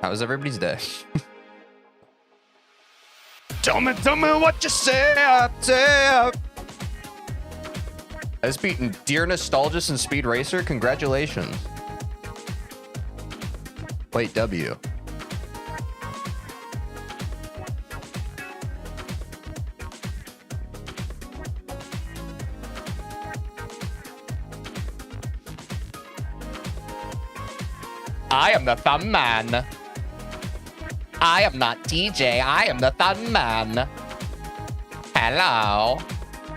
How was everybody's day? Tell me what you say. I just beaten Dear Nostalgist and Speed Racer. Congratulations. Wait, W. I am the thumb man. I am not DJ. I am the thumb man. Hello.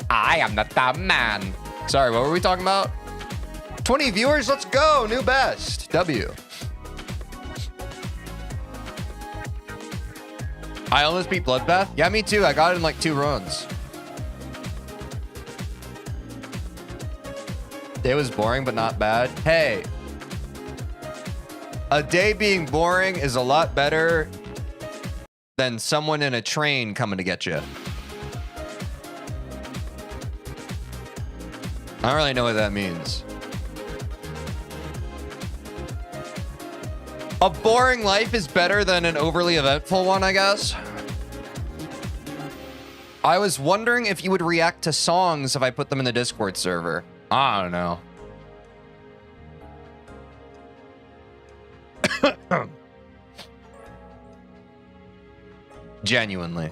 I am the thumb man. Sorry, what were we talking about? 20 viewers. Let's go. New best. W. I almost beat Bloodbath. Yeah, me too. I got it in like 2 runs. Day was boring, but not bad. Hey. A day being boring is a lot better than someone in a train coming to get you. I don't really know what that means. A boring life is better than an overly eventful one, I guess. I was wondering if you would react to songs if I put them in the Discord server. I don't know. Genuinely.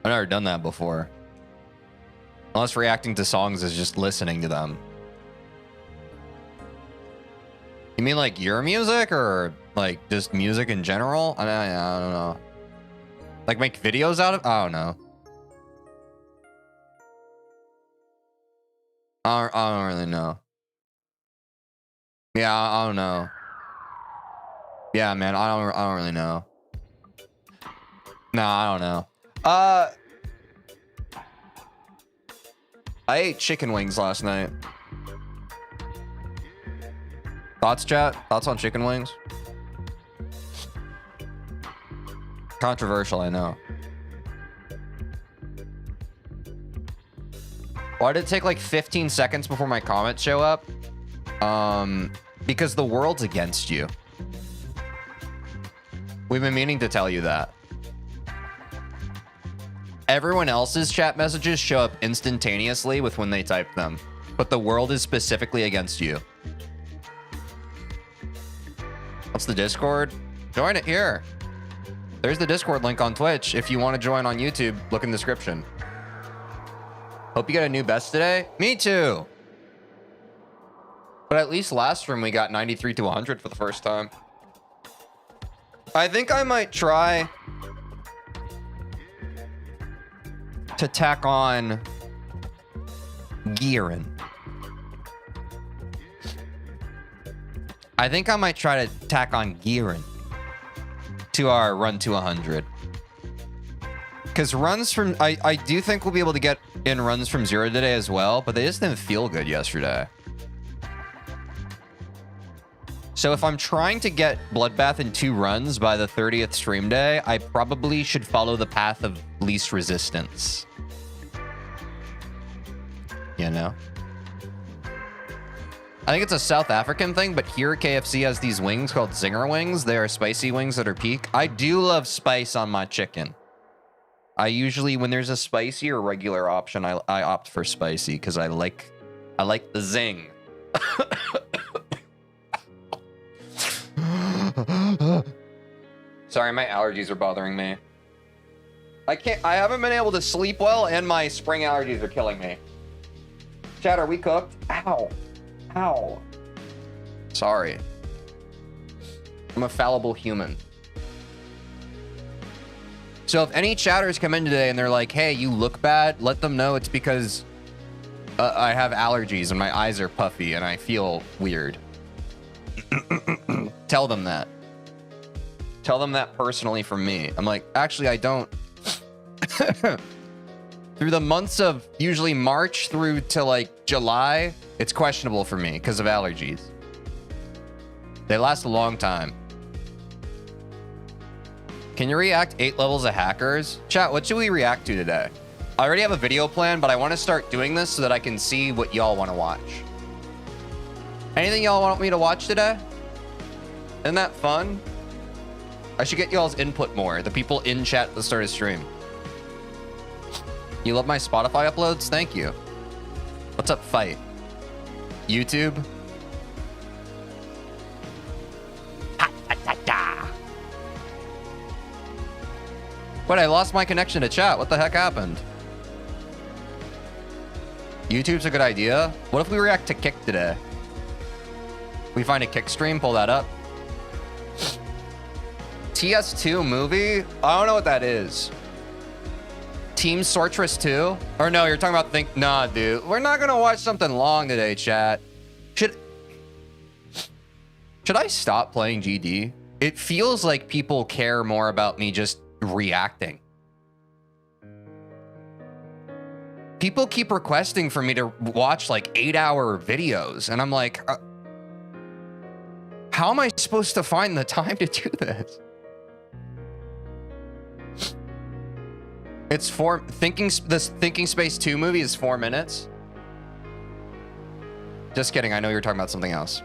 I've never done that before. Unless reacting to songs is just listening to them. You mean like your music or like just music in general? I don't know. Like make videos out of? I don't know. I don't really know. Yeah, I don't know. Yeah, man, I don't really know. No, I don't know. I ate chicken wings last night. Thoughts, chat? Thoughts on chicken wings? Controversial, I know. Why did it take like 15 seconds before my comments show up? Because the world's against you. We've been meaning to tell you that. Everyone else's chat messages show up instantaneously with when they type them, but the world is specifically against you. What's the Discord? Join it here. There's the Discord link on Twitch. If you want to join on YouTube, look in the description. Hope you got a new best today. Me too. But at least last room we got 93 to 100 for the first time. I think I might try to tack on gearing. I think I might try to tack on gearing to our run to 100. Because runs from... I do think we'll be able to get in runs from 0 today as well, but they just didn't feel good yesterday. So if I'm trying to get Bloodbath in 2 runs by the 30th stream day, I probably should follow the path of least resistance. You know? I think it's a South African thing, but here KFC has these wings called Zinger wings. They are spicy wings that are peak. I do love spice on my chicken. I usually, when there's a spicy or regular option, I opt for spicy because I like the zing. Sorry, my allergies are bothering me. I haven't been able to sleep well, and my spring allergies are killing me. Chat, are we cooked? Ow. Ow. Sorry. I'm a fallible human. So if any chatters come in today and they're like, hey, you look bad, let them know it's because I have allergies and my eyes are puffy and I feel weird. Tell them that. Tell them that personally from me. I'm like, actually, I don't. Through the months of usually March through to like July, it's questionable for me because of allergies. They last a long time. Can you react 8 levels of hackers? Chat, what should we react to today? I already have a video plan, but I want to start doing this so that I can see what y'all want to watch. Anything y'all want me to watch today? Isn't that fun? I should get y'all's input more. The people in chat at the start of stream. You love my Spotify uploads? Thank you. What's up, fight? YouTube? Ha, da, da, da. Wait, I lost my connection to chat. What the heck happened? YouTube's a good idea. What if we react to Kick today? We find a Kick stream, pull that up. TS2 movie? I don't know what that is. Team Sortress 2? Or no, you're talking about Nah, dude. We're not gonna watch something long today, chat. Should I stop playing GD? It feels like people care more about me just reacting. People keep requesting for me to watch like 8-hour videos, and I'm like, how am I supposed to find the time to do this? It's this Thinking Space 2 movie is 4 minutes. Just kidding. I know you're talking about something else.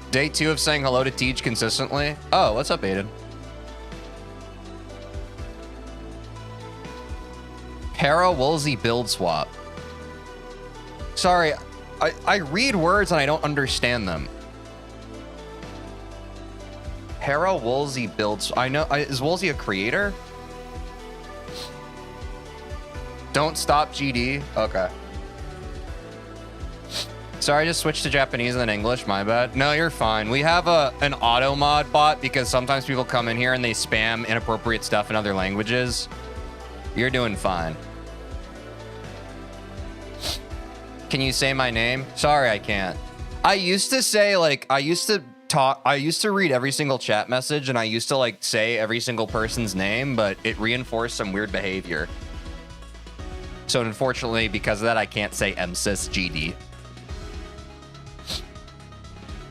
Day 2 of saying hello to Teej consistently. Oh, what's up, Aiden? Para-Woolsey build swap. Sorry, I read words and I don't understand them. Para-Woolsey builds. I know. Is Woolsey a creator? Don't stop GD. Okay. Sorry, I just switched to Japanese and then English. My bad. No, you're fine. We have an auto mod bot because sometimes people come in here and they spam inappropriate stuff in other languages. You're doing fine. Can you say my name? Sorry, I can't. I used to say, like, I used to read every single chat message and I used to like say every single person's name, but it reinforced some weird behavior. So unfortunately, because of that, I can't say MSIS GD.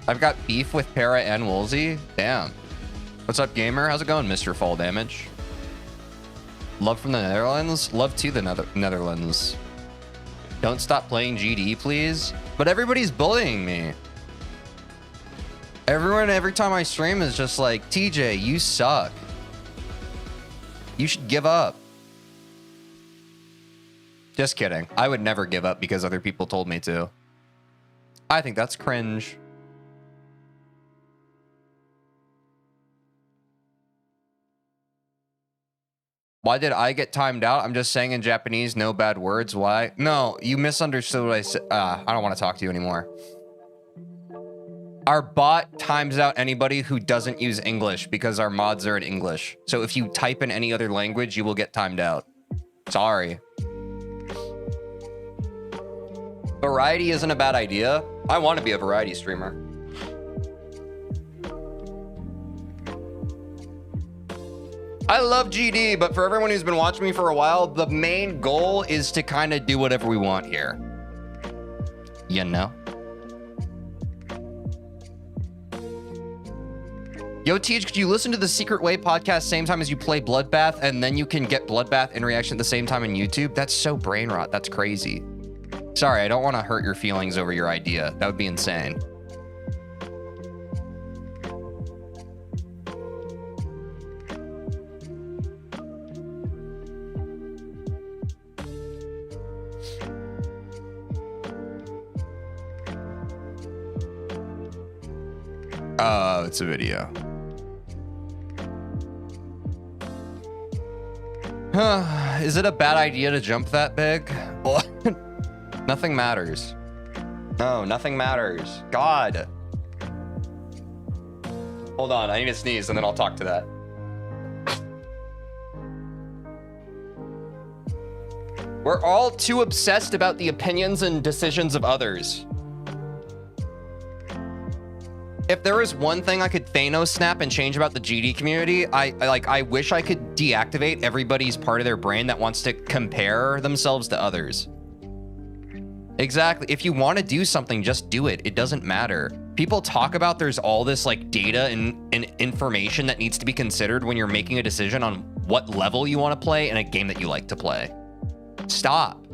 I've got beef with Para and Woolsey. Damn. What's up, gamer? How's it going, Mr. Fall Damage? Love from the Netherlands? Love to the Netherlands. Don't stop playing GD, please. But everybody's bullying me. Everyone, every time I stream is just like, TJ, you suck. You should give up. Just kidding. I would never give up because other people told me to. I think that's cringe. Why did I get timed out? I'm just saying in Japanese, no bad words. Why? No, you misunderstood what I said. I don't want to talk to you anymore. Our bot times out anybody who doesn't use English because our mods are in English. So if you type in any other language, you will get timed out. Sorry. Variety isn't a bad idea. I want to be a variety streamer. I love GD, but for everyone who's been watching me for a while, the main goal is to kind of do whatever we want here. You know? Yo, Teej, could you listen to the Secret Way podcast same time as you play Bloodbath, and then you can get Bloodbath in reaction at the same time on YouTube? That's so brain rot. That's crazy. Sorry, I don't want to hurt your feelings over your idea. That would be insane. Oh, it's a video. Is it a bad idea to jump that big? Nothing matters. No, nothing matters. God. Hold on, I need to sneeze and then I'll talk to that. We're all too obsessed about the opinions and decisions of others. If there was one thing I could Thanos snap and change about the GD community, I wish I could deactivate everybody's part of their brain that wants to compare themselves to others. Exactly. If you want to do something, just do it. It doesn't matter. People talk about there's all this like data and information that needs to be considered when you're making a decision on what level you want to play in a game that you like to play. Stop.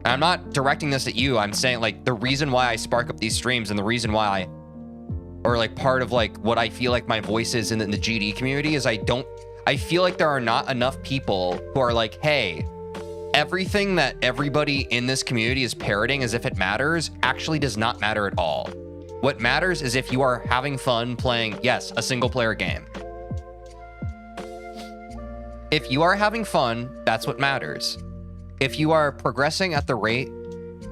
I'm not directing this at you. I'm saying like the reason why I spark up these streams and the reason why or like part of like what I feel like my voice is in the GD community is I feel like there are not enough people who are like, hey, everything that everybody in this community is parroting as if it matters actually does not matter at all. What matters is if you are having fun playing, yes, a single player game. If you are having fun, that's what matters. If you are progressing at the rate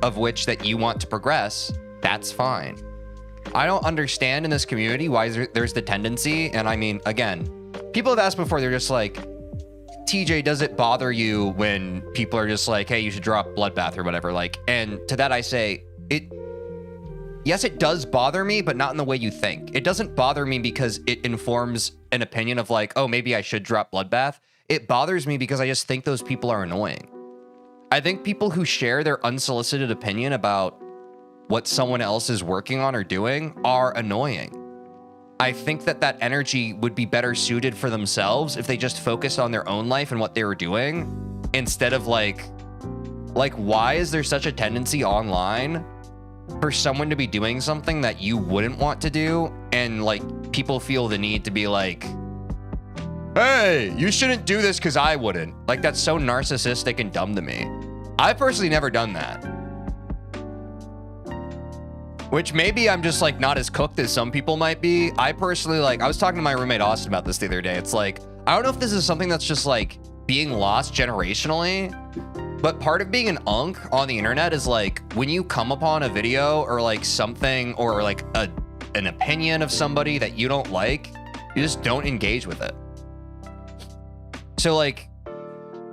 of which that you want to progress, that's fine. I don't understand in this community why there's the tendency, and I mean, again, people have asked before, they're just like, TJ, does it bother you when people are just like, hey, you should drop Bloodbath or whatever? Like, and to that I say, yes, it does bother me, but not in the way you think. It doesn't bother me because it informs an opinion of like, oh, maybe I should drop Bloodbath. It bothers me because I just think those people are annoying. I think people who share their unsolicited opinion about what someone else is working on or doing are annoying. I think that that energy would be better suited for themselves if they just focused on their own life and what they were doing instead of like why is there such a tendency online for someone to be doing something that you wouldn't want to do and like people feel the need to be like, hey, you shouldn't do this because I wouldn't. Like, that's so narcissistic and dumb to me. I've personally never done that. Which maybe I'm just like not as cooked as some people might be. I personally like, I was talking to my roommate Austin about this the other day. It's like, I don't know if this is something that's just like being lost generationally, but part of being an unk on the internet is like when you come upon a video or like something or like an opinion of somebody that you don't like, you just don't engage with it. So like,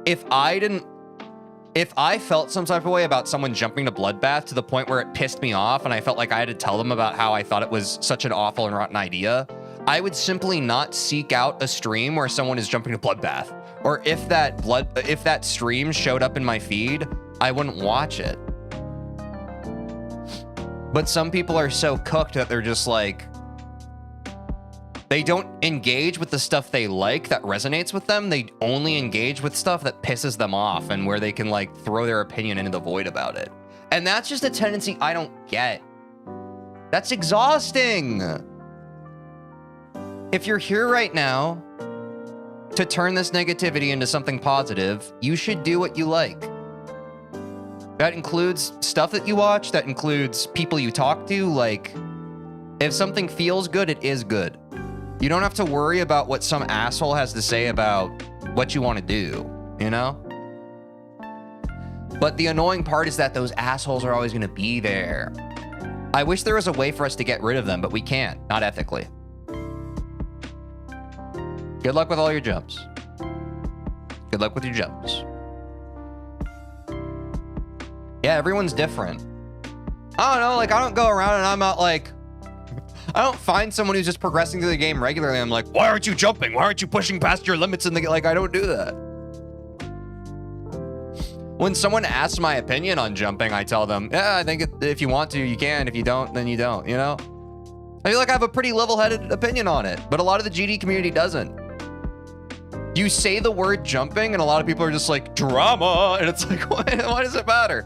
if I felt some type of way about someone jumping to Bloodbath to the point where it pissed me off and I felt like I had to tell them about how I thought it was such an awful and rotten idea, I would simply not seek out a stream where someone is jumping to Bloodbath. Or if that stream showed up in my feed, I wouldn't watch it. But some people are so cooked that they're just like, they don't engage with the stuff they like that resonates with them. They only engage with stuff that pisses them off and where they can like throw their opinion into the void about it. And that's just a tendency I don't get. That's exhausting. If you're here right now to turn this negativity into something positive, you should do what you like. That includes stuff that you watch, that includes people you talk to. Like, if something feels good, it is good. You don't have to worry about what some asshole has to say about what you want to do, you know? But the annoying part is that those assholes are always going to be there. I wish there was a way for us to get rid of them, but we can't, not ethically. Good luck with all your jumps. Good luck with your jumps. Yeah, everyone's different. I don't know, like, I don't go around and I'm not like, I don't find someone who's just progressing through the game regularly. I'm like, why aren't you jumping? Why aren't you pushing past your limits in the game? Like, I don't do that. When someone asks my opinion on jumping, I tell them, yeah, I think if you want to, you can. If you don't, then you don't, you know? I feel like I have a pretty level-headed opinion on it, but a lot of the GD community doesn't. You say the word jumping, and a lot of people are just like, drama, and it's like, why does it matter?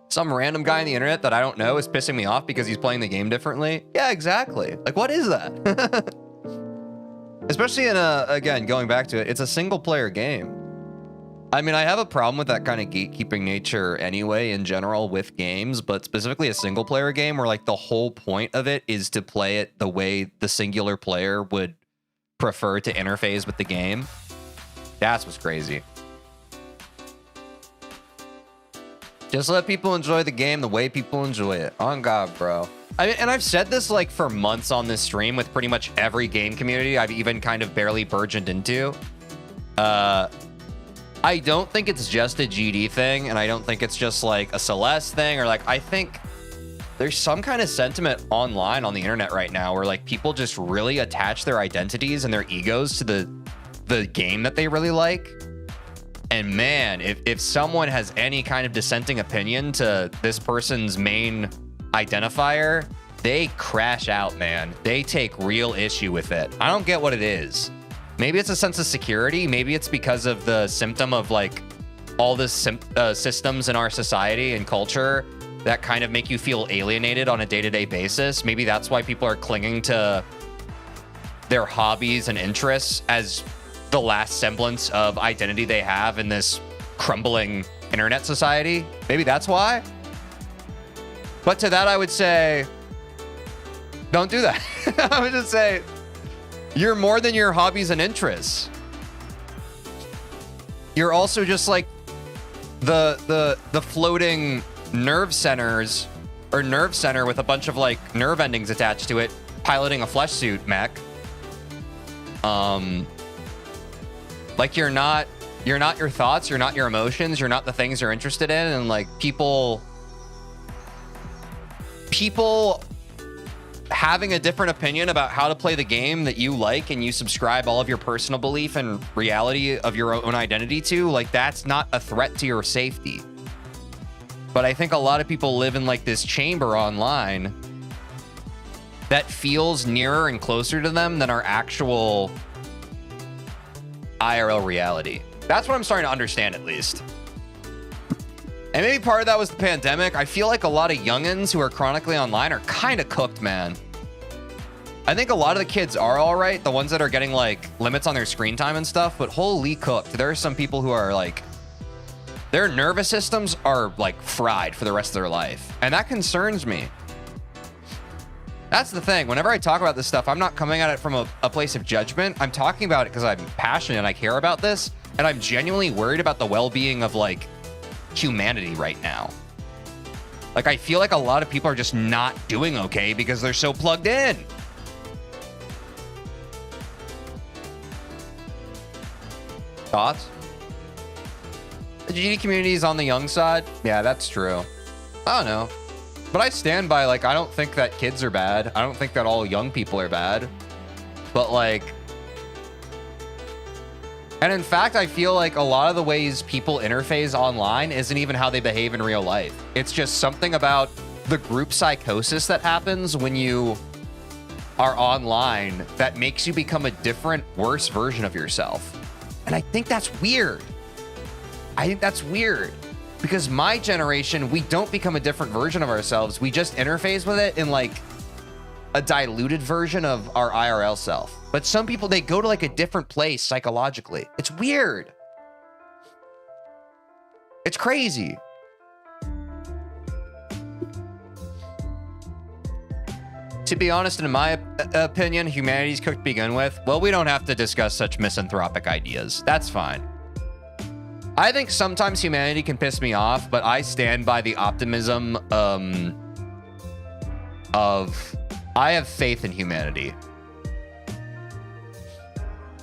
Some random guy on the internet that I don't know is pissing me off because he's playing the game differently. Yeah, exactly. Like, what is that? Especially in again, going back to it, it's a single player game. I mean, I have a problem with that kind of gatekeeping nature anyway, in general, with games, but specifically a single player game where like the whole point of it is to play it the way the singular player would prefer to interface with the game. That's what's crazy. Just let people enjoy the game the way people enjoy it. On God, bro. And I've said this like for months on this stream with pretty much every game community I've even kind of barely burgeoned into. I don't think it's just a GD thing, and I don't think it's just like a Celeste thing, or like, I think there's some kind of sentiment online on the internet right now where like people just really attach their identities and their egos to the game that they really like. And man, if someone has any kind of dissenting opinion to this person's main identifier, they crash out, man. They take real issue with it. I don't get what it is. Maybe it's a sense of security. Maybe it's because of the symptom of like all the systems in our society and culture that kind of make you feel alienated on a day-to-day basis. Maybe that's why people are clinging to their hobbies and interests as the last semblance of identity they have in this crumbling internet society. Maybe that's why. But to that, I would say, don't do that. I would just say, you're more than your hobbies and interests. You're also just like the floating nerve centers or nerve center with a bunch of like nerve endings attached to it, piloting a flesh suit mech. Like you're not your thoughts, you're not your emotions, you're not the things you're interested in, and like people having a different opinion about how to play the game that you like and you subscribe all of your personal belief and reality of your own identity to, like that's not a threat to your safety. But I think a lot of people live in like this chamber online that feels nearer and closer to them than our actual IRL reality. That's what I'm starting to understand, at least. And maybe part of that was the pandemic. I feel like a lot of youngins who are chronically online are kind of cooked, man. I think a lot of the kids are all right, the ones that are getting like limits on their screen time and stuff, but holy cooked. There are some people who are like, their nervous systems are like fried for the rest of their life. And that concerns me. That's the thing. Whenever I talk about this stuff, I'm not coming at it from a place of judgment. I'm talking about it because I'm passionate and I care about this. And I'm genuinely worried about the well-being of like humanity right now. Like I feel like a lot of people are just not doing okay because they're so plugged in. Thoughts? The GD community is on the young side. Yeah, that's true. I don't know. But I stand by, like, I don't think that kids are bad. I don't think that all young people are bad. But, like... And in fact, I feel like a lot of the ways people interface online isn't even how they behave in real life. It's just something about the group psychosis that happens when you are online that makes you become a different, worse version of yourself. And I think that's weird. I think that's weird. Because my generation, we don't become a different version of ourselves. We just interface with it in like a diluted version of our IRL self. But some people, they go to like a different place psychologically. It's weird. It's crazy. To be honest, in my opinion, humanity's cooked to begin with. Well, we don't have to discuss such misanthropic ideas. That's fine. I think sometimes humanity can piss me off, but I stand by the optimism of I have faith in humanity.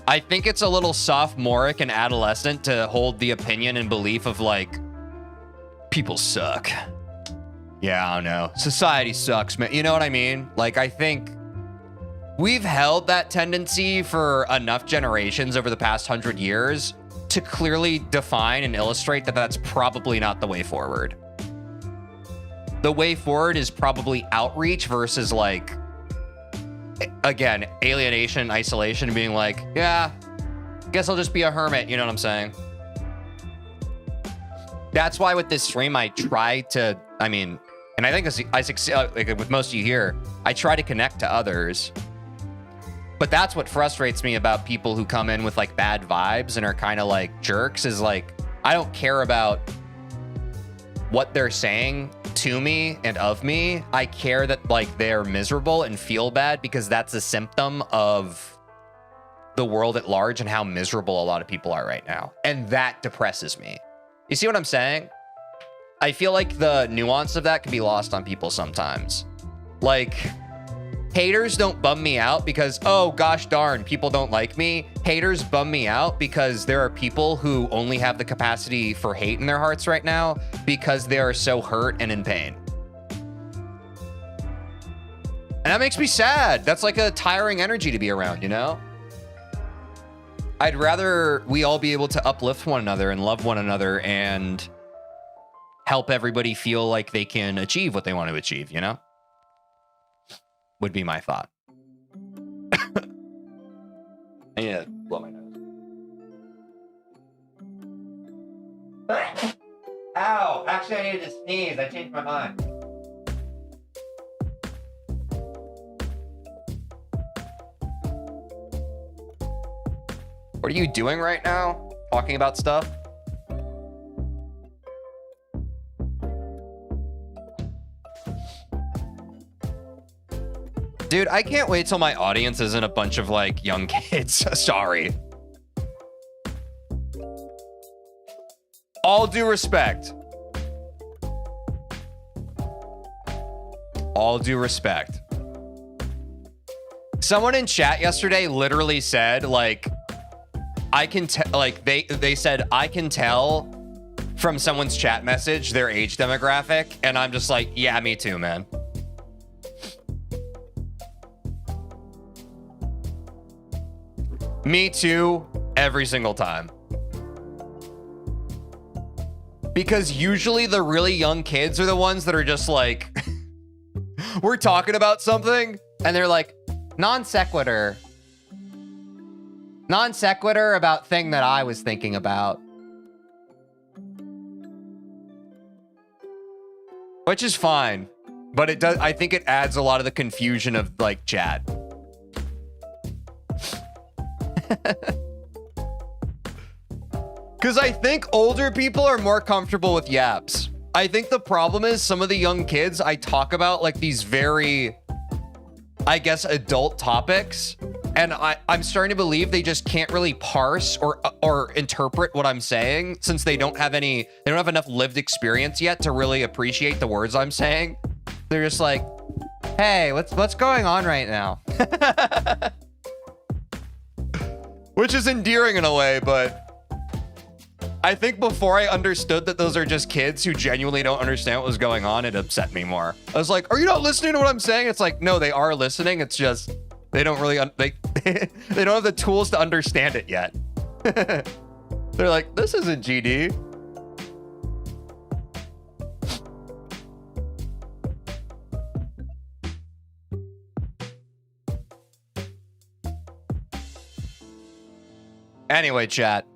I think it's a little sophomoric and adolescent to hold the opinion and belief of like, people suck. Yeah, I don't know. Society sucks, man. You know what I mean? Like, I think we've held that tendency for enough generations over the past 100 years to clearly define and illustrate that that's probably not the way forward. The way forward is probably outreach versus like, again, alienation, isolation, being like, yeah, guess I'll just be a hermit. You know what I'm saying? That's why with this stream, I try to, I mean, and I think I succeed, like with most of you here, I try to connect to others. But that's what frustrates me about people who come in with like bad vibes and are kind of like jerks is like, I don't care about what they're saying to me and of me. I care that like they're miserable and feel bad because that's a symptom of the world at large and how miserable a lot of people are right now. And that depresses me. You see what I'm saying? I feel like the nuance of that can be lost on people sometimes. Like, haters don't bum me out because, oh gosh darn, people don't like me. Haters bum me out because there are people who only have the capacity for hate in their hearts right now because they are so hurt and in pain. And that makes me sad. That's like a tiring energy to be around, you know? I'd rather we all be able to uplift one another and love one another and help everybody feel like they can achieve what they want to achieve, you know? Would be my thought. I need to blow my nose. Ow! Actually, I needed to sneeze. I changed my mind. What are you doing right now? Talking about stuff? Dude, I can't wait till my audience isn't a bunch of, like, young kids. Sorry. All due respect. All due respect. Someone in chat yesterday literally said, like, I can tell, like, they said, I can tell from someone's chat message their age demographic. And I'm just like, yeah, me too, man. Me too, every single time. Because usually the really young kids are the ones that are just like, we're talking about something, and they're like, non sequitur. Non sequitur about thing that I was thinking about. Which is fine, but it does, I think it adds a lot of the confusion of, like, chat. Because I think older people are more comfortable with yaps. I think the problem is some of the young kids, I talk about, like, these very, I guess, adult topics. And I'm starting to believe they just can't really parse or interpret what I'm saying, since they don't have enough lived experience yet to really appreciate the words I'm saying. They're just like, hey, what's going on right now? Which is endearing in a way, but I think before I understood that those are just kids who genuinely don't understand what was going on, it upset me more. I was like, are you not listening to what I'm saying? It's like, no, they are listening. It's just, they don't really, they don't have the tools to understand it yet. They're like, this isn't GD. Anyway, chat.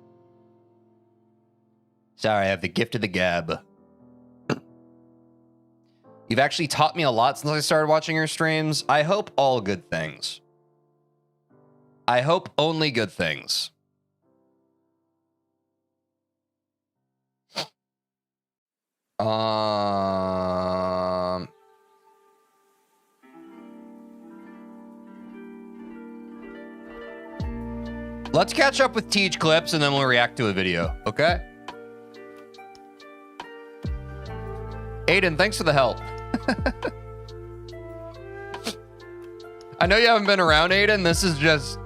Sorry, I have the gift of the gab. You've actually taught me a lot since I started watching your streams. I hope all good things. I hope only good things. Let's catch up with Teej clips and then we'll react to a video, okay? Aiden, thanks for the help. I know you haven't been around, Aiden. This is just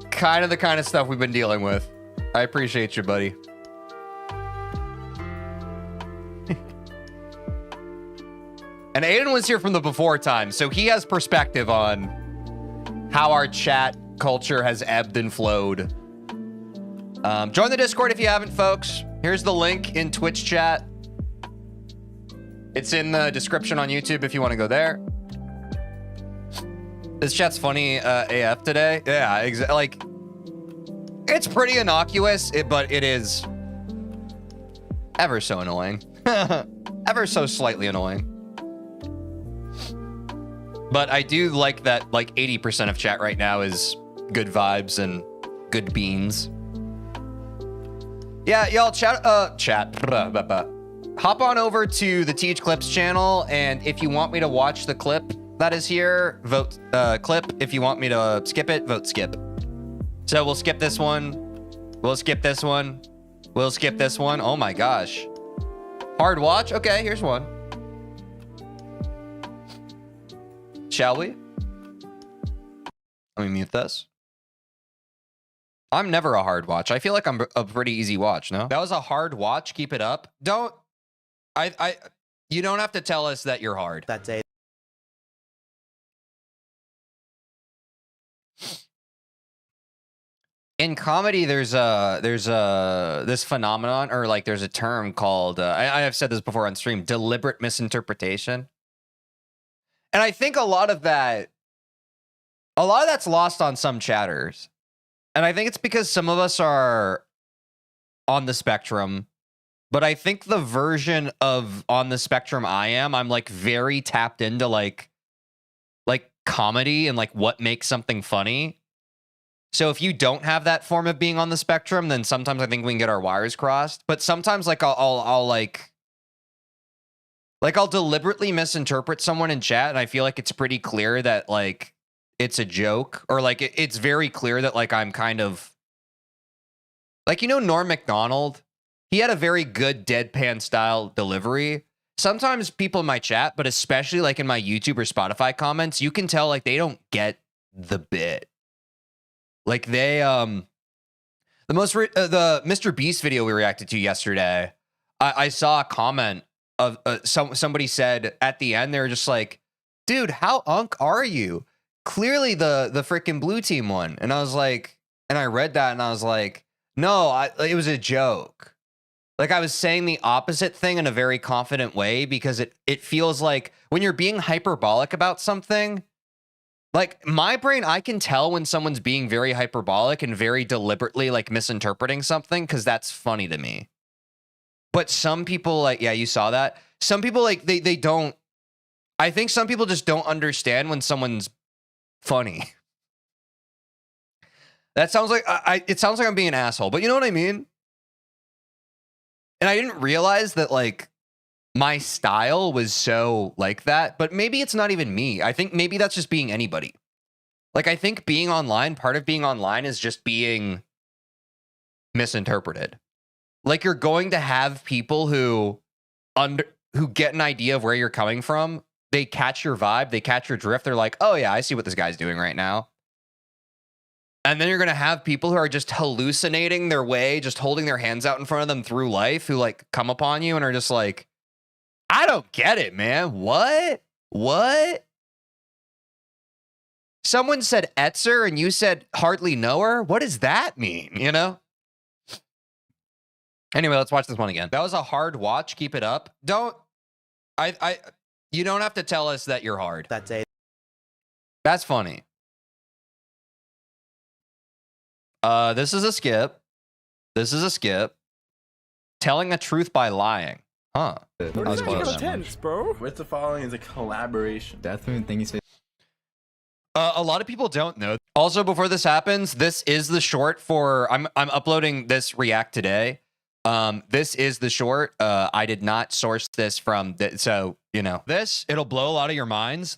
kind of the kind of stuff we've been dealing with. I appreciate you, buddy. And Aiden was here from the before time, so he has perspective on how our chat culture has ebbed and flowed. Join the Discord if you haven't, folks. Here's the link in Twitch chat. It's in the description on YouTube if you want to go there. This chat's funny AF today. Yeah, like, it's pretty innocuous, but it is ever so annoying. Ever so slightly annoying. But I do like that, like, 80% of chat right now is good vibes and good beans. Yeah, y'all chat. Hop on over to the Teej Clips channel, and if you want me to watch the clip that is here, vote clip. If you want me to skip it, vote skip. So we'll skip this one. We'll skip this one. We'll skip this one. Oh my gosh. Hard watch? Okay, here's one. Shall we? Let me mute this. I'm never a hard watch. I feel like I'm a pretty easy watch, no? That was a hard watch. Keep it up. Don't... You don't have to tell us that you're hard. That day. In comedy, there's this phenomenon, or like there's a term called, I have said this before on stream, deliberate misinterpretation. And I think a lot of that's lost on some chatters. And I think it's because some of us are on the spectrum, but I think the version of on the spectrum I'm like very tapped into like comedy and like what makes something funny. So if you don't have that form of being on the spectrum, then sometimes I think we can get our wires crossed. But sometimes like I'll I'll deliberately misinterpret someone in chat, and I feel like it's pretty clear that like it's a joke, or like it's very clear that like I'm kind of like, you know, Norm Macdonald, he had a very good deadpan style delivery. Sometimes people in my chat, but especially like in my YouTube or Spotify comments, you can tell like they don't get the bit. Like they the Mr. Beast video we reacted to yesterday, I saw a comment of somebody said at the end, they're just like, dude, how unk are you? Clearly the freaking blue team won. And I was like, and I read that and I was like, no, it was a joke. Like I was saying the opposite thing in a very confident way, because it feels like when you're being hyperbolic about something, like my brain, I can tell when someone's being very hyperbolic and very deliberately like misinterpreting something, because that's funny to me. But some people, like, yeah, you saw that. Some people like they don't. I think some people just don't understand when someone's funny. That sounds like it sounds like I'm being an asshole, but you know what I mean? And I didn't realize that like my style was so like that, but maybe it's not even me. I think maybe that's just being anybody. Like I think being online, part of being online is just being misinterpreted. Like you're going to have people who get an idea of where you're coming from. They catch your vibe, they catch your drift. They're like, "Oh yeah, I see what this guy's doing right now." And then you're going to have people who are just hallucinating their way, just holding their hands out in front of them through life, who like come upon you and are just like, I don't get it, man. What? Someone said Etzer and you said hardly know her? What does that mean? You know? Anyway, let's watch this one again. That was a hard watch. Keep it up. You don't have to tell us that you're hard. That day. That's funny. This is a skip. This is a skip. Telling the truth by lying. Huh. That was close. Tense, bro. With the following is a collaboration. Deathmoon thingy space. A lot of people don't know. Also, before this happens, this is the short for I'm uploading this react today. This is the short. I did not source this from so you know this. It'll blow a lot of your minds.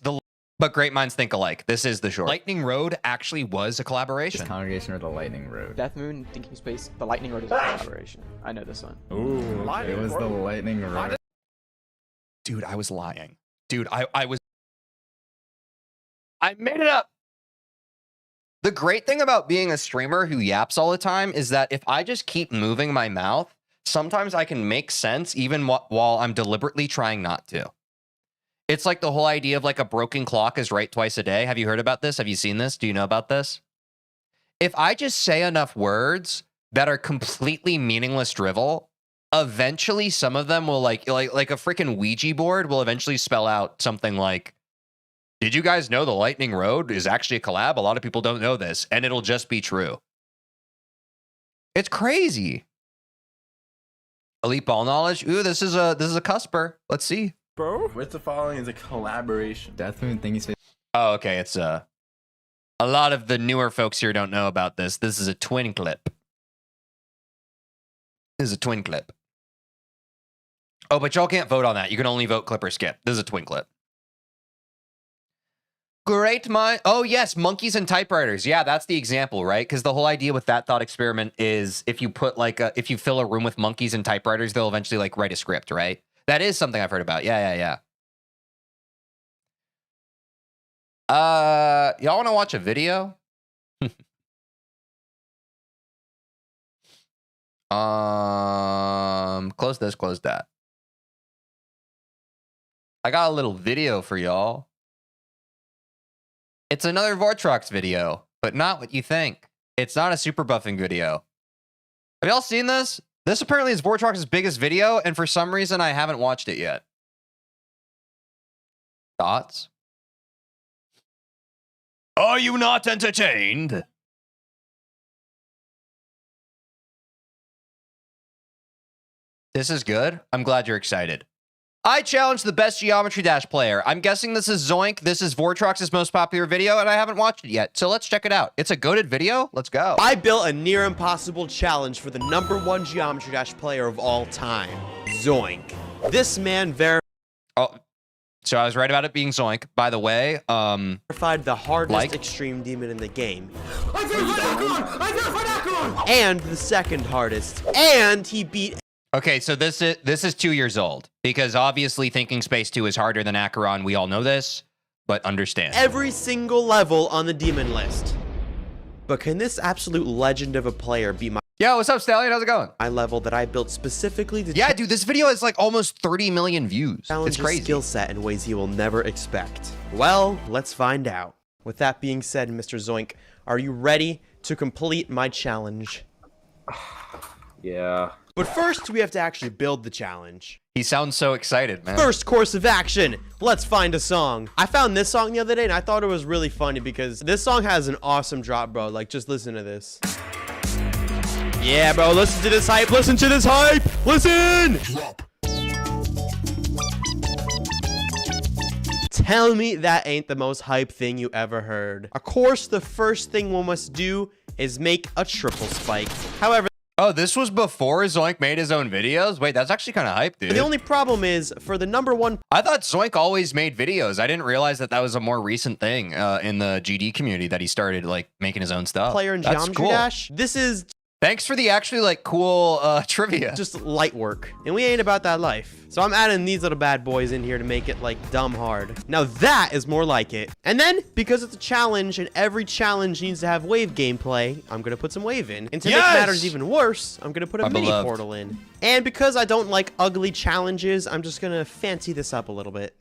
But great minds think alike. This is the short. Lightning Road actually was a collaboration. The Congregation or the Lightning Road? Deathmoon, Thinking Space, the Lightning Road is a collaboration. I know this one. Ooh, it was the Lightning Road. Dude, I was lying. Dude, I made it up. The great thing about being a streamer who yaps all the time is that if I just keep moving my mouth, sometimes I can make sense even while I'm deliberately trying not to. It's like the whole idea of like a broken clock is right twice a day. Have you heard about this? Have you seen this? Do you know about this? If I just say enough words that are completely meaningless drivel, eventually some of them will like a freaking Ouija board will eventually spell out something like, did you guys know the Lightning Road is actually a collab? A lot of people don't know this, and it'll just be true. It's crazy. Elite ball knowledge. Ooh, this is a cusper. Let's see. Bro, with the following is a collaboration. Deathmoon thingy space. Oh, okay. It's a lot of the newer folks here don't know about this. This is a twin clip. This is a twin clip. Oh, but y'all can't vote on that. You can only vote clip or skip. This is a twin clip. Great mind. Oh, yes. Monkeys and typewriters. Yeah, that's the example, right? Because the whole idea with that thought experiment is if you put like if you fill a room with monkeys and typewriters, they'll eventually like write a script, right? That is something I've heard about. Yeah. Y'all want to watch a video? Close this, close that. I got a little video for y'all. It's another Vortrox video, but not what you think. It's not a super buffing video. Have y'all seen this? This apparently is Vortrox's biggest video, and for some reason I haven't watched it yet. Thoughts? Are you not entertained? This is good. I'm glad you're excited. I challenged the best Geometry Dash player. I'm guessing this is Zoink. This is Vortrox's most popular video, and I haven't watched it yet. So let's check it out. It's a goated video. Let's go. I built a near impossible challenge for the #1 Geometry Dash player of all time, Zoink. This man Oh, so I was right about it being Zoink. By the way, verified the hardest extreme demon in the game. And the second hardest. And he beat... Okay, so this is 2 years old because obviously Thinking Space 2 is harder than Acheron. We all know this, but understand. every single level on the demon list. But can this absolute legend of a player be Yo, what's up, Stallion? How's it going? my level that I built specifically to Yeah, dude, this video has like almost 30 million views. challenge It's crazy. his skill set in ways he will never expect? Well, let's find out. With that being said, Mr. Zoink, are you ready to complete my challenge? Yeah. But first, we have to actually build the challenge. He sounds so excited, man. First course of action, let's find a song. I found this song the other day and I thought it was really funny because this song has an awesome drop, bro. Like, just listen to this. Yeah, bro, listen to this hype. Listen to this hype. Listen. Tell me that ain't the most hype thing you ever heard. Of course, the first thing one must do is make a triple spike. However, Oh, this was before Zoink made his own videos? Wait, that's actually kind of hype, dude. the only problem is for the #1 I thought Zoink always made videos. I didn't realize that that was a more recent thing in the GD community that he started like making his own stuff. player in That's Geometry cool. Dash, this is Thanks for the actually like cool trivia. just light work, and we ain't about that life. So I'm adding these little bad boys in here to make it like dumb hard. Now that is more like it. And then because it's a challenge and every challenge needs to have wave gameplay, I'm gonna put some wave in. And to make matters even worse, I'm gonna put a mini portal in. And because I don't like ugly challenges, I'm just gonna fancy this up a little bit.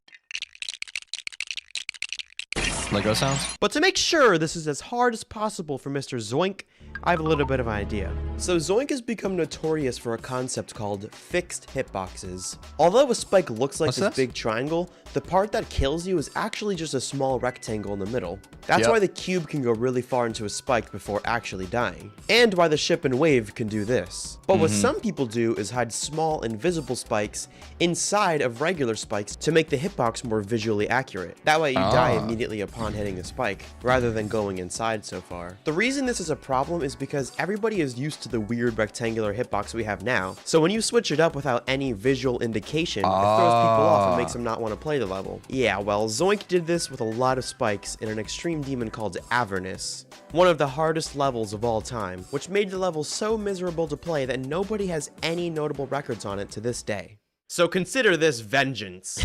Lego sounds. But to make sure this is as hard as possible for Mr. Zoink, I have a little bit of an idea. So Zoink has become notorious for a concept called fixed hitboxes. Although a spike looks like this big triangle, the part that kills you is actually just a small rectangle in the middle. That's why the cube can go really far into a spike before actually dying. And why the ship and wave can do this. But what some people do is hide small invisible spikes inside of regular spikes to make the hitbox more visually accurate. That way you die immediately upon hitting the spike, rather than going inside so far. The reason this is a problem is because everybody is used to the weird rectangular hitbox we have now. So when you switch it up without any visual indication, it throws people off and makes them not want to play the level. Yeah, well, Zoink did this with a lot of spikes in an extreme demon called Avernus, one of the hardest levels of all time, which made the level so miserable to play that nobody has any notable records on it to this day. So consider this vengeance.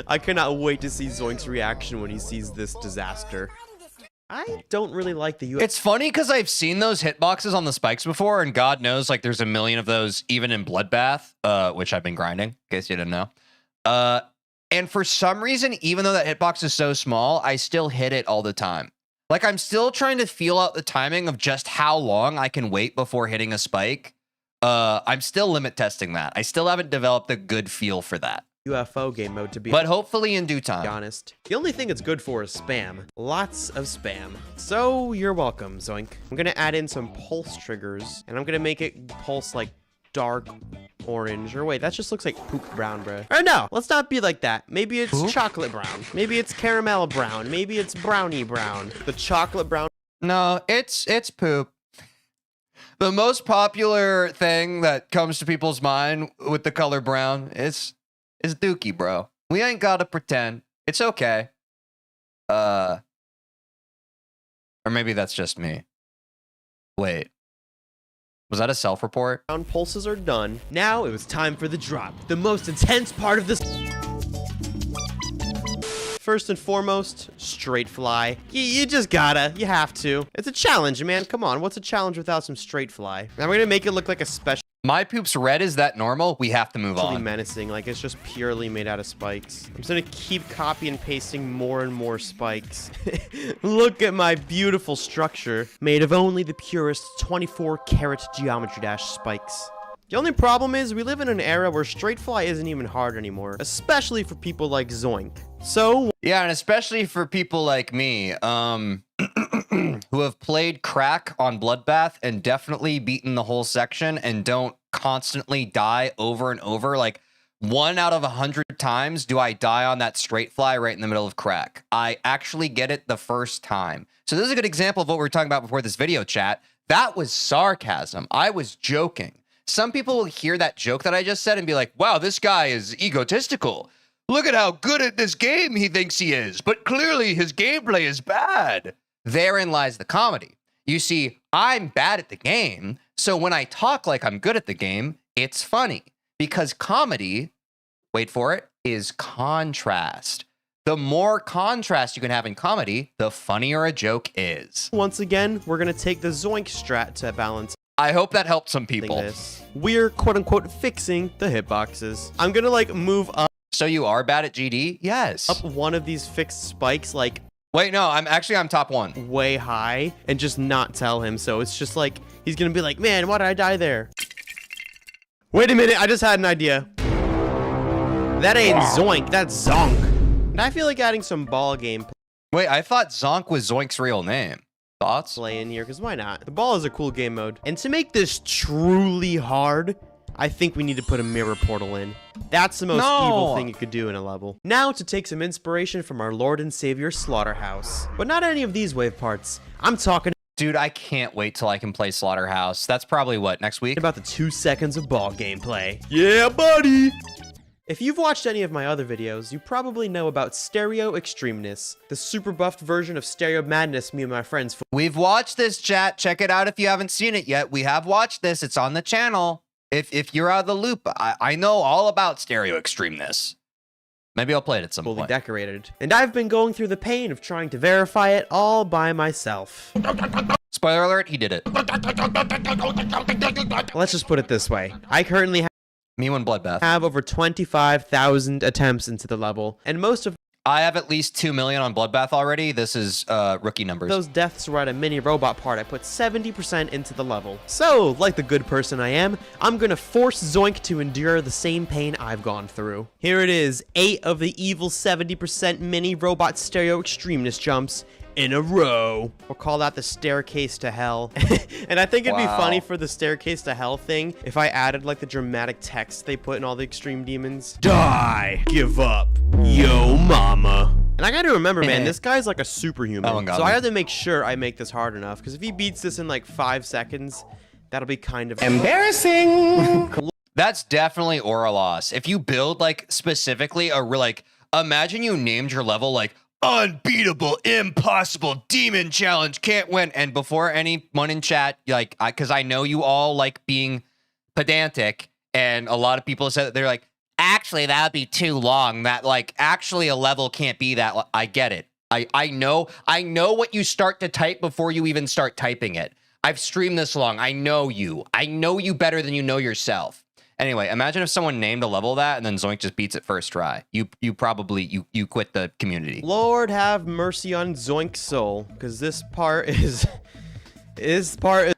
I cannot wait to see Zoink's reaction when he sees this disaster. I don't really like the It's funny because I've seen those hitboxes on the spikes before, and God knows, like, there's a million of those even in Bloodbath, which I've been grinding, in case you didn't know. And for some reason, even though that hitbox is so small, I still hit it all the time. Like, I'm still trying to feel out the timing of just how long I can wait before hitting a spike. I'm still limit testing that. I still haven't developed a good feel for that. UFO game mode to be hopefully in due time. honest. The only thing it's good for is spam. Lots of spam. So you're welcome, Zoink. I'm gonna add in some pulse triggers, and I'm gonna make it pulse like dark orange. Or wait, that just looks like poop brown, bro. Or no, let's not be like that. Maybe it's chocolate brown. Maybe it's caramel brown. Maybe it's brownie brown. The chocolate brown. No, it's poop. The most popular thing that comes to people's mind with the color brown is Dookie, bro. We ain't gotta pretend. It's okay. Or maybe that's just me. Wait. Was that a self-report? Brown pulses are done. Now it was time for the drop. The most intense part of this. First and foremost, straight fly. You just gotta. You have to. It's a challenge, man. Come on. What's a challenge without some straight fly? I'm gonna make it look like a special. My poop's red. Is that normal? We have to move Really on. menacing. Like, it's just purely made out of spikes. I'm just gonna keep copy and pasting more and more spikes. Look at my beautiful structure. Made of only the purest 24-karat Geometry Dash spikes. The only problem is we live in an era where straight fly isn't even hard anymore, especially for people like Zoink. So Yeah, and especially for people like me. who have played crack on Bloodbath and definitely beaten the whole section and don't constantly die over and over. Like 1 out of 100 times do I die on that straight fly right in the middle of crack. I actually get it the first time. So this is a good example of what we were talking about before this video, chat. That was sarcasm. I was joking. Some people will hear that joke that I just said and be like, wow, this guy is egotistical. Look at how good at this game he thinks he is, but clearly his gameplay is bad. Therein lies the comedy. You see, I'm bad at the game, so when I talk like I'm good at the game, it's funny. Because comedy, wait for it, is contrast. The more contrast you can have in comedy, the funnier a joke is. Once again, we're going to take the Zoink strat to balance. I hope that helped some people. We're quote-unquote fixing the hitboxes. I'm going to like move up. So you are bad at GD? Yes. Up one of these fixed spikes like... Wait, no, I'm top 1. Way high and just not tell him. So it's just like, he's going to be like, man, why did I die there? Wait a minute, I just had an idea. That ain't Zoink, that's Zonk. And I feel like adding some ball game Wait, I thought Zonk was Zoink's real name. Thoughts? play in here, because why not? The ball is a cool game mode. And to make this truly hard, I think we need to put a mirror portal in. That's the most evil thing you could do in a level. Now to take some inspiration from our Lord and Savior Slaughterhouse. But not any of these wave parts. I'm talking... Dude, I can't wait till I can play Slaughterhouse. That's probably, what, next week? About the 2 seconds of ball gameplay. Yeah, buddy! If you've watched any of my other videos, you probably know about Stereo Extremeness, the super buffed version of Stereo Madness me and my friends... We've watched this, chat. Check it out if you haven't seen it yet. We have watched this. It's on the channel. If you're out of the loop, I know all about Stereo Extremeness. Maybe I'll play it at some fully point. Decorated. And I've been going through the pain of trying to verify it all by myself. Spoiler alert, he did it. Let's just put it this way. I currently Me when Bloodbath. have over 25,000 attempts into the level, and most of I have at least 2 million on Bloodbath already. This is rookie numbers. those deaths were at a mini robot part. I put 70% into the level. So, like the good person I am, I'm gonna force Zoink to endure the same pain I've gone through. Here it is, 8 of the evil 70% mini robot Stereo Extremeness jumps in a row. We'll call that the staircase to hell. And I think it'd be funny for the staircase to hell thing if I added like the dramatic text they put in all the extreme demons. Die! Give up! Yo mama! And I gotta remember, man, this guy's like a superhuman. So I have to make sure I make this hard enough, because if he beats this in like 5 seconds, that'll be kind of embarrassing. That's definitely aura loss. If you build like specifically imagine you named your level like unbeatable, impossible, demon challenge, can't win. And before anyone in chat, like, because I know you all like being pedantic, and a lot of people said that they're like, actually, that would be too long. That like, actually, a level can't be that. I get it. I know what you start to type before you even start typing it. I've streamed this long. I know you. I know you better than you know yourself. Anyway, imagine if someone named a level that and then Zoink just beats it first try. You probably quit the community. Lord have mercy on Zoink's soul, because this part is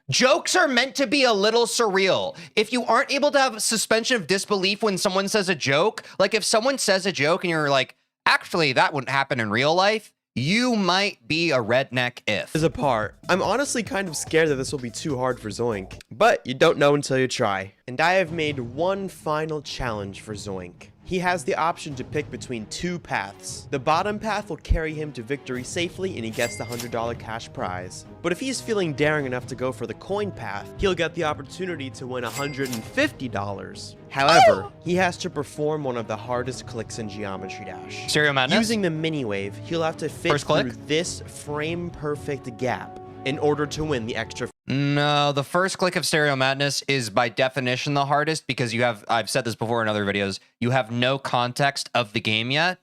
jokes are meant to be a little surreal. If you aren't able to have suspension of disbelief when someone says a joke, like if someone says a joke and you're like, actually, that wouldn't happen in real life, you might be a redneck if. is a part. I'm honestly kind of scared that this will be too hard for Zoink, but you don't know until you try. And I have made one final challenge for Zoink. He has the option to pick between 2 paths. The bottom path will carry him to victory safely and he gets the $100 cash prize. But if he's feeling daring enough to go for the coin path, he'll get the opportunity to win $150. However, he has to perform one of the hardest clicks in Geometry Dash. Stereo Madness? Using the mini wave, he'll have to fit through this frame-perfect gap in order to win the extra. No, the first click of Stereo Madness is by definition the hardest because I've said this before in other videos, you have no context of the game yet.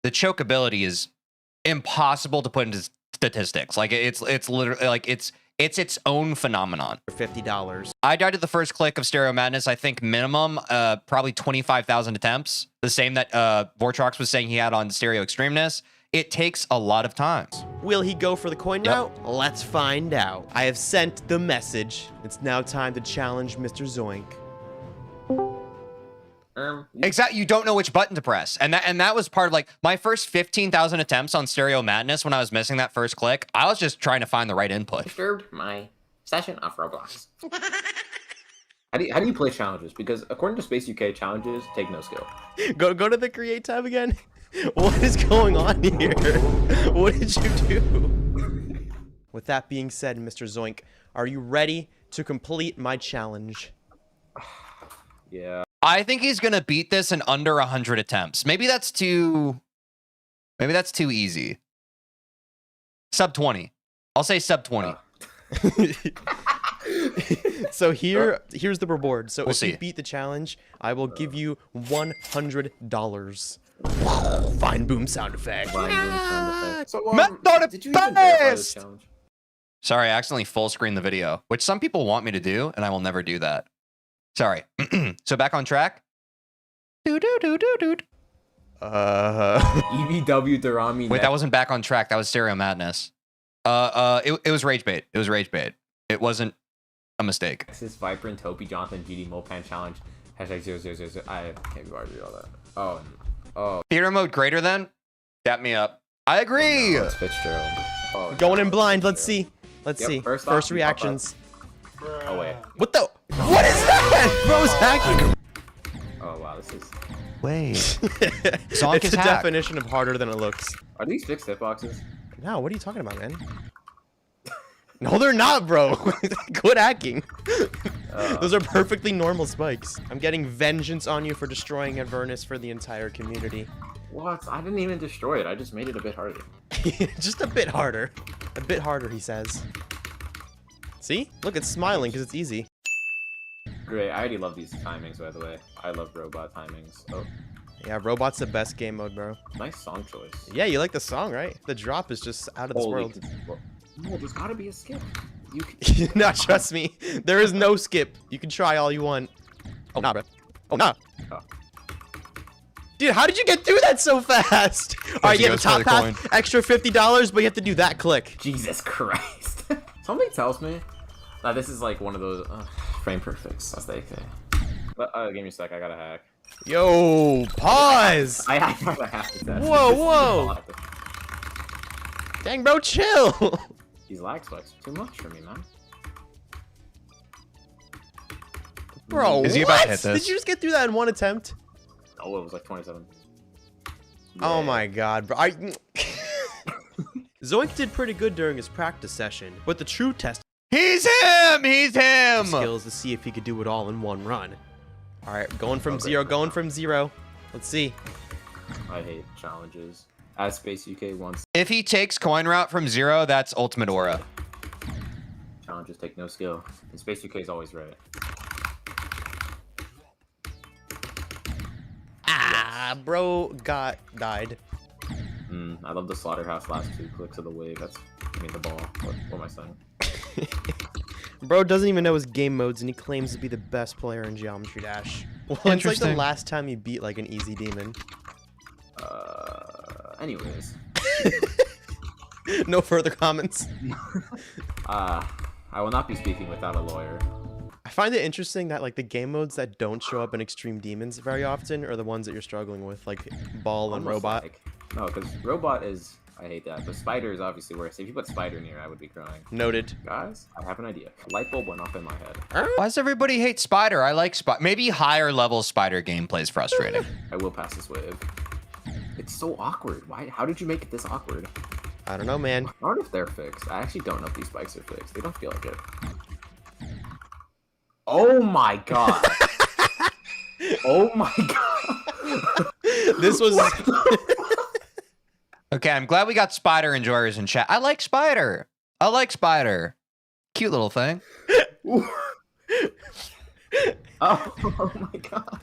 The chokeability is impossible to put into statistics. Like it's literally like it's its own phenomenon. $50. I died at the first click of Stereo Madness. I think minimum probably 25,000 attempts. The same that Vortrox was saying he had on Stereo Extremeness. It takes a lot of time. Will he go for the coin route? Let's find out. I have sent the message. It's now time to challenge Mr. Zoink. Exactly. You don't know which button to press. And that was part of like my first 15,000 attempts on Stereo Madness when I was missing that first click. I was just trying to find the right input. Disturbed my session of Roblox. How do you play challenges? Because according to Space UK, challenges take no skill. Go to the create tab again. What is going on here? What did you do? With that being said, Mr. Zoink, are you ready to complete my challenge? Yeah. I think he's gonna beat this in under 100 attempts. Maybe that's too easy. Sub 20. I'll say sub 20. So here's the reward. So We'll if see. you beat the challenge, I will give you $100. Fine boom sound effect. So, Method did you even verify this best! challenge? Sorry, I accidentally full screen the video, which some people want me to do, and I will never do that. Sorry. So back on track. EBW Durami. Wait, that wasn't back on track. That was Stereo Madness. It was rage bait. It was rage bait. It wasn't a mistake. Texas Viper and Topi Jonathan GD Mopan challenge. #000. I can't be bothered to do all that. Oh. Theater mode greater than? Dap me up. I agree. No, it's Fitzgerald. Oh, Going no, in blind. it's Let's see. Let's Yep, see. first First off, reactions. Oh wait. What the? What is that? Bro's hacking. Oh wow, this is. Wait. Zoink it's is a hacked. definition of harder than it looks. Are these fixed hitboxes? No, what are you talking about, man? No, they're not, bro. Quit hacking. Those are perfectly normal spikes. I'm getting vengeance on you for destroying Avernus for the entire community. What? I didn't even destroy it. I just made it a bit harder. Just a bit harder. A bit harder, he says. See? Look, it's smiling because it's easy. Great. I already love these timings, by the way. I love robot timings. Oh, Yeah, Robot's the best game mode, bro. nice song choice. Yeah, you like the song, right? The drop is just out of this world. No, there's gotta be a skip. You can... No, trust me. There is no skip. You can try all you want. Oh, nah, bro. Oh, nah. Oh. Dude, how did you get through that so fast? All right, you have the top path, extra $50, but you have to do that click. Jesus Christ. Something tells me that this is like one of those frame perfects, as they say. But give me a sec. I gotta hack. Yo, pause. I gotta hack the test. Whoa. Dang, bro, chill. These lag spikes are too much for me, man. Bro, Is he what? about to hit this? Did you just get through that in one attempt? Oh, it was like 27. Oh Yeah. my god, bro. Zoink did pretty good during his practice session, but the true test He's him! He's him! skills to see if he could do it all in one run. All right, going from Okay. zero, going from zero. Let's see. I hate challenges. As Space UK wants, If he takes coin route from 0, that's ultimate aura. challenges take no skill. And Space UK is always right. Ah, bro died. I love the slaughterhouse last 2 clicks of the wave. The ball. What am I saying? Bro doesn't even know his game modes, and he claims to be the best player in Geometry Dash. Well, it's like the Interesting. last time he beat like an easy demon. Anyways. No further comments. I will not be speaking without a lawyer. I find it interesting that like the game modes that don't show up in Extreme Demons very often are the ones that you're struggling with, like Ball and Almost Robot. like- no, because Robot is... I hate that. But Spider is obviously worse. If you put Spider near, I would be crying. Noted. Guys, I have an idea. Light bulb went off in my head. Why does everybody hate Spider? I like Spider. Maybe higher level Spider gameplay is frustrating. I will pass this wave. It's so awkward. Why? How did you make it this awkward? I don't know, man. I wonder if they're fixed. I actually don't know if these spikes are fixed. They don't feel like it. Oh my god. Oh my god. This was Okay, I'm glad we got Spider enjoyers in chat. I like Spider. I like Spider. Cute little thing. Oh my god.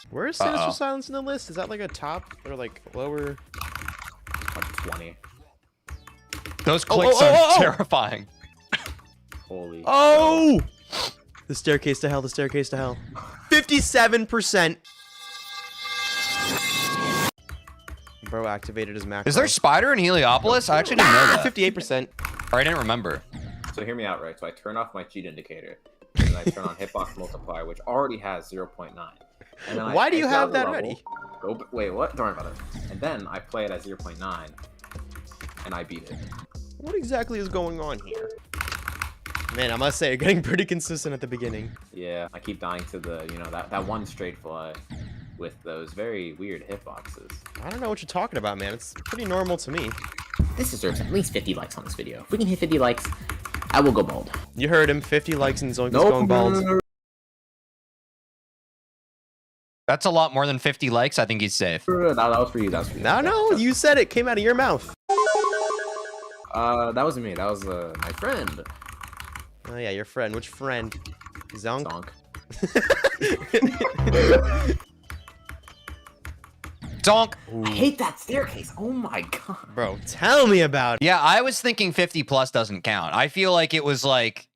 Where is Sinister Silence in the list? Is that like a top or like lower? Like 20. Those clicks are terrifying. Holy. Oh! The staircase to hell, the staircase to hell. 57%. Bro activated his macro. Is there Spider in Heliopolis? I actually didn't know that. 58%. Or I didn't remember. So hear me out, right? So I turn off my cheat indicator. and I turn on hitbox multiplier, which already has 0.9. And then Why do you exit out have of the that level, ready? Wait, what? Don't worry about it. And then I play it at 0.9, and I beat it. What exactly is going on here? Man, I must say, you're getting pretty consistent at the beginning. Yeah, I keep dying to the, that one straight fly with those very weird hitboxes. I don't know what you're talking about, man. It's pretty normal to me. This deserves at least 50 likes on this video. If we can hit 50 likes, I will go bald. You heard him. 50 likes and Zoink is going bald. That's a lot more than 50 likes. I think he's safe. That was for you. That was for you. No, you said it. Came out of your mouth. That wasn't me. That was my friend. Oh yeah, your friend. Which friend? Zonk? Zonk. Donk. I hate that staircase. Oh my god. Bro, tell me about it. Yeah, I was thinking 50 plus doesn't count. I feel like it was like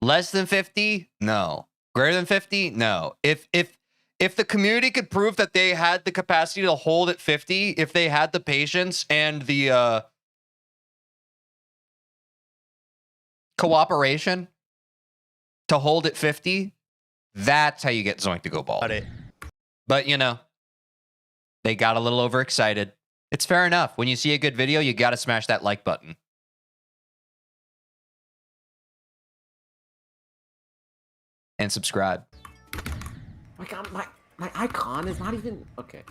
less than 50. No. Greater than 50. No. If the community could prove that they had the capacity to hold at 50, if they had the patience and the cooperation to hold at 50, that's how you get Zoink to go bald. Got it. But they got a little overexcited. It's fair enough. When you see a good video, you got to smash that like button. And subscribe. My god, my icon is not even okay.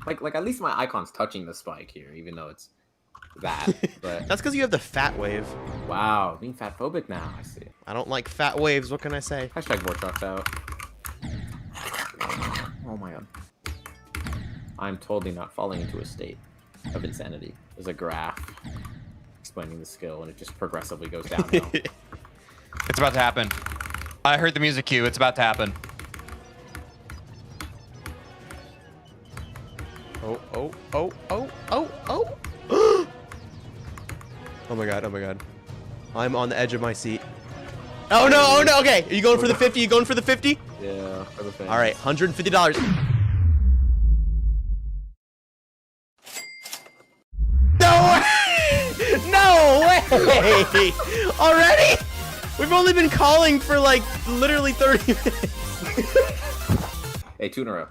Like at least my icon's touching the spike here, even though it's that. But That's because you have the fat wave. wow, being fat phobic now. I see. I don't like fat waves. What can I say? Hashtag Vortrox out. Oh my god. I'm totally not falling into a state of insanity. There's a graph explaining the skill, and it just progressively goes downhill. It's about to happen. I heard the music cue. It's about to happen. Oh. Oh my god, oh my god. I'm on the edge of my seat. Oh no, okay. Are you going for the 50? You going for the 50? Yeah, for the fans. All right, $150. No way! No way! Already? We've only been calling for like literally 30 minutes. Hey, 2 in a row.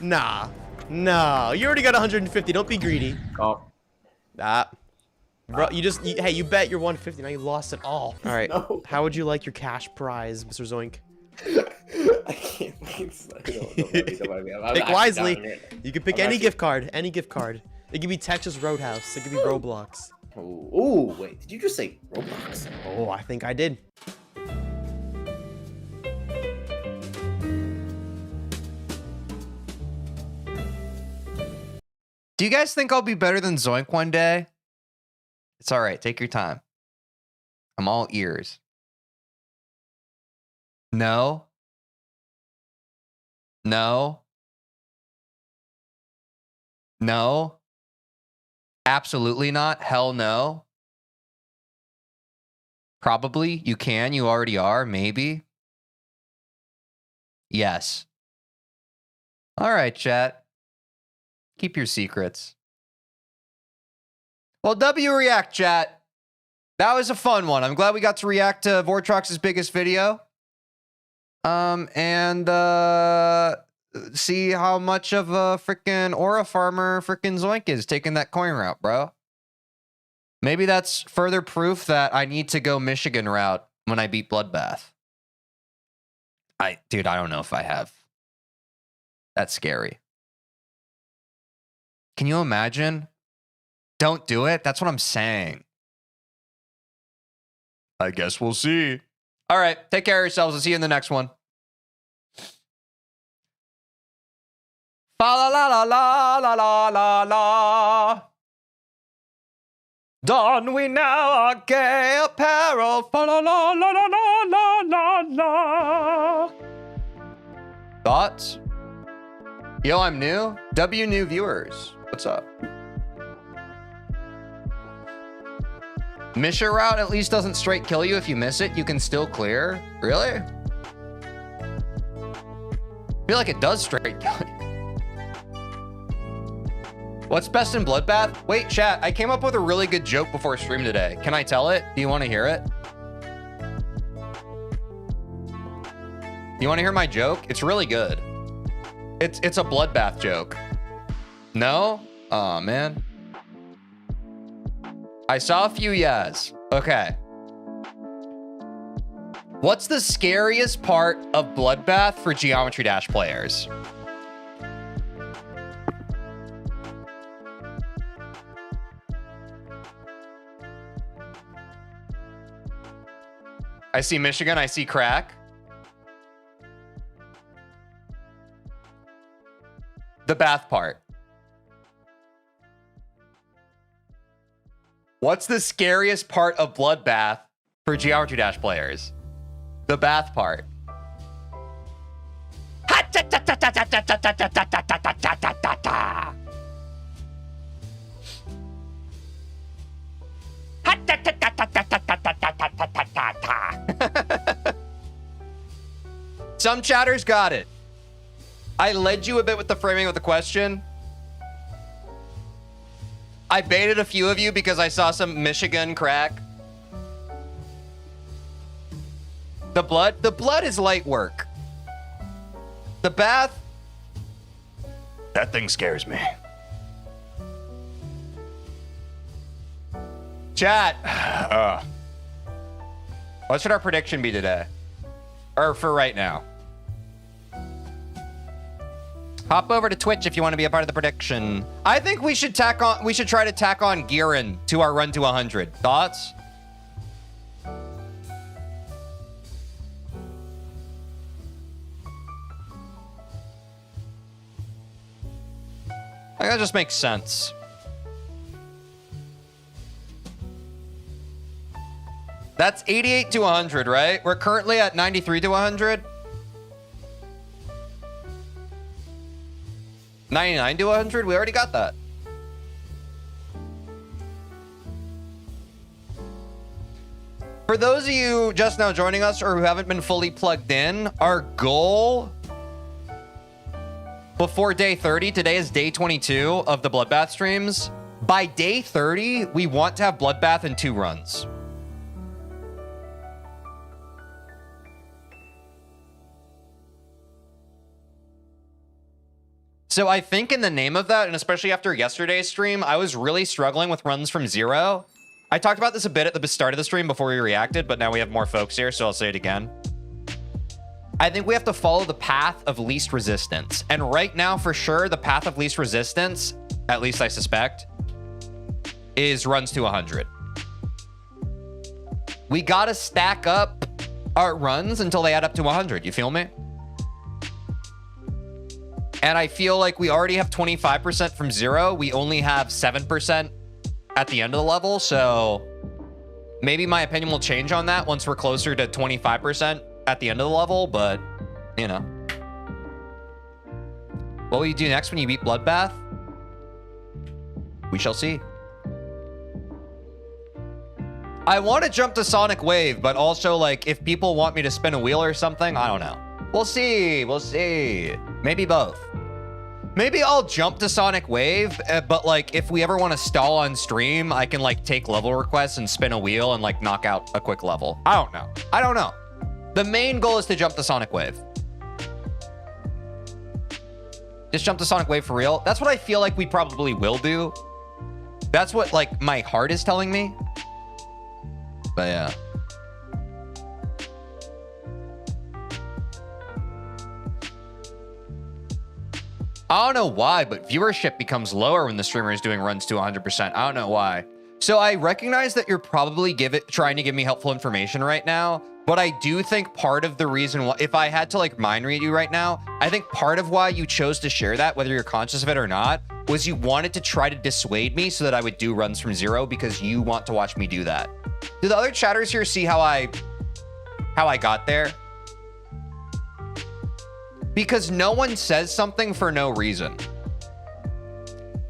Nah. No, you already got 150. Don't be greedy. Oh. Bro, hey, you bet your 150. Now you lost it all. All right. No. How would you like your cash prize, Mr. Zoink? I can't wait. Pick wisely. You can pick any gift card. Any gift card. It could be Texas Roadhouse. It could be Roblox. Oh, wait. Did you just say Roblox? Oh, I think I did. Do you guys think I'll be better than Zoink one day? It's all right. Take your time. I'm all ears. No. No. No. Absolutely not. Hell no. Probably. You can. You already are. Maybe. Yes. All right, chat. Keep your secrets. Well, W react, chat. That was a fun one. I'm glad we got to react to Vortrox's biggest video. And see how much of a freaking aura farmer freaking Zoink is taking that coin route, bro. Maybe that's further proof that I need to go Michigan route when I beat Bloodbath. Dude, I don't know if I have. That's scary. Can you imagine? Don't do it. That's what I'm saying. I guess we'll see. All right. Take care of yourselves. I'll see you in the next one. Fa la la la la la la la la. Don we now our gay apparel. Fa la la la la la la la la. Thoughts? Yo, I'm new. W new viewers. What's up? Mission route at least doesn't straight kill you if you miss it. You can still clear. Really? I feel like it does straight kill you. What's best in Bloodbath? Wait, chat. I came up with a really good joke before stream today. Can I tell it? Do you want to hear it? You want to hear my joke? It's really good. It's a bloodbath joke. No? Oh, man. I saw a few yes. Okay. What's the scariest part of Bloodbath for Geometry Dash players? I see Michigan. I see crack. The bath part. What's the scariest part of Bloodbath for Geometry Dash players? The bath part. Some chatters got it. I led you a bit with the framing of the question. I baited a few of you because I saw some Michigan crack. The blood is light work. The bath, that thing scares me. Chat. What should our prediction be today? Or for right now? Hop over to Twitch if you want to be a part of the prediction. I think we should try to tack on Gearin to our run to 100. Thoughts? I think that just makes sense. That's 88 to 100, right? We're currently at 93 to 100. 99 to 100? We already got that. For those of you just now joining us or who haven't been fully plugged in, our goal before day 30, today is day 22 of the Bloodbath streams. By day 30, we want to have Bloodbath in 2 runs. So I think in the name of that, and especially after yesterday's stream, I was really struggling with runs from 0. I talked about this a bit at the start of the stream before we reacted, but now we have more folks here, so I'll say it again. I think we have to follow the path of least resistance. And right now, for sure, the path of least resistance, at least I suspect, is runs to 100. We gotta stack up our runs until they add up to 100, you feel me? And I feel like we already have 25% from 0. We only have 7% at the end of the level. So maybe my opinion will change on that once we're closer to 25% at the end of the level. But, you know. What will you do next when you beat Bloodbath? We shall see. I want to jump to Sonic Wave, but also, like, if people want me to spin a wheel or something, I don't know. We'll see. We'll see. Maybe both. Maybe I'll jump to Sonic Wave, but like if we ever want to stall on stream, I can like take level requests and spin a wheel and like knock out a quick level. I don't know. I don't know. The main goal is to jump to Sonic Wave. Just jump to Sonic Wave for real. That's what I feel like we probably will do. That's what like my heart is telling me. But yeah. I don't know why, but viewership becomes lower when the streamer is doing runs to 100%. I don't know why. So I recognize that you're probably trying to give me helpful information right now, but I do think part of the reason why, if I had to like mind read you right now, I think part of why you chose to share that, whether you're conscious of it or not, was you wanted to try to dissuade me so that I would do runs from 0 because you want to watch me do that. Do the other chatters here see how I got there? Because no one says something for no reason.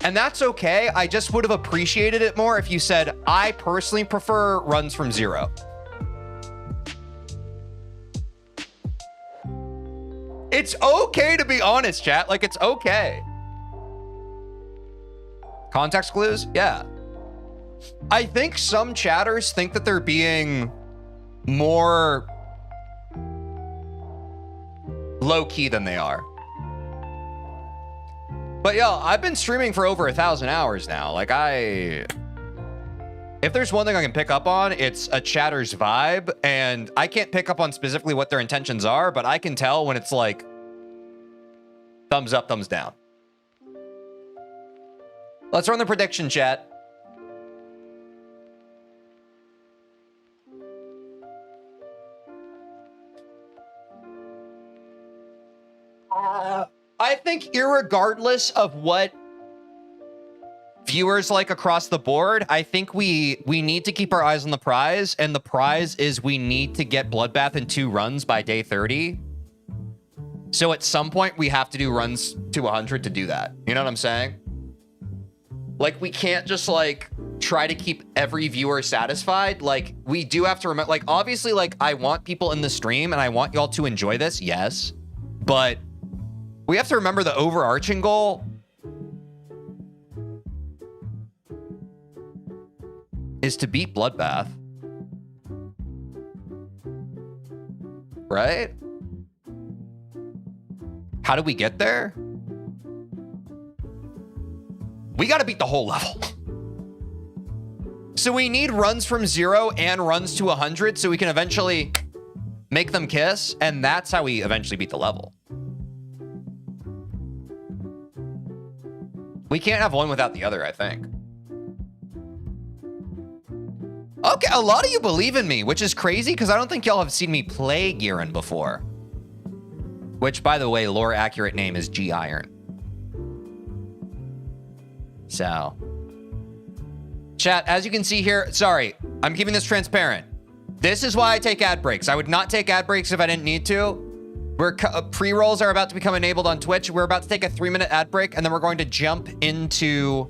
And that's okay. I just would have appreciated it more if you said, I personally prefer runs from 0. It's okay to be honest, chat. Like, it's okay. Context clues? Yeah. I think some chatters think that they're being more low key than they are. But yo, I've been streaming for over 1,000 hours now. Like if there's one thing I can pick up on, it's a chatter's vibe, and I can't pick up on specifically what their intentions are, but I can tell when it's like thumbs up, thumbs down. Let's run the prediction, chat. I think irregardless of what viewers like across the board, I think we need to keep our eyes on the prize, and the prize is we need to get Bloodbath in 2 runs by day 30. So at some point we have to do runs to 100 to do that. You know what I'm saying? Like, we can't just like try to keep every viewer satisfied. Like, we do have to remember, like, obviously, like, I want people in the stream and I want y'all to enjoy this, yes, but we have to remember the overarching goal is to beat Bloodbath. Right? How do we get there? We got to beat the whole level. So we need runs from 0 and runs to 100 so we can eventually make them kiss, and that's how we eventually beat the level. We can't have one without the other, I think. Okay, a lot of you believe in me, which is crazy because I don't think y'all have seen me play Giran before. Which, by the way, lore accurate name is G Iron. So, chat, as you can see here, sorry, I'm keeping this transparent. This is why I take ad breaks. I would not take ad breaks if I didn't need to. Pre-rolls are about to become enabled on Twitch. We're about to take a 3-minute ad break, and then we're going to jump into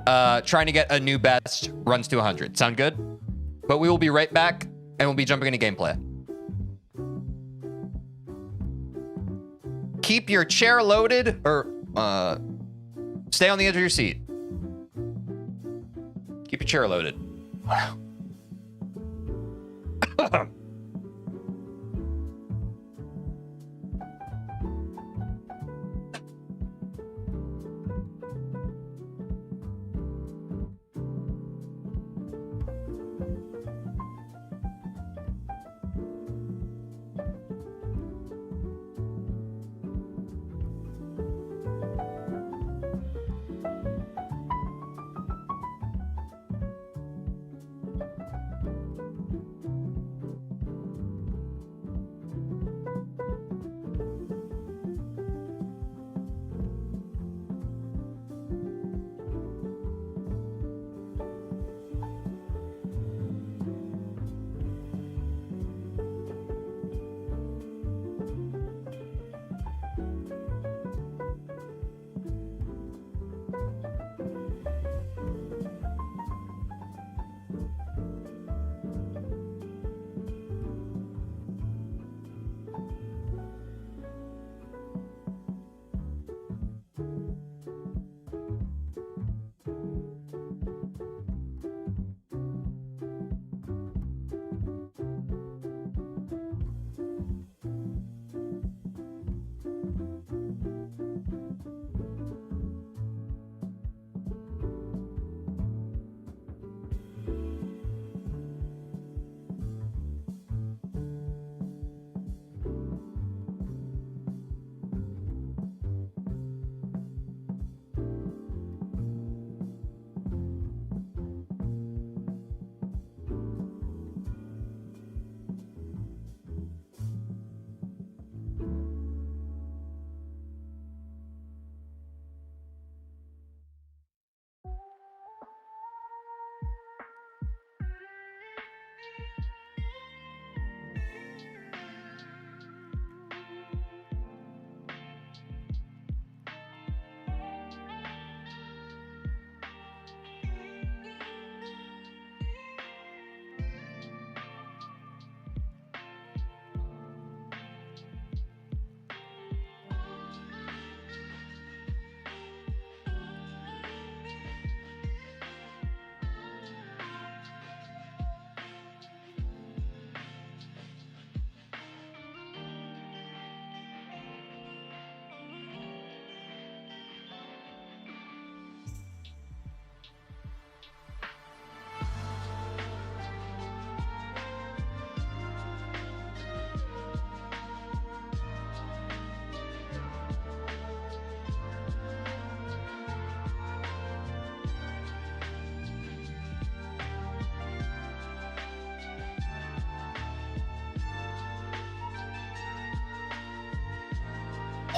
trying to get a new best runs to 100. Sound good? But we will be right back, and we'll be jumping into gameplay. Keep your chair loaded, or stay on the edge of your seat. Keep your chair loaded.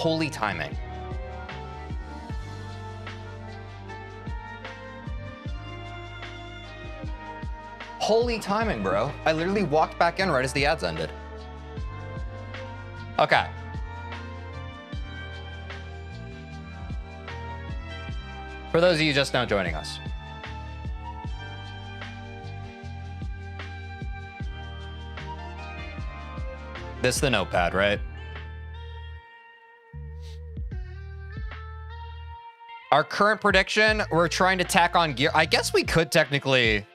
Holy timing. Holy timing, bro. I literally walked back in right as the ads ended. Okay. For those of you just now joining us. This is the notepad, right? Our current prediction, we're trying to tack on gear. I guess we could technically...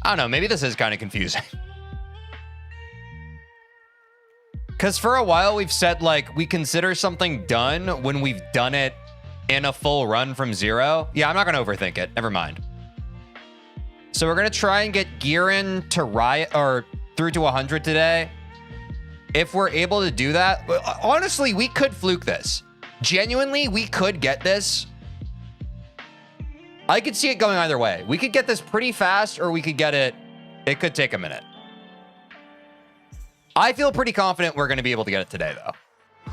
I don't know, maybe this is kind of confusing. Because for a while we've said, like, we consider something done when we've done it in a full run from 0. Yeah, I'm not going to overthink it. Never mind. So we're going to try and get gear in to riot or through to 100 today. If we're able to do that, honestly, we could fluke this. Genuinely, we could get this. I could see it going either way. We could get this pretty fast, or we could get it. It could take a minute. I feel pretty confident we're going to be able to get it today, though.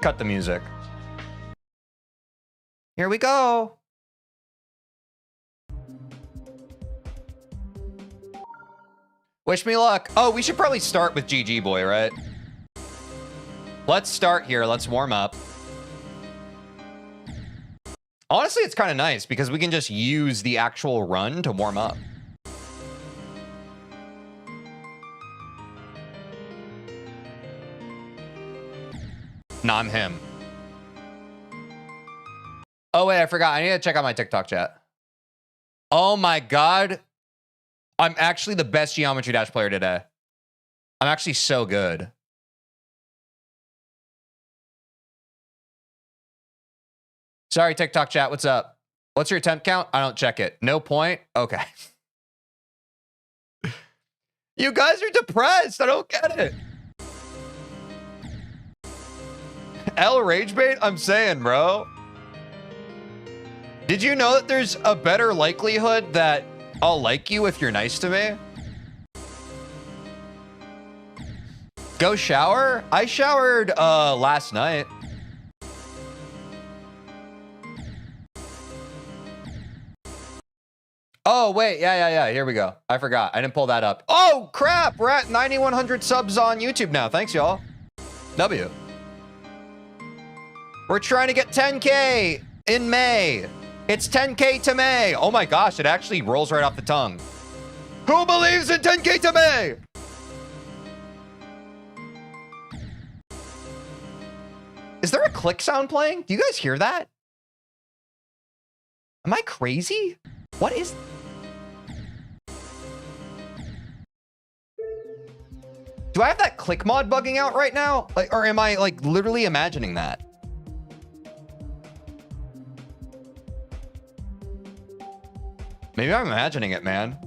Cut the music. Here we go. Wish me luck. Oh, we should probably start with GG Boy, right? Let's start here. Let's warm up. Honestly, it's kind of nice because we can just use the actual run to warm up. Nah, I'm him. Oh, wait, I forgot. I need to check out my TikTok chat. Oh, my God. I'm actually the best Geometry Dash player today. I'm actually so good. Sorry, TikTok chat. What's up? What's your attempt count? I don't check it. No point? Okay. You guys are depressed. I don't get it. L rage bait? I'm saying, bro. Did you know that there's a better likelihood that I'll like you if you're nice to me? Go shower? I showered last night. Oh, wait. Yeah. Here we go. I forgot. I didn't pull that up. Oh, crap. We're at 9,100 subs on YouTube now. Thanks, y'all. W. We're trying to get 10K in May. It's 10K to May. Oh, my gosh. It actually rolls right off the tongue. Who believes in 10K to May? Is there a click sound playing? Do you guys hear that? Am I crazy? What is... Do I have that click mod bugging out right now? Like, or am I like literally imagining that? Maybe I'm imagining it, man.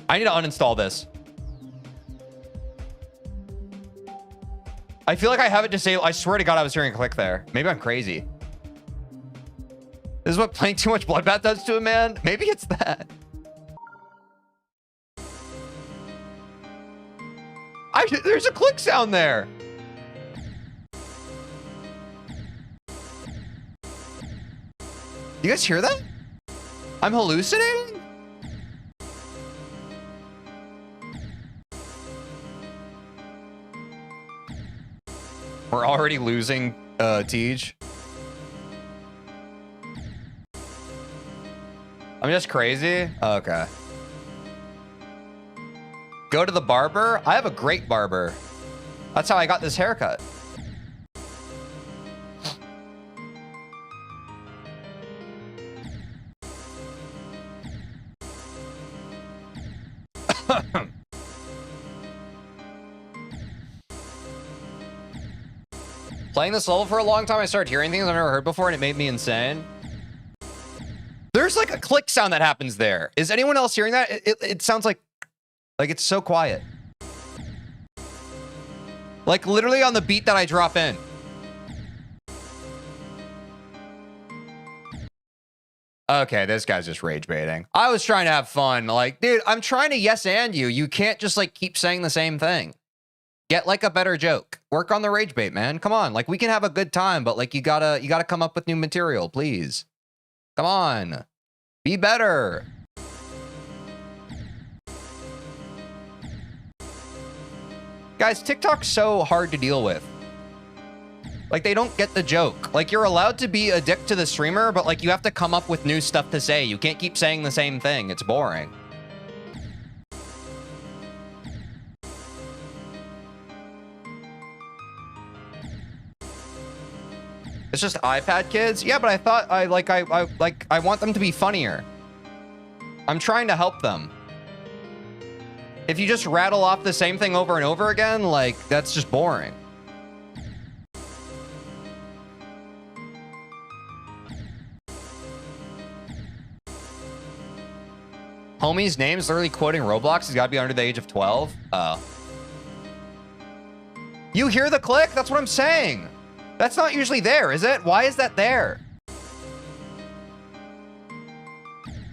I need to uninstall this. I feel like I have it disabled. I swear to God, I was hearing a click there. Maybe I'm crazy. This is what playing too much Bloodbath does to a man. Maybe it's that. There's a click sound there. You guys hear that? I'm hallucinating? We're already losing Tej. I'm just crazy? Okay. Go to the barber? I have a great barber. That's how I got this haircut. Playing this level for a long time, I started hearing things I've never heard before, and it made me insane. There's like a click sound that happens there. Is anyone else hearing that? It sounds like it's so quiet. Like literally on the beat that I drop in. Okay, this guy's just rage baiting. I was trying to have fun. Like, dude, I'm trying to yes and you. You can't just like keep saying the same thing. Get like a better joke. Work on the rage bait, man. Come on. Like we can have a good time, but like you gotta come up with new material, please. Come on. Be better. Guys, TikTok's so hard to deal with. Like, they don't get the joke. Like, you're allowed to be a dick to the streamer, but, like, you have to come up with new stuff to say. You can't keep saying the same thing. It's boring. It's just iPad kids? Yeah, but I thought I want them to be funnier. I'm trying to help them. If you just rattle off the same thing over and over again, like, that's just boring. Homie's name is literally quoting Roblox. He's got to be under the age of 12. Oh. You hear the click? That's what I'm saying. That's not usually there, is it? Why is that there?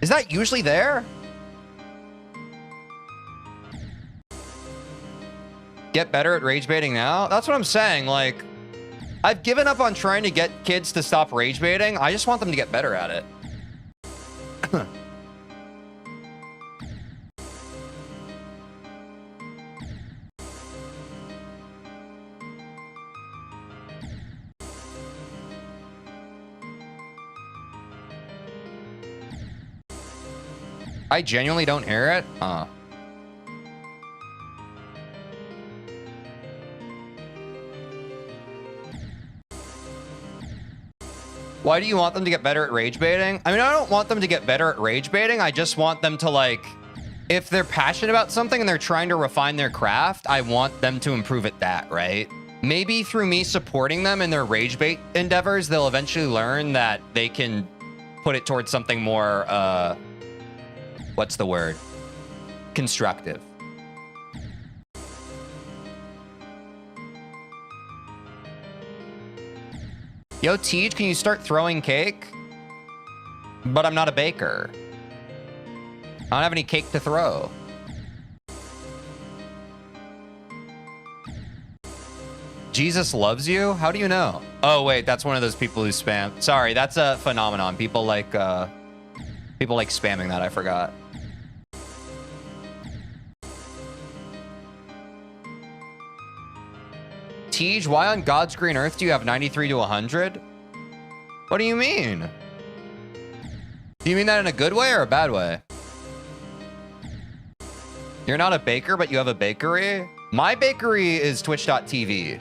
Is that usually there? Get better at rage baiting now? That's what I'm saying. Like, I've given up on trying to get kids to stop rage baiting. I just want them to get better at it. I genuinely don't hear it. Why do you want them to get better at rage baiting? I mean, I don't want them to get better at rage baiting. I just want them to, like, if they're passionate about something and they're trying to refine their craft, I want them to improve at that, right? Maybe through me supporting them in their rage bait endeavors, they'll eventually learn that they can put it towards something more, what's the word? Constructive. Yo, Tej, can you start throwing cake? But I'm not a baker. I don't have any cake to throw. Jesus loves you? How do you know? Oh, wait, that's one of those people who spam. Sorry, that's a phenomenon. People like spamming that, I forgot. Tej, why on God's green earth do you have 93 to 100? What do you mean? Do you mean that in a good way or a bad way? You're not a baker, but you have a bakery? My bakery is twitch.tv.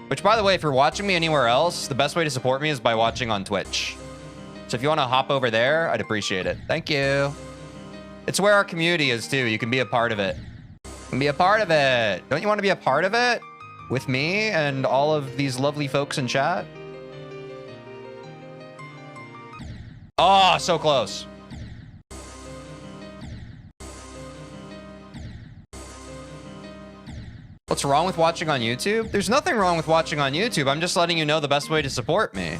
Which, by the way, if you're watching me anywhere else, the best way to support me is by watching on Twitch. So if you want to hop over there, I'd appreciate it. Thank you. It's where our community is, too. You can be a part of it. You can be a part of it. Don't you want to be a part of it? With me and all of these lovely folks in chat? Oh, so close. What's wrong with watching on YouTube? There's nothing wrong with watching on YouTube. I'm just letting you know the best way to support me.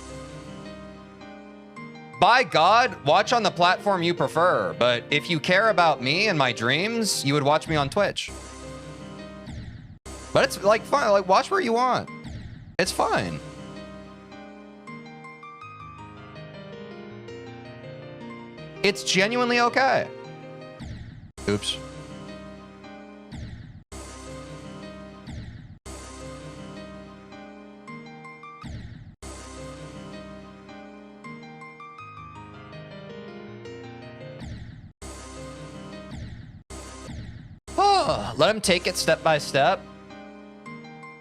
By God, watch on the platform you prefer. But if you care about me and my dreams, you would watch me on Twitch. But it's like fine, like watch where you want. It's fine. It's genuinely okay. Oops. Oh, let him take it step by step.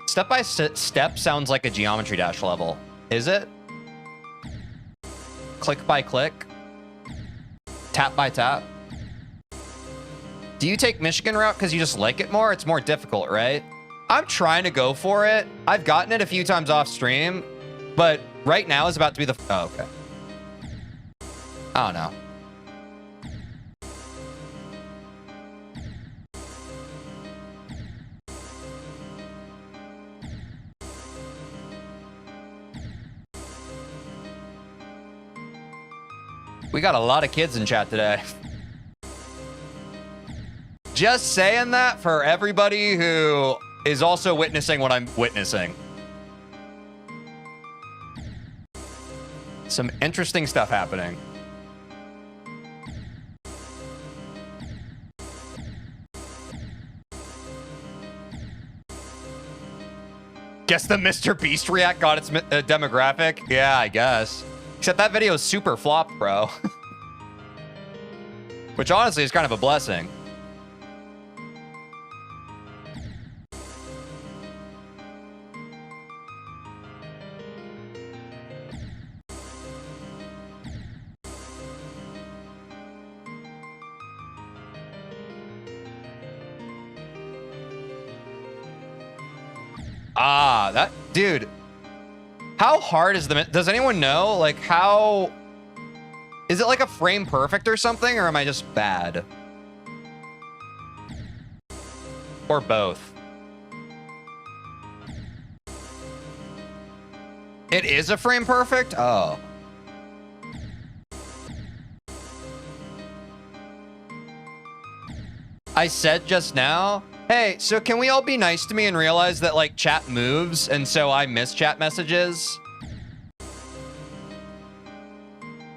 Step by step sounds like a Geometry Dash level. Is it? Click by click? Tap by tap? Do you take Michigan route because you just like it more? It's more difficult, right? I'm trying to go for it. I've gotten it a few times off stream, but right now is about to be the... Oh, okay. I don't know. We got a lot of kids in chat today. Just saying that for everybody who is also witnessing what I'm witnessing. Some interesting stuff happening. Guess the Mr. Beast react got its demographic? Yeah, I guess. Except that video is super flopped, bro. Which honestly is kind of a blessing. Ah, that dude. How hard is the? Does anyone know? Like, how is it like a frame perfect or something, or am I just bad? Or both? It is a frame perfect? Oh. I said just now, hey, so can we all be nice to me and realize that, like, chat moves, and so I miss chat messages?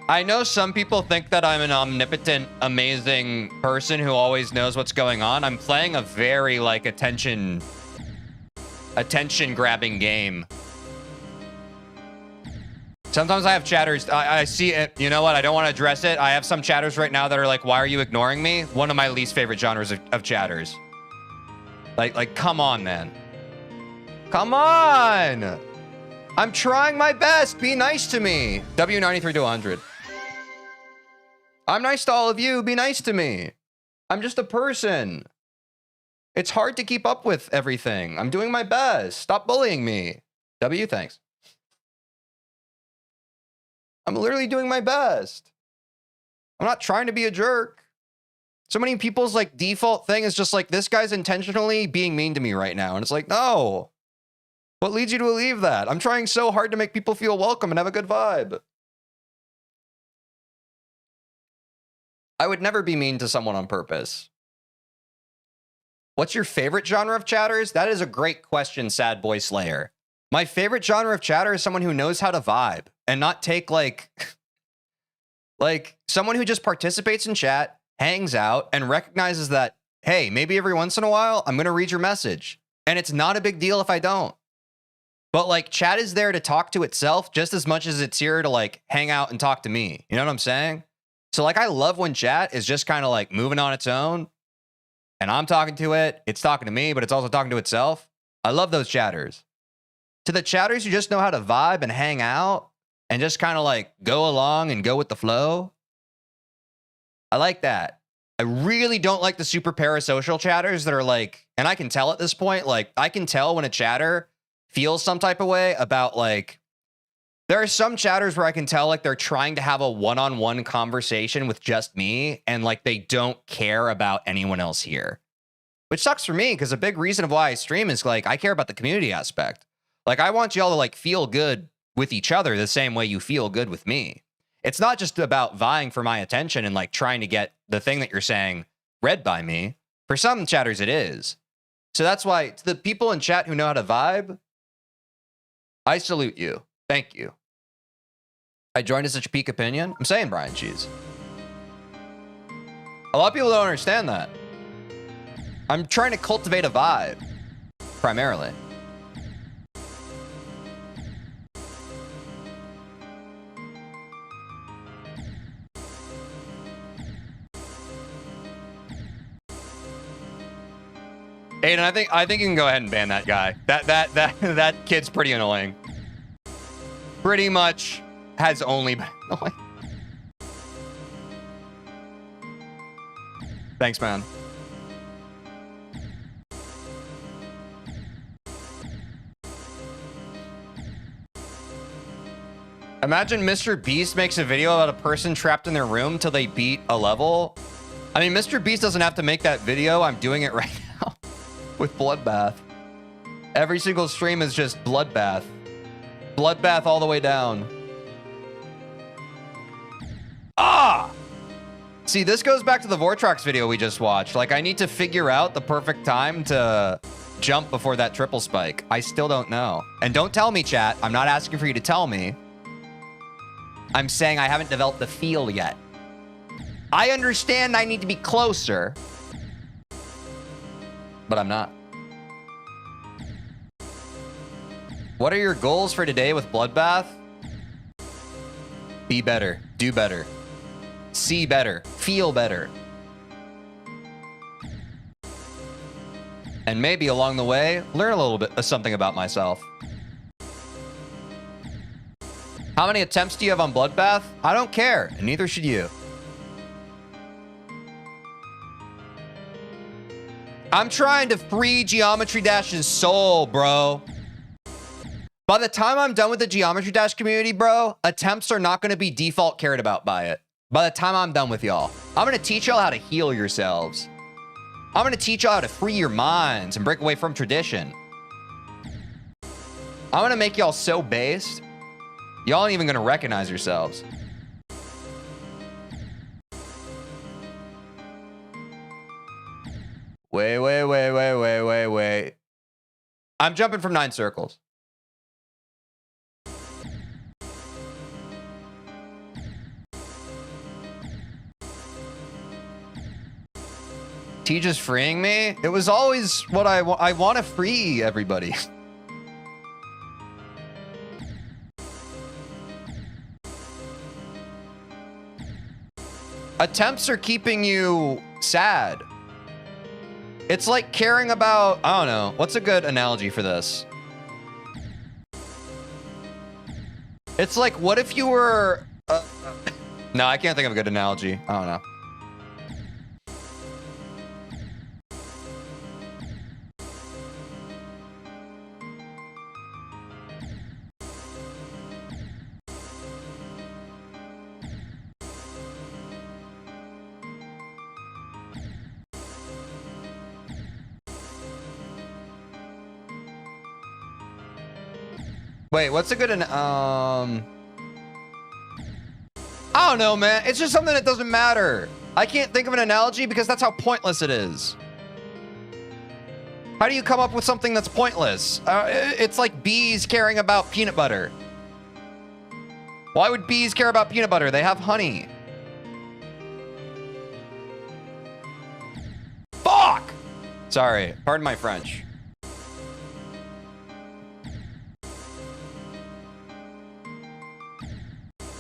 I know some people think that I'm an omnipotent, amazing person who always knows what's going on. I'm playing a very, like, attention-grabbing game. Sometimes I have chatters. I see it. You know what? I don't want to address it. I have some chatters right now that are like, why are you ignoring me? One of my least favorite genres of chatters. Like, come on, man. Come on. I'm trying my best. Be nice to me. W93 to 100. I'm nice to all of you. Be nice to me. I'm just a person. It's hard to keep up with everything. I'm doing my best. Stop bullying me. W, thanks. I'm literally doing my best. I'm not trying to be a jerk. So many people's like default thing is just like, this guy's intentionally being mean to me right now. And it's like, no. What leads you to believe that? I'm trying so hard to make people feel welcome and have a good vibe. I would never be mean to someone on purpose. What's your favorite genre of chatters? That is a great question, Sad Boy Slayer. My favorite genre of chatter is someone who knows how to vibe and not take like someone who just participates in chat, hangs out, and recognizes that, hey, maybe every once in a while, I'm going to read your message. And it's not a big deal if I don't. But like, chat is there to talk to itself just as much as it's here to like hang out and talk to me. You know what I'm saying? So like, I love when chat is just kind of like moving on its own and I'm talking to it. It's talking to me, but it's also talking to itself. I love those chatters. To the chatters who just know how to vibe and hang out and just kind of like go along and go with the flow, I like that. I really don't like the super parasocial chatters that are like, and I can tell at this point, like I can tell when a chatter feels some type of way about like, there are some chatters where I can tell like they're trying to have a one-on-one conversation with just me and like they don't care about anyone else here. Which sucks for me because a big reason of why I stream is like I care about the community aspect. Like, I want y'all to, like, feel good with each other the same way you feel good with me. It's not just about vying for my attention and, like, trying to get the thing that you're saying read by me. For some chatters, it is. So that's why, to the people in chat who know how to vibe, I salute you. Thank you. I joined as such a peak opinion. I'm saying Brian Cheese. A lot of people don't understand that. I'm trying to cultivate a vibe, primarily. Aiden, I think you can go ahead and ban that guy. That kid's pretty annoying. Pretty much has only been annoying. Thanks, man. Imagine Mr. Beast makes a video about a person trapped in their room till they beat a level. I mean, Mr. Beast doesn't have to make that video. I'm doing it right now. With Bloodbath. Every single stream is just Bloodbath. Bloodbath all the way down. Ah! See, this goes back to the Vortrox video we just watched. Like, I need to figure out the perfect time to jump before that triple spike. I still don't know. And don't tell me, chat. I'm not asking for you to tell me. I'm saying I haven't developed the feel yet. I understand I need to be closer, but I'm not. What are your goals for today with Bloodbath? Be better. Do better. See better. Feel better. And maybe along the way, learn a little bit of something about myself. How many attempts do you have on Bloodbath? I don't care, and neither should you. I'm trying to free Geometry Dash's soul, bro. By the time I'm done with the Geometry Dash community, bro, attempts are not going to be default cared about by it. By the time I'm done with y'all, I'm going to teach y'all how to heal yourselves. I'm going to teach y'all how to free your minds and break away from tradition. I'm going to make y'all so based, y'all ain't even going to recognize yourselves. Wait. I'm jumping from 9 circles. Teej is freeing me? It was always what I want to free everybody. Attempts are keeping you sad. It's like caring about, I don't know, what's a good analogy for this? It's like, what if you were... no, I can't think of a good analogy. I don't know. Wait, what's a good I don't know, man. It's just something that doesn't matter. I can't think of an analogy because that's how pointless it is. How do you come up with something that's pointless? It's like bees caring about peanut butter. Why would bees care about peanut butter? They have honey. Fuck! Sorry, pardon my French.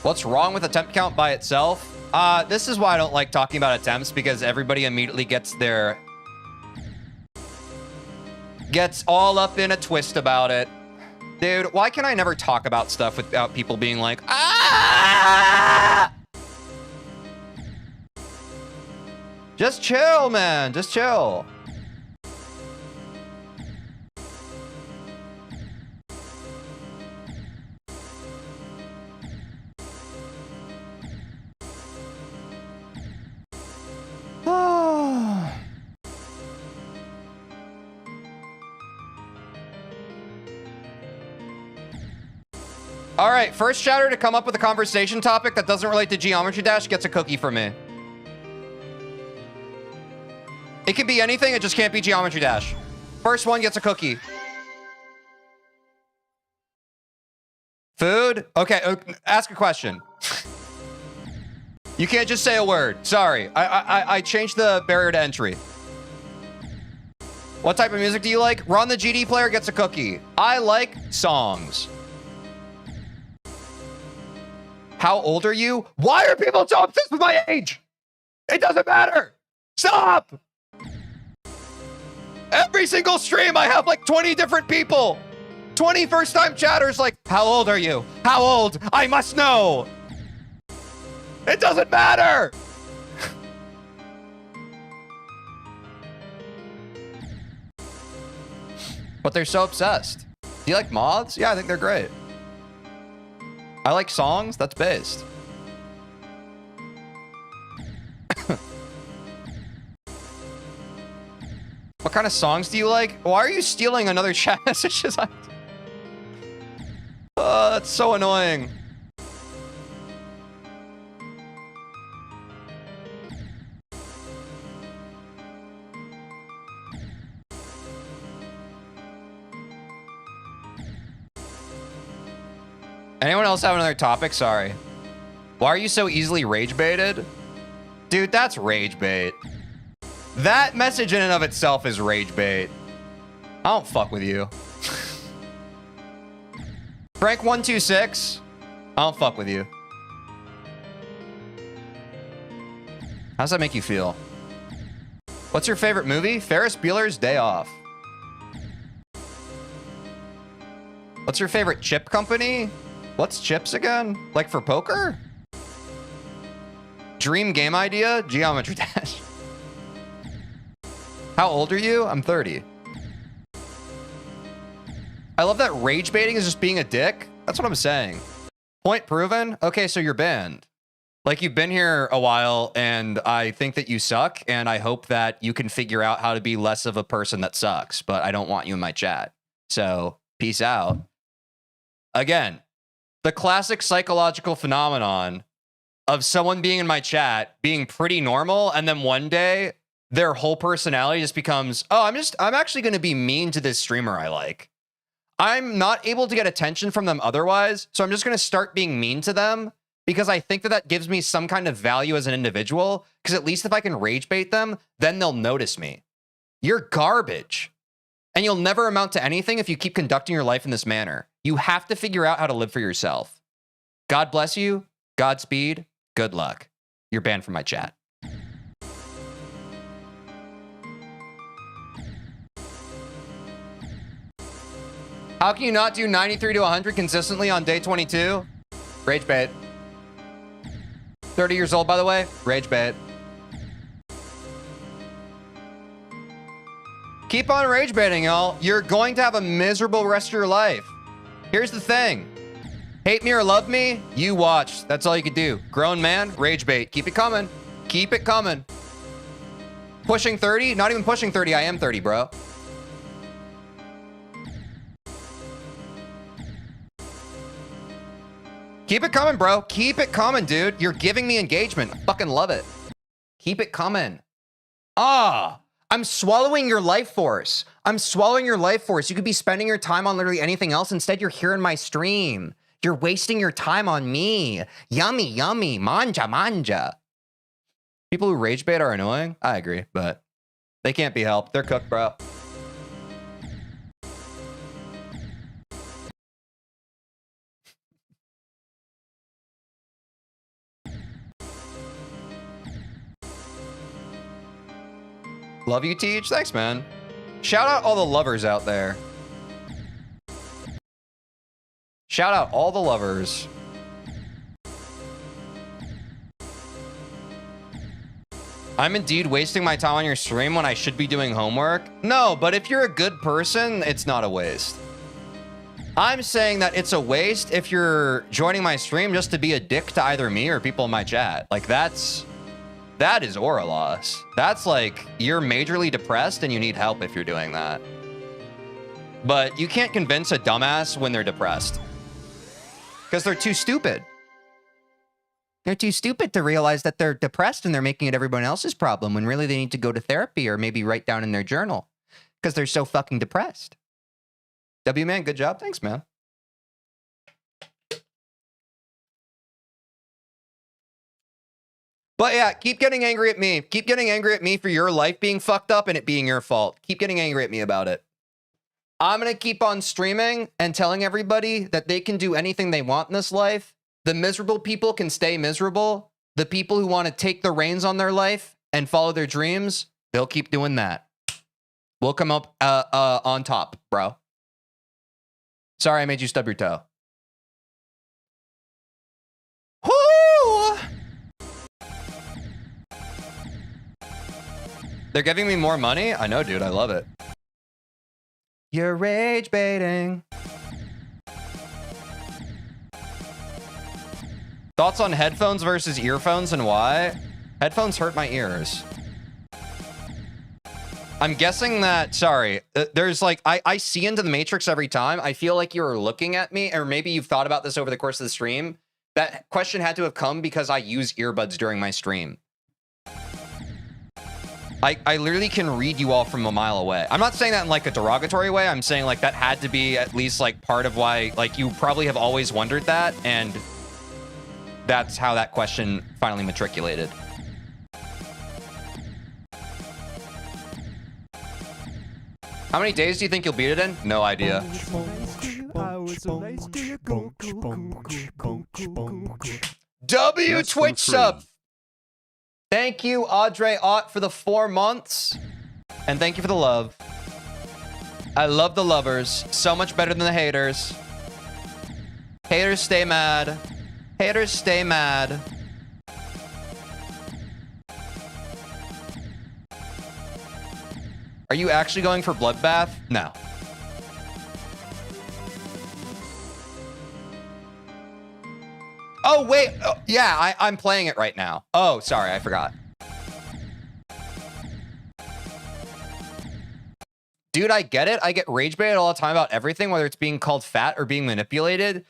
What's wrong with attempt count by itself? This is why I don't like talking about attempts, because everybody immediately gets all up in a twist about it. Dude, why can I never talk about stuff without people being like, ah! Just chill, man. Just chill. All right, first chatter to come up with a conversation topic that doesn't relate to Geometry Dash gets a cookie from me. It could be anything, it just can't be Geometry Dash. First one gets a cookie. Food? Okay, ask a question. You can't just say a word. Sorry, I changed the barrier to entry. What type of music do you like? Ron the GD player gets a cookie. I like songs. How old are you? Why are people so obsessed with my age? It doesn't matter. Stop. Every single stream, I have like 20 different people. 20 first-time chatters like, how old are you? How old? I must know. It doesn't matter. But they're so obsessed. Do you like mods? Yeah, I think they're great. I like songs. That's based. What kind of songs do you like? Why are you stealing another chat messages? That's so annoying. Anyone else have another topic? Sorry. Why are you so easily rage baited? Dude, that's rage bait. That message in and of itself is rage bait. I don't fuck with you. Frank126, I don't fuck with you. How does that make you feel? What's your favorite movie? Ferris Bueller's Day Off. What's your favorite chip company? What's chips again? Like for poker? Dream game idea? Geometry Dash. How old are you? I'm 30. I love that rage baiting is just being a dick. That's what I'm saying. Point proven. Okay, so you're banned. Like, you've been here a while, and I think that you suck, and I hope that you can figure out how to be less of a person that sucks, but I don't want you in my chat. So, peace out. Again, the classic psychological phenomenon of someone being in my chat being pretty normal, and then one day their whole personality just becomes, oh, I'm actually going to be mean to this streamer I like. I'm not able to get attention from them otherwise, so I'm just going to start being mean to them because I think that that gives me some kind of value as an individual, because at least if I can rage bait them, then they'll notice me. You're garbage. And you'll never amount to anything if you keep conducting your life in this manner. You have to figure out how to live for yourself. God bless you. Godspeed. Good luck. You're banned from my chat. How can you not do 93 to 100 consistently on day 22? Rage bait. 30 years old, by the way. Rage bait. Keep on rage baiting, y'all. You're going to have a miserable rest of your life. Here's the thing. Hate me or love me, you watch. That's all you can do. Grown man, rage bait. Keep it coming. Keep it coming. Pushing 30? Not even pushing 30. I am 30, bro. Keep it coming, bro. Keep it coming, dude. You're giving me engagement. I fucking love it. Keep it coming. Ah, I'm swallowing your life force. I'm swallowing your life force. You could be spending your time on literally anything else. Instead, you're here in my stream. You're wasting your time on me. Yummy, yummy. Manja, manja. People who rage bait are annoying. I agree, but they can't be helped. They're cooked, bro. Love you, Teej. Thanks, man. Shout out all the lovers out there. Shout out all the lovers. I'm indeed wasting my time on your stream when I should be doing homework. No, but if you're a good person, it's not a waste. I'm saying that it's a waste if you're joining my stream just to be a dick to either me or people in my chat. Like, that is aura loss. That's like, you're majorly depressed and you need help if you're doing that. But you can't convince a dumbass when they're depressed. Because they're too stupid. They're too stupid to realize that they're depressed and they're making it everyone else's problem when really they need to go to therapy or maybe write down in their journal. Because they're so fucking depressed. W man, good job. Thanks, man. But yeah, keep getting angry at me. Keep getting angry at me for your life being fucked up and it being your fault. Keep getting angry at me about it. I'm going to keep on streaming and telling everybody that they can do anything they want in this life. The miserable people can stay miserable. The people who want to take the reins on their life and follow their dreams, they'll keep doing that. We'll come up on top, bro. Sorry I made you stub your toe. Whoo! They're giving me more money? I know, dude. I love it. You're rage baiting. Thoughts on headphones versus earphones and why? Headphones hurt my ears. I'm guessing that, sorry, there's like, I see into the Matrix every time. I feel like you're looking at me, or maybe you've thought about this over the course of the stream. That question had to have come because I use earbuds during my stream. I literally can read you all from a mile away. I'm not saying that in like a derogatory way. I'm saying like that had to be at least like part of why, like, you probably have always wondered that, and that's how that question finally matriculated. How many days do you think you'll beat it in? No idea. W Twitch sub. Thank you, Audrey Ott, for the 4 months. And thank you for the love. I love the lovers. So much better than the haters. Haters stay mad. Haters stay mad. Are you actually going for Bloodbath? No. Oh, wait. Oh, yeah, I'm playing it right now. Oh, sorry. I forgot. Dude, I get it. I get rage baited all the time about everything, whether it's being called fat or being manipulated.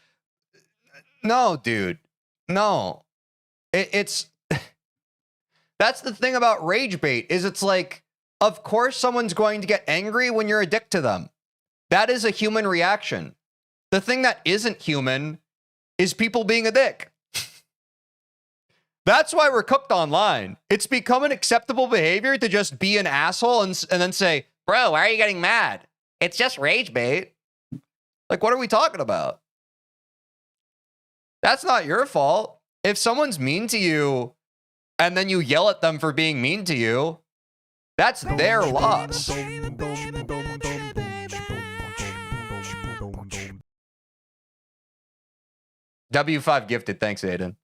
No, dude. No. It's... That's the thing about rage bait, is it's like, of course someone's going to get angry when you're a dick to them. That is a human reaction. The thing that isn't human is people being a dick. That's why we're cooked online. It's become an acceptable behavior to just be an asshole and then say, bro, why are you getting mad? It's just rage bait. Like, what are we talking about? That's not your fault. If someone's mean to you and then you yell at them for being mean to you, that's their loss. W5 gifted. Thanks, Aiden.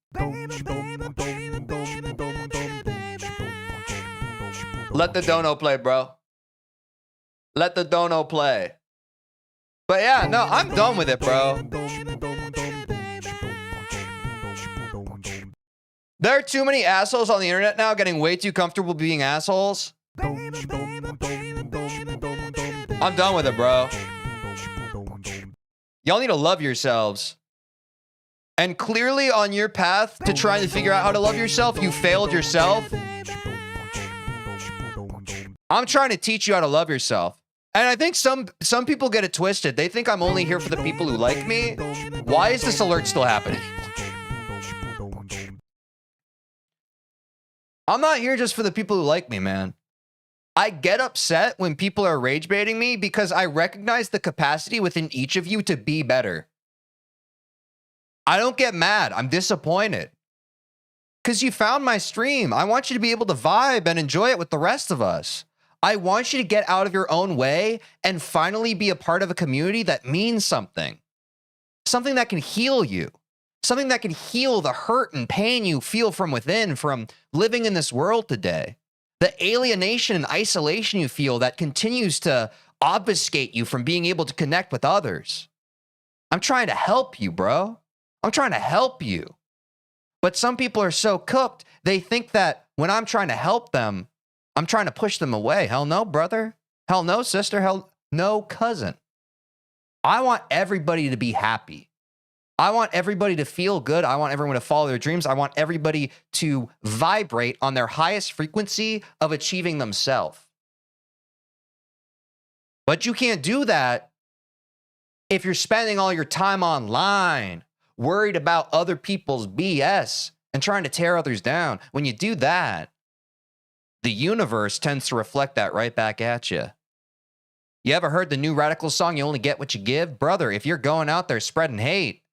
Let the dono play, bro. Let the dono play. But yeah, no, I'm done with it, bro. There are too many assholes on the internet now getting way too comfortable being assholes. I'm done with it, bro. Y'all need to love yourselves. And clearly on your path to trying to figure out how to love yourself, you failed yourself. I'm trying to teach you how to love yourself. And I think some people get it twisted. They think I'm only here for the people who like me. Why is this alert still happening? I'm not here just for the people who like me, man. I get upset when people are rage baiting me because I recognize the capacity within each of you to be better. I don't get mad. I'm disappointed. Because you found my stream. I want you to be able to vibe and enjoy it with the rest of us. I want you to get out of your own way and finally be a part of a community that means something. Something that can heal you. Something that can heal the hurt and pain you feel from within from living in this world today. The alienation and isolation you feel that continues to obfuscate you from being able to connect with others. I'm trying to help you, bro. I'm trying to help you. But some people are so cooked, they think that when I'm trying to help them, I'm trying to push them away. Hell no, brother. Hell no, sister. Hell no, cousin. I want everybody to be happy. I want everybody to feel good. I want everyone to follow their dreams. I want everybody to vibrate on their highest frequency of achieving themselves. But you can't do that if you're spending all your time online, worried about other people's BS and trying to tear others down. When you do that, the universe tends to reflect that right back at you. You ever heard the new Radical song, You Only Get What You Give? Brother, if you're going out there spreading hate,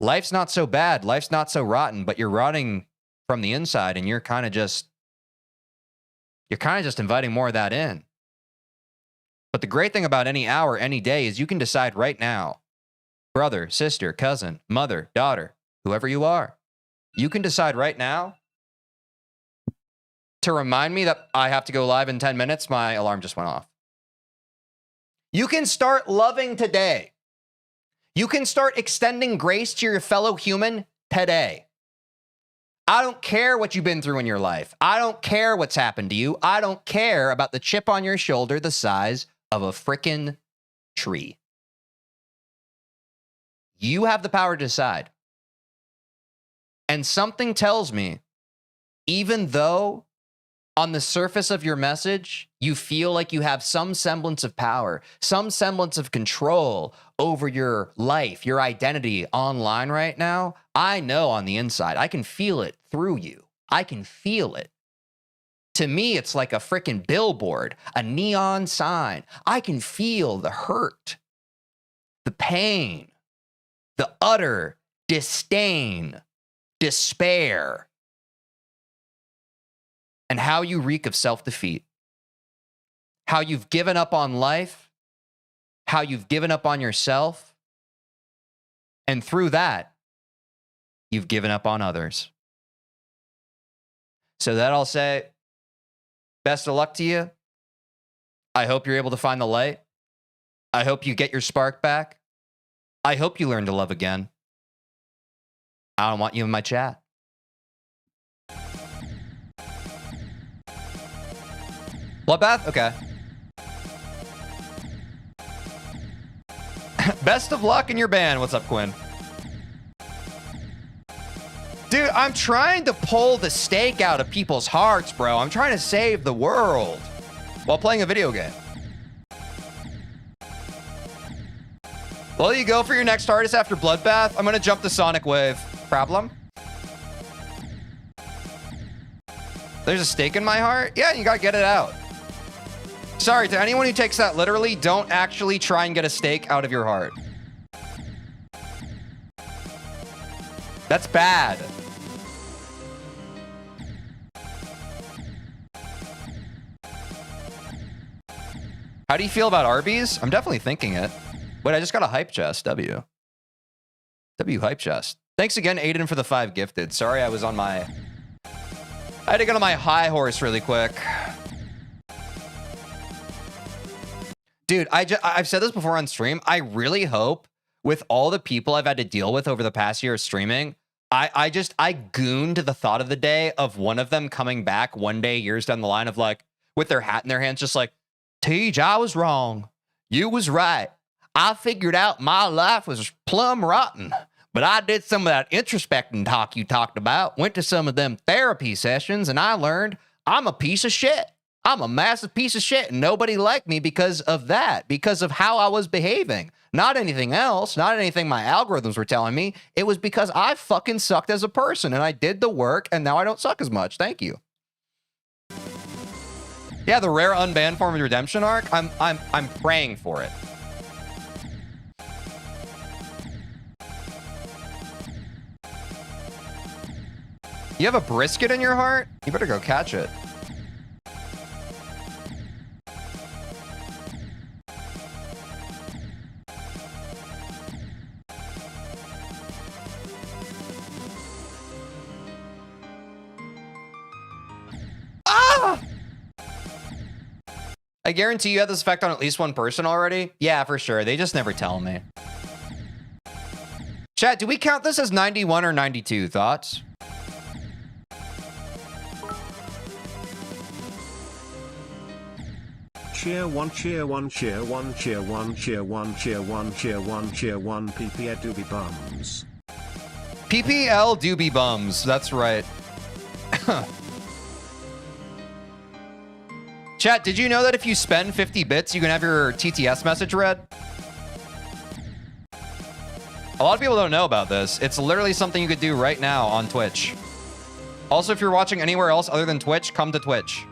life's not so bad. Life's not so rotten, but you're rotting from the inside and you're kind of just inviting more of that in. But the great thing about any hour, any day is you can decide right now, brother, sister, cousin, mother, daughter, whoever you are, you can decide right now to remind me that I have to go live in 10 minutes. My alarm just went off. You can start loving today. You can start extending grace to your fellow human today. I don't care what you've been through in your life. I don't care what's happened to you. I don't care about the chip on your shoulder the size of a frickin' tree. You have the power to decide. And something tells me even though on the surface of your message, you feel like you have some semblance of power, some semblance of control over your life, your identity online right now, I know on the inside, I can feel it through you. I can feel it. To me, it's like a freaking billboard, a neon sign. I can feel the hurt, the pain, the utter disdain, despair, and how you reek of self-defeat. How you've given up on life, how you've given up on yourself, and through that, you've given up on others. So that I'll say, best of luck to you. I hope you're able to find the light. I hope you get your spark back. I hope you learn to love again. I don't want you in my chat. Bloodbath? Okay. Best of luck in your band. What's up, Quinn? Dude, I'm trying to pull the stake out of people's hearts, bro. I'm trying to save the world while playing a video game. Well, you go for your next artist after Bloodbath. I'm going to jump the Sonic Wave. Problem? There's a stake in my heart? Yeah, you got to get it out. Sorry, to anyone who takes that literally, don't actually try and get a stake out of your heart. That's bad. How do you feel about Arby's? I'm definitely thinking it. Wait, I just got a hype chest. W hype chest. Thanks again, Aiden, for the 5 gifted. Sorry, I was on my... I had to get on my high horse really quick. Dude, I've said this before on stream. I really hope with all the people I've had to deal with over the past year of streaming, I gooned the thought of the day of one of them coming back one day, years down the line, of like, with their hat in their hands, just like, Teej, I was wrong. You was right. I figured out my life was plumb rotten, but I did some of that introspecting talk you talked about, went to some of them therapy sessions, and I learned I'm a piece of shit. I'm a massive piece of shit, and nobody liked me because of that, because of how I was behaving. Not anything else, not anything my algorithms were telling me. It was because I fucking sucked as a person, and I did the work, and now I don't suck as much. Thank you. Yeah, the rare unbanned form of redemption arc. I'm praying for it. You have a brisket in your heart? You better go catch it. Ah! I guarantee you had this effect on at least one person already. Yeah, for sure. They just never tell me. Chat, do we count this as 91 or 92? Thoughts? Cheer one, cheer one, cheer one, cheer one, cheer one, cheer one, cheer one, cheer one, PPL doobie bums. PPL doobie bums. That's right. Chat, did you know that if you spend 50 bits, you can have your TTS message read? A lot of people don't know about this. It's literally something you could do right now on Twitch. Also, if you're watching anywhere else other than Twitch, come to Twitch.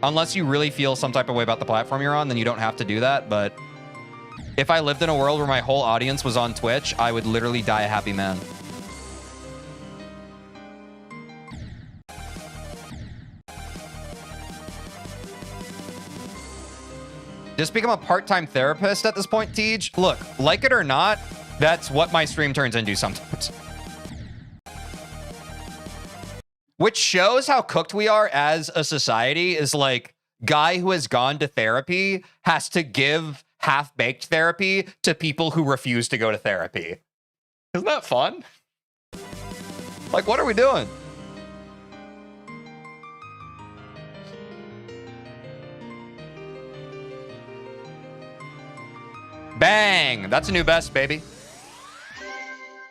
Unless you really feel some type of way about the platform you're on, then you don't have to do that. But if I lived in a world where my whole audience was on Twitch, I would literally die a happy man. Just become a part-time therapist at this point, Teej. Look, like it or not, that's what my stream turns into sometimes. Which shows how cooked we are as a society. Is like, guy who has gone to therapy has to give half-baked therapy to people who refuse to go to therapy. Isn't that fun? Like, what are we doing? Bang! That's a new best, baby.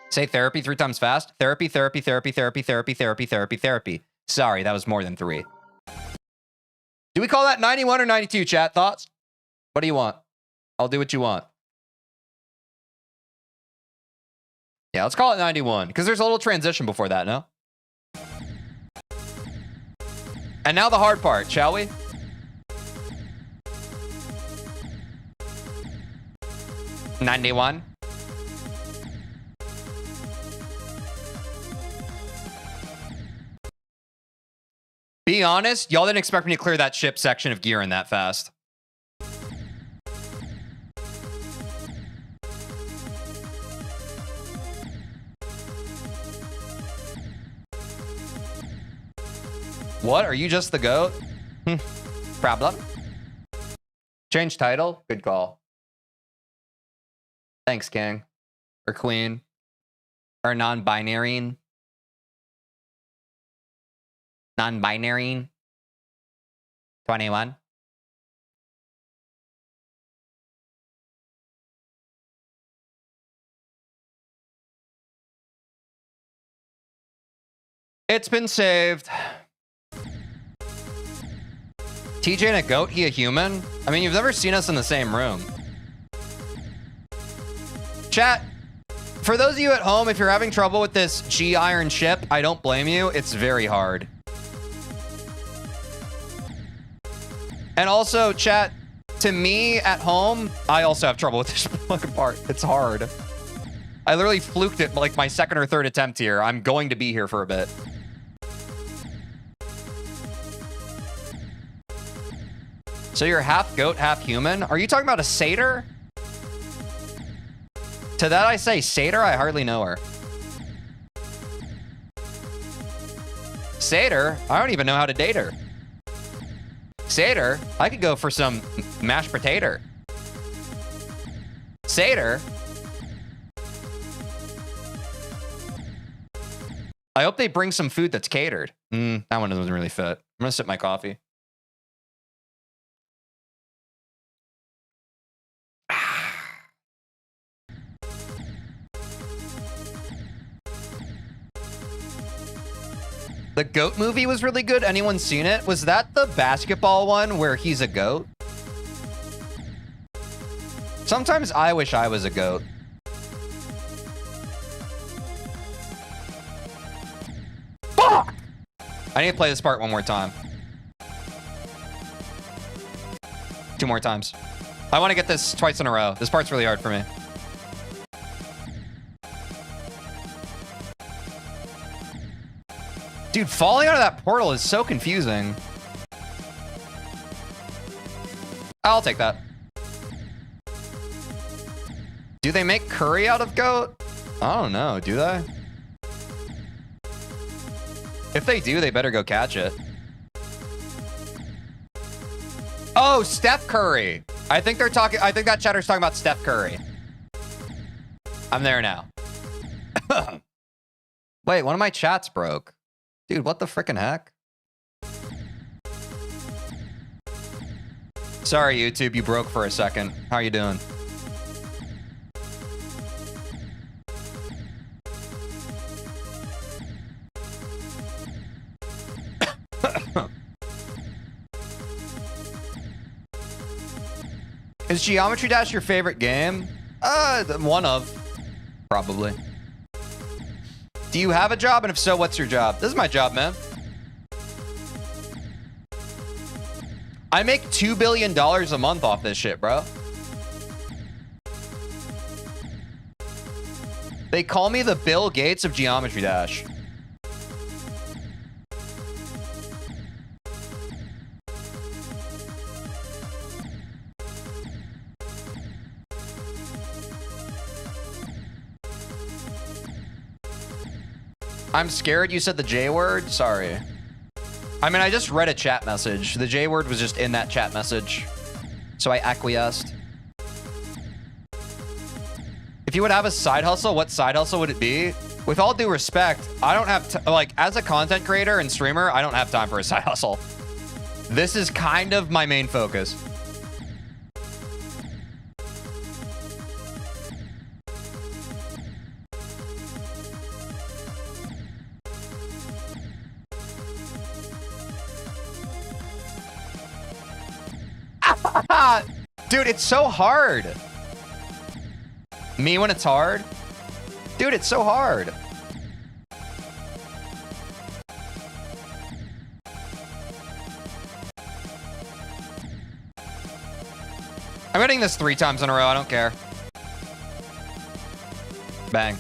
Say therapy 3 times fast. Therapy, therapy, therapy, therapy, therapy, therapy, therapy, therapy. Sorry, that was more than 3. Do we call that 91 or 92, chat? Thoughts? What do you want? I'll do what you want. Yeah, let's call it 91, because there's a little transition before that, no? And now the hard part, shall we? $91. Be honest, y'all didn't expect me to clear that ship section of gear in that fast. What? Are you just the GOAT? Problem? Change title? Good call. Thanks, King. Or Queen. Or non-binary. Non-binary. 21. It's been saved. TJ and a goat, he a human? I mean, you've never seen us in the same room. Chat, for those of you at home, if you're having trouble with this G iron ship, I don't blame you. It's very hard. And also, chat, to me at home, I also have trouble with this fucking part. It's hard. I literally fluked it like my second or third attempt here. I'm going to be here for a bit. So you're half goat, half human? Are you talking about a satyr? To that I say, satyr? I hardly know her. Satyr? I don't even know how to date her. Satyr? I could go for some mashed potato. Satyr? I hope they bring some food that's catered. That one doesn't really fit. I'm gonna sip my coffee. The goat movie was really good. Anyone seen it? Was that the basketball one where he's a goat? Sometimes I wish I was a goat. Fuck! I need to play this part one more time. 2 more times. I want to get this twice in a row. This part's really hard for me. Dude, falling out of that portal is so confusing. I'll take that. Do they make curry out of goat? I don't know. Do they? If they do, they better go catch it. Oh, Steph Curry. I think they're talking. I think that chatter's talking about Steph Curry. I'm there now. Wait, one of my chats broke. Dude, what the frickin' heck? Sorry, YouTube, you broke for a second. How you doing? Is Geometry Dash your favorite game? One of, probably. Do you have a job? And if so, what's your job? This is my job, man. I make $2 billion a month off this shit, bro. They call me the Bill Gates of Geometry Dash. I'm scared you said the J word. Sorry. I mean, I just read a chat message. The J word was just in that chat message. So I acquiesced. If you would have a side hustle, what side hustle would it be? With all due respect, I don't have like, as a content creator and streamer, I don't have time for a side hustle. This is kind of my main focus. Dude, it's so hard. Me when it's hard? Dude, it's so hard. I'm hitting this 3 times in a row. I don't care. Bang.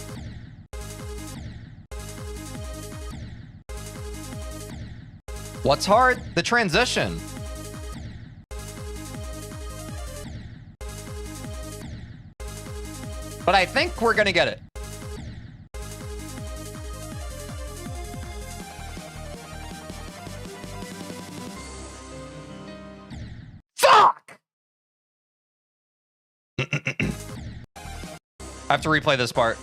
What's hard? The transition. But I think we're gonna get it. Fuck! I have to replay this part.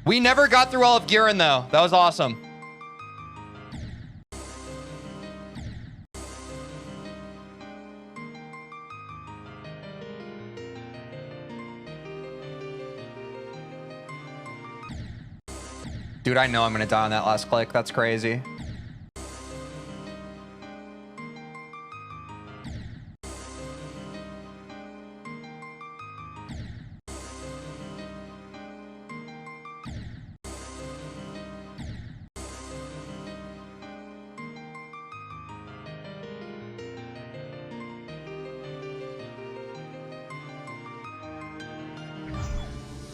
We never got through all of Giran though. That was awesome. Dude, I know I'm gonna die on that last click. That's crazy.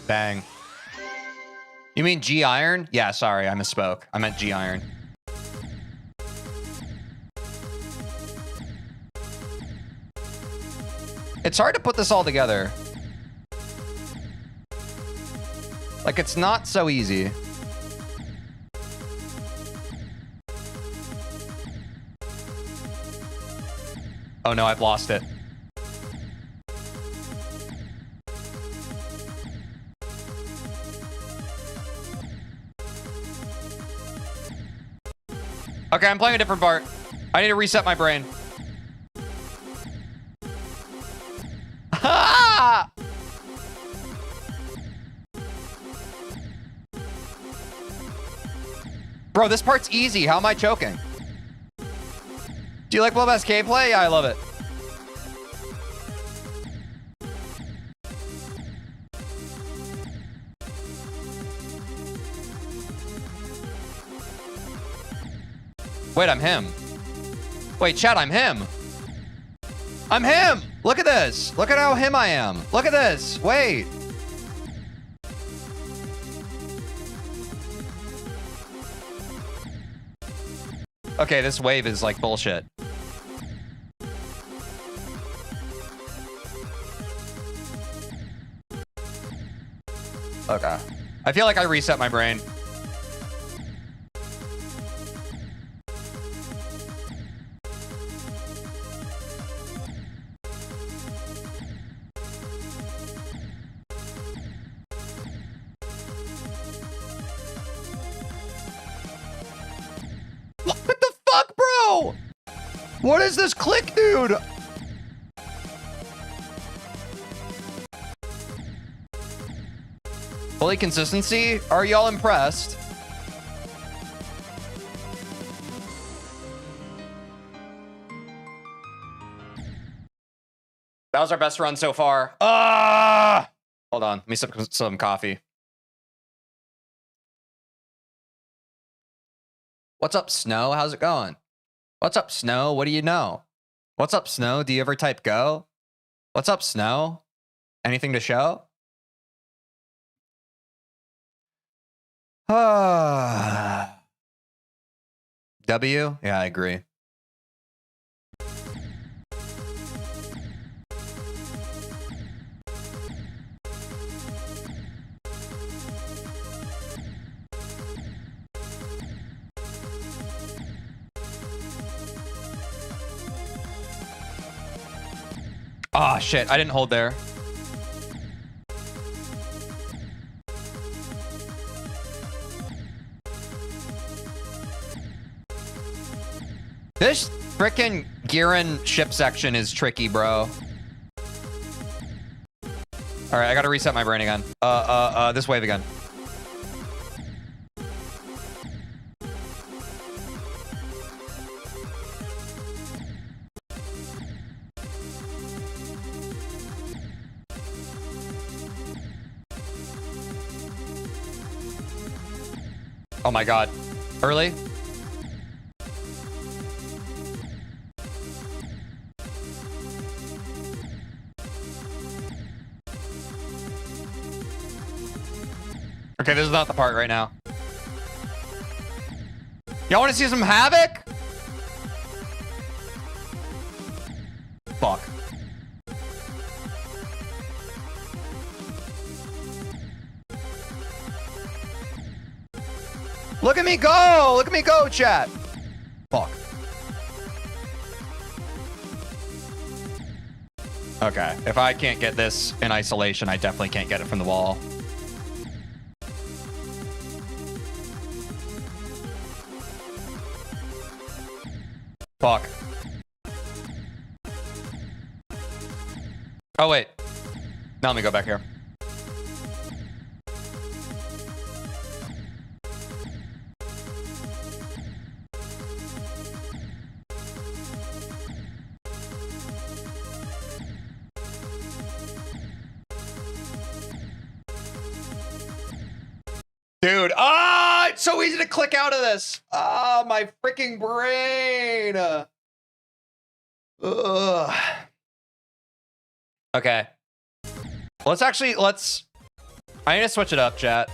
Bang. You mean G iron? Yeah, sorry, I misspoke. I meant G iron. It's hard to put this all together. Like, it's not so easy. Oh no, I've lost it. Okay, I'm playing a different part. I need to reset my brain. Ha! Bro, this part's easy. How am I choking? Do you like Bloodbath cave play? Yeah, I love it. Wait, I'm him. Wait, chat, I'm him. I'm him. Look at this. Look at how him I am. Look at this. Wait. Okay, this wave is like bullshit. Okay. I feel like I reset my brain. What the fuck, bro? What is this click, dude? Fully consistency? Are y'all impressed? That was our best run so far. Ah! Hold on, let me sip some coffee. What's up, Snow? How's it going? What's up, Snow? What do you know? What's up, Snow? Do you ever type go? What's up, Snow? Anything to show? W? Yeah, I agree. Ah, shit. I didn't hold there. This frickin' Giran ship section is tricky, bro. All right, I gotta reset my brain again. This wave again. Oh my god. Early? Okay, this is not the part right now. Y'all want to see some havoc? Fuck. Look at me go! Look at me go, chat! Fuck. Okay, if I can't get this in isolation, I definitely can't get it from the wall. Fuck. Oh, wait. Now let me go back here. Dude, it's so easy to click out of this. My freaking brain. Ugh. Okay. I need to switch it up, chat.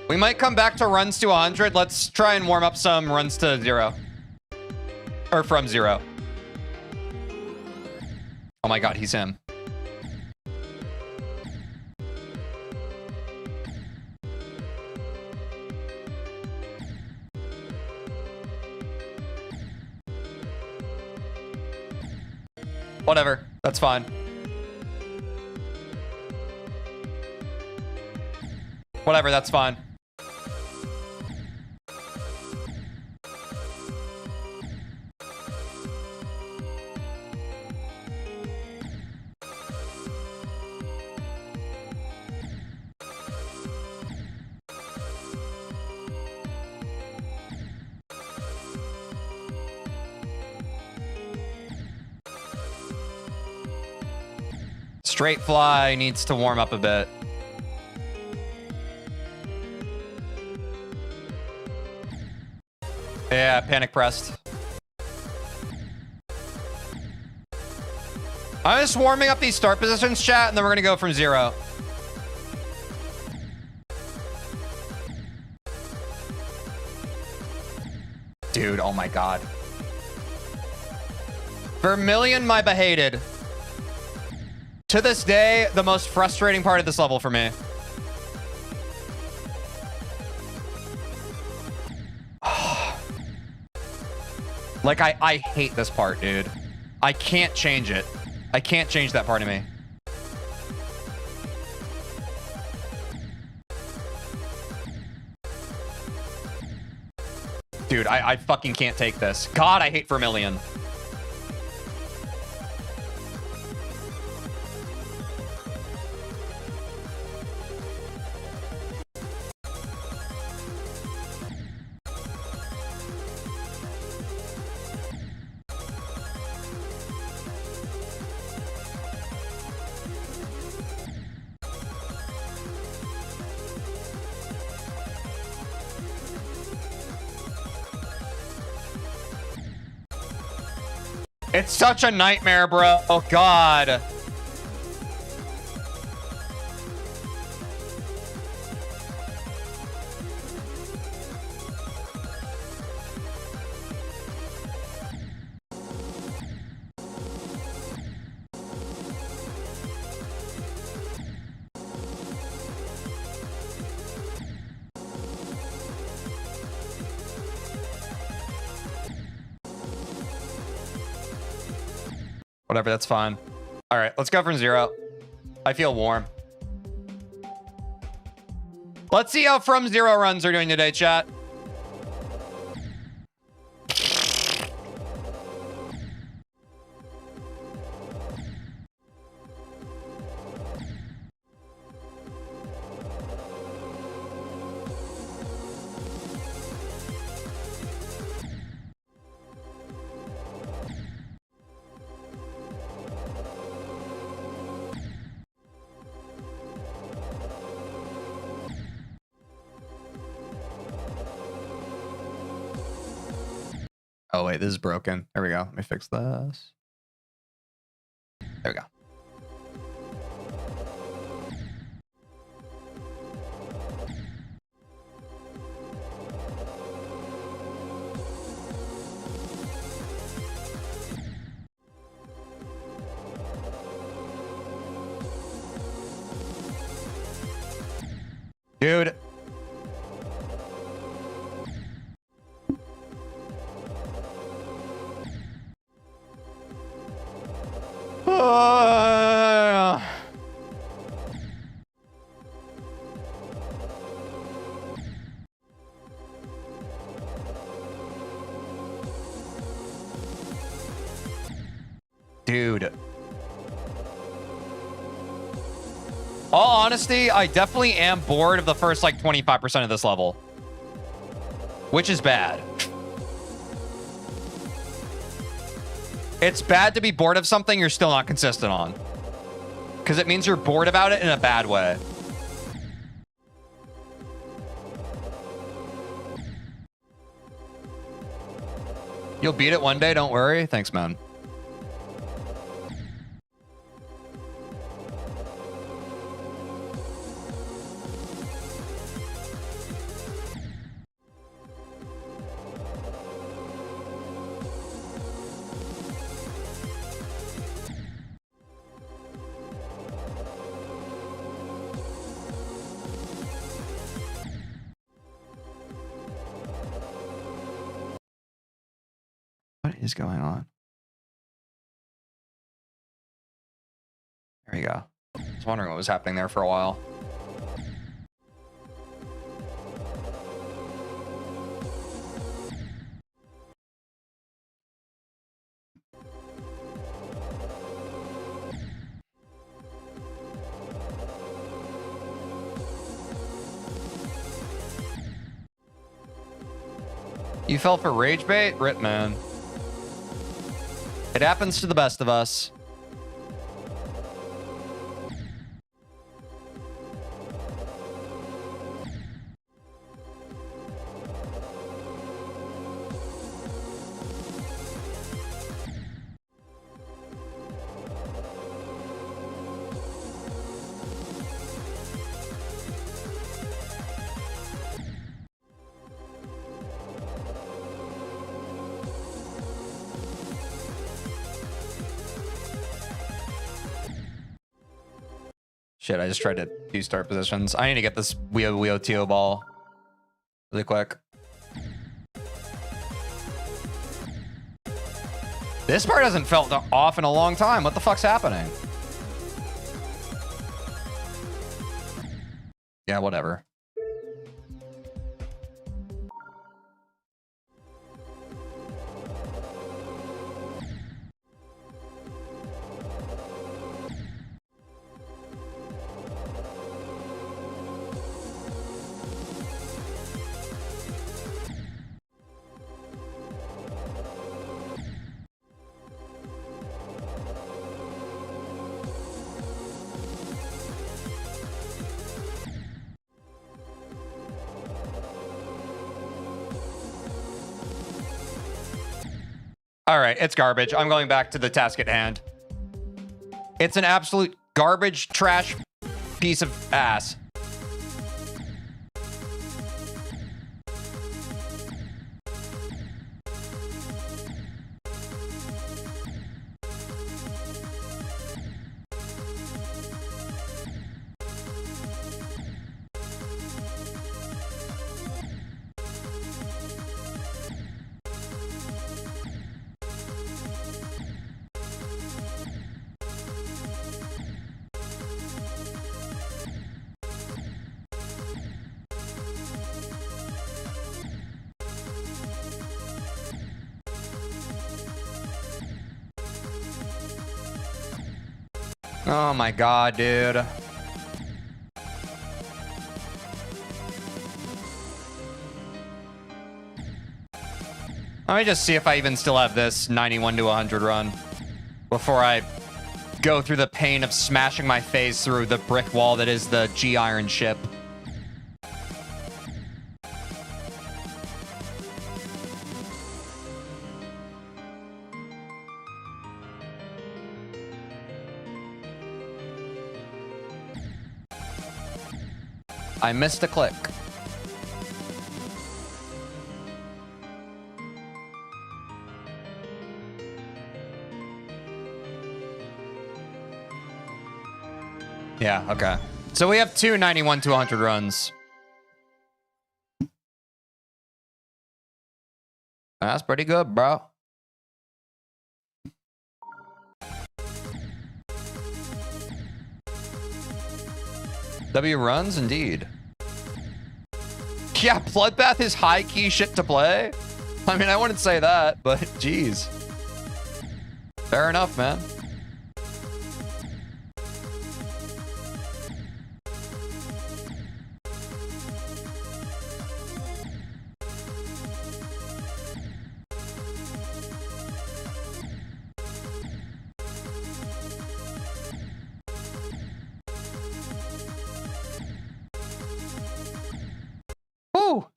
We might come back to runs to 100. Let's try and warm up some runs to 0. Or from 0. Oh my god, he's him. Whatever, that's fine. Whatever, that's fine. Straight fly needs to warm up a bit. Yeah, panic pressed. I'm just warming up these start positions, chat, and then we're gonna go from 0. Dude, oh my god. Vermilion, my behated. To this day, the most frustrating part of this level for me. Like, I hate this part, dude. I can't change it. I can't change that part of me. Dude, I fucking can't take this. God, I hate Vermilion. It's such a nightmare, bro. Oh, God. Whatever, that's fine. All right, let's go from 0. I feel warm. Let's see how from 0 runs are doing today, chat. Oh, wait, this is broken. There we go. Let me fix this. There we go. Dude. Dude. All honesty, I definitely am bored of the first like 25% of this level, which is bad. It's bad to be bored of something you're still not consistent on, because it means you're bored about it in a bad way. You'll beat it one day, don't worry. Thanks, man. What is going on? There we go. I was wondering what was happening there for a while. You fell for rage bait? Rip, man. It happens to the best of us. Shit, I just tried to do start positions. I need to get this Wio Tio ball really quick. This part hasn't felt off in a long time. What the fuck's happening? Yeah, whatever. All right, it's garbage. I'm going back to the task at hand. It's an absolute garbage, trash piece of ass. Oh my god, dude. Let me just see if I even still have this 91 to 100 run before I go through the pain of smashing my face through the brick wall that is the G-Iron ship. I missed a click. Yeah, okay. So we have two 91 to 100 runs. That's pretty good, bro. W runs, indeed. Yeah, Bloodbath is high-key shit to play. I mean, I wouldn't say that, but geez. Fair enough, man. Woo!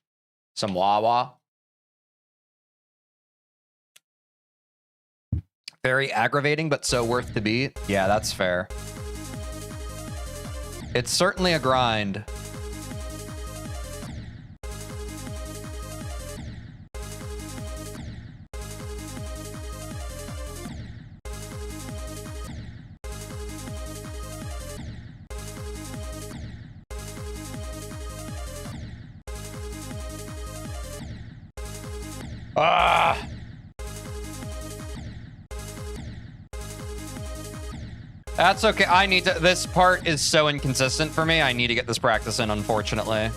Some Wawa. Very aggravating, but so worth to beat. Yeah, that's fair. It's certainly a grind. Ah! That's okay. I need to. This part is so inconsistent for me. I need to get this practice in, unfortunately.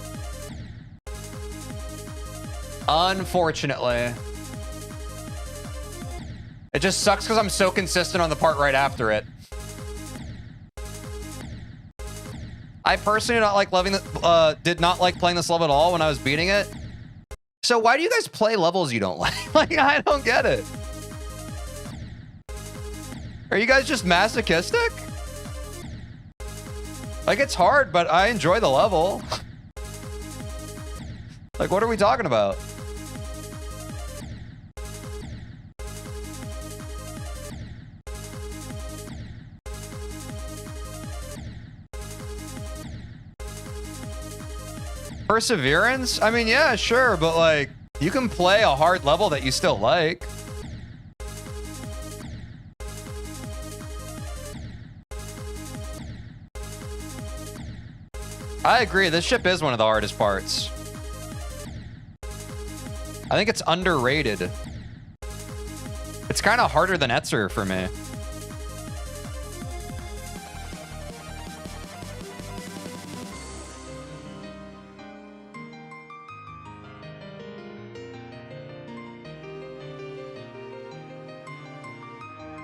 Unfortunately. It just sucks because I'm so consistent on the part right after it. I personally did not like playing this level at all when I was beating it. So why do you guys play levels you don't like? Like, I don't get it. Are you guys just masochistic? Like, it's hard, but I enjoy the level. Like, what are we talking about? Perseverance? I mean, yeah, sure, but like, you can play a hard level that you still like. I agree, this ship is one of the hardest parts. I think it's underrated. It's kind of harder than Etzer for me.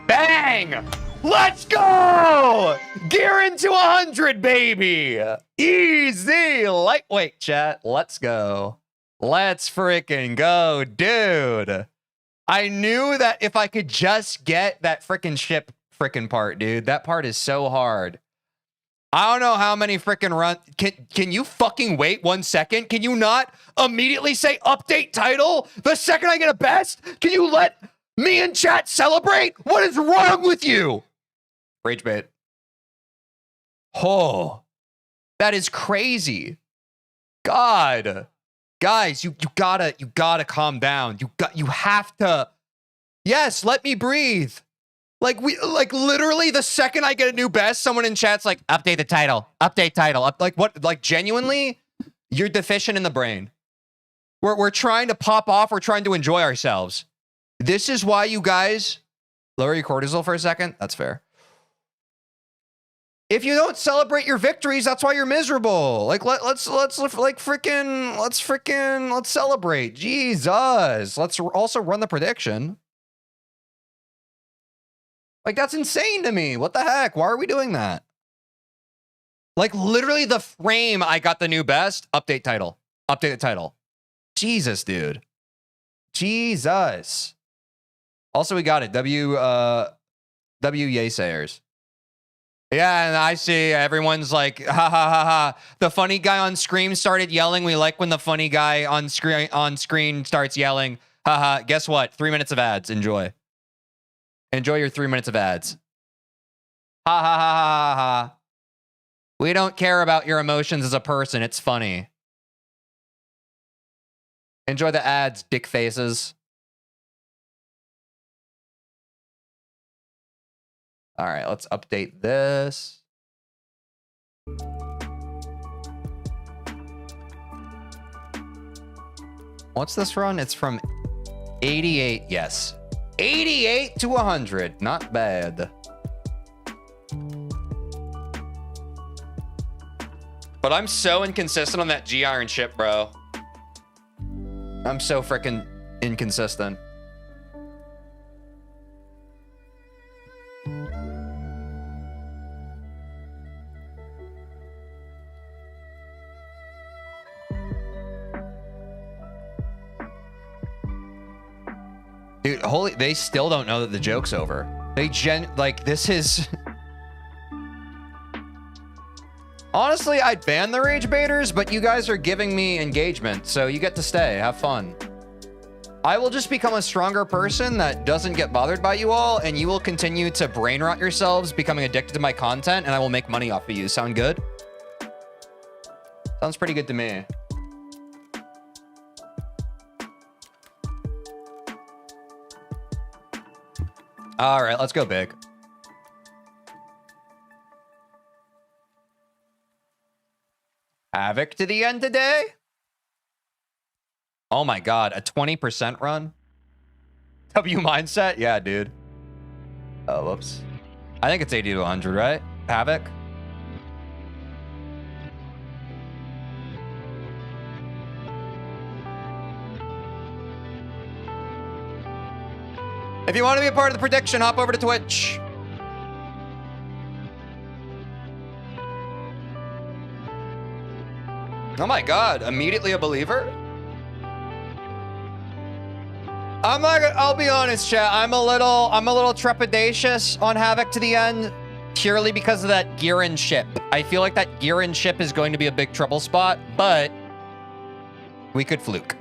Bang! Let's go! Gear into 100, baby! Easy! Lightweight, chat. Let's go. Let's freaking go, dude. I knew that if I could just get that freaking ship freaking part, dude. That part is so hard. I don't know how many freaking runs. Can you fucking wait 1 second? Can you not immediately say update title the second I get a best? Can you let me and chat celebrate? What is wrong with you? Rage bait. Oh, that is crazy. God, guys, you gotta calm down. You have to. Yes, let me breathe. Like literally the second I get a new best, someone in chat's like, update the title, update title. Like what? Like genuinely, you're deficient in the brain. We're trying to pop off. We're trying to enjoy ourselves. This is why you guys lower your cortisol for a second. That's fair. If you don't celebrate your victories, that's why you're miserable. Like let's celebrate. Jesus. Let's also run the prediction. Like, that's insane to me. What the heck? Why are we doing that? Like, literally the frame I got the new best. Update title. Update the title. Jesus, dude. Jesus. Also, we got it. W Yaysayers. Yeah, and I see everyone's like, ha ha ha ha. The funny guy on screen started yelling. We like when the funny guy on screen starts yelling. Ha ha. Guess what? 3 minutes of ads. Enjoy. Enjoy your 3 minutes of ads. Ha ha ha ha ha ha. We don't care about your emotions as a person. It's funny. Enjoy the ads, dick faces. All right, let's update this. What's this run? It's from 88, yes. 88 to 100, not bad. But I'm so inconsistent on that G-Iron ship, bro. I'm so freaking inconsistent. Dude, holy, they still don't know that the joke's over. They like, this is... Honestly, I'd ban the rage baiters, but you guys are giving me engagement, so you get to stay. Have fun. I will just become a stronger person that doesn't get bothered by you all, and you will continue to brain rot yourselves, becoming addicted to my content, and I will make money off of you. Sound good? Sounds pretty good to me. All right, let's go big. Havoc to the end today? Oh my god, a 20% run? W mindset? Yeah, dude. Oh, whoops. I think it's 80 to 100, right? Havoc? If you want to be a part of the prediction, hop over to Twitch. Oh my god, immediately a believer? I'm not gonna, I'll be honest, chat. I'm a little trepidatious on Havoc to the end, purely because of that Girin ship. I feel like that Girin ship is going to be a big trouble spot, but we could fluke.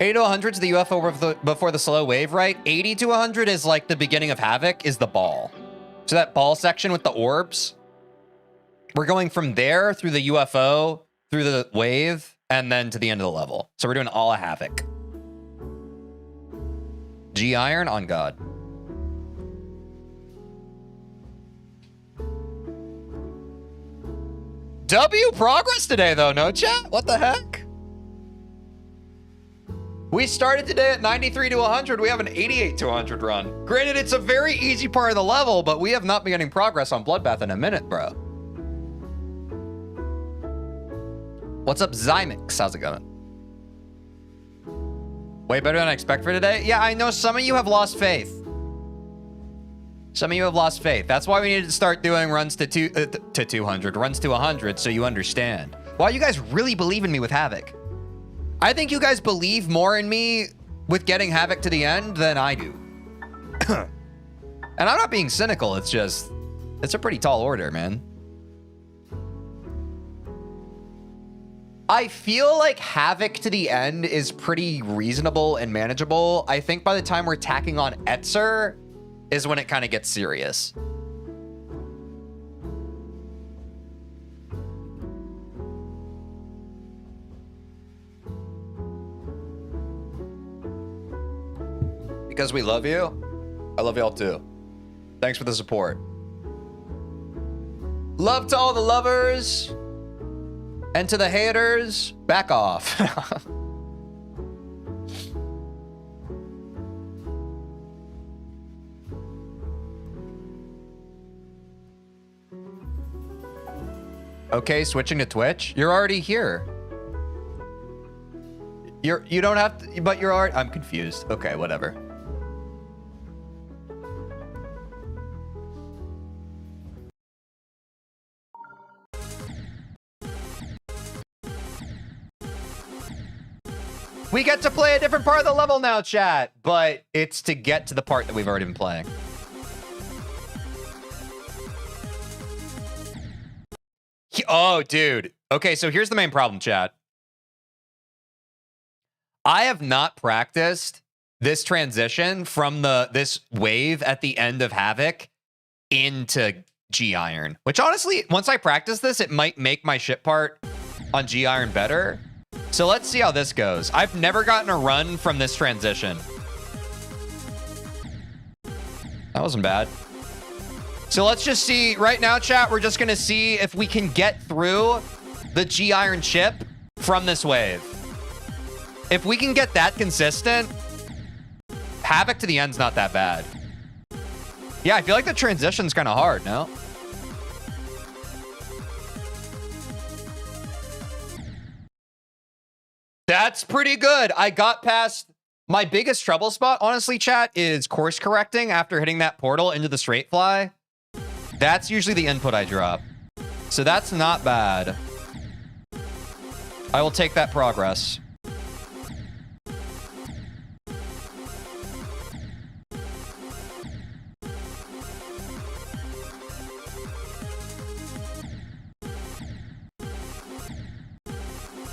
$80 to 100 is the UFO before the slow wave, right? 80 to 100 is like the beginning of Havoc, is the ball. So that ball section with the orbs, we're going from there through the UFO, through the wave, and then to the end of the level. So we're doing all of Havoc. G-Iron on God. W progress today, though, no chat? What the heck? We started today at 93 to 100. We have an 88 to 100 run. Granted, it's a very easy part of the level, but we have not been getting progress on Bloodbath in a minute, bro. What's up, Zymix? How's it going? Way better than I expect for today? Yeah, I know some of you have lost faith. Some of you have lost faith. That's why we needed to start doing runs to 200, runs to 100, so you understand. Why you guys really believe in me with Havoc. I think you guys believe more in me with getting Havoc to the end than I do. And I'm not being cynical. It's just, it's a pretty tall order, man. I feel like Havoc to the end is pretty reasonable and manageable. I think by the time we're tacking on Etzer is when it kind of gets serious. Because we love you, I love y'all too. Thanks for the support. Love to all the lovers. And to the haters, back off. Okay, switching to Twitch. You're already here. You don't have to, but you're already, I'm confused. Okay, whatever. We get to play a different part of the level now, chat, but it's to get to the part that we've already been playing. Oh, dude. Okay, so here's the main problem, chat. I have not practiced this transition from this wave at the end of Havoc into G Iron, which honestly, once I practice this, it might make my ship part on G Iron better. So let's see how this goes. I've never gotten a run from this transition. That wasn't bad. So let's just see right now, chat. We're just going to see if we can get through the G Iron chip from this wave. If we can get that consistent, Havoc to the end's not that bad. Yeah, I feel like the transition's kind of hard, no? That's pretty good. I got past my biggest trouble spot, honestly, chat, is course correcting after hitting that portal into the straight fly. That's usually the input I drop. So that's not bad. I will take that progress.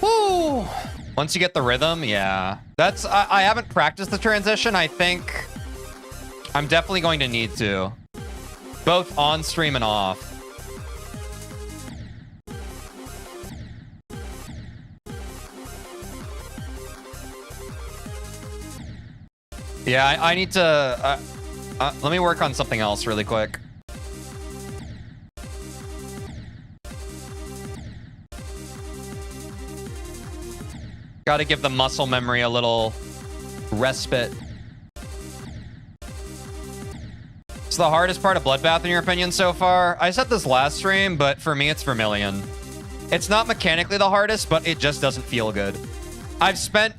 Woo! Once you get the rhythm, yeah. That's I haven't practiced the transition. I think I'm definitely going to need to. Both on stream and off. Yeah, I need to... let me work on something else really quick. Gotta give the muscle memory a little respite. It's the hardest part of Bloodbath, in your opinion, so far? I said this last stream, but for me, it's Vermilion. It's not mechanically the hardest, but it just doesn't feel good. I've spent,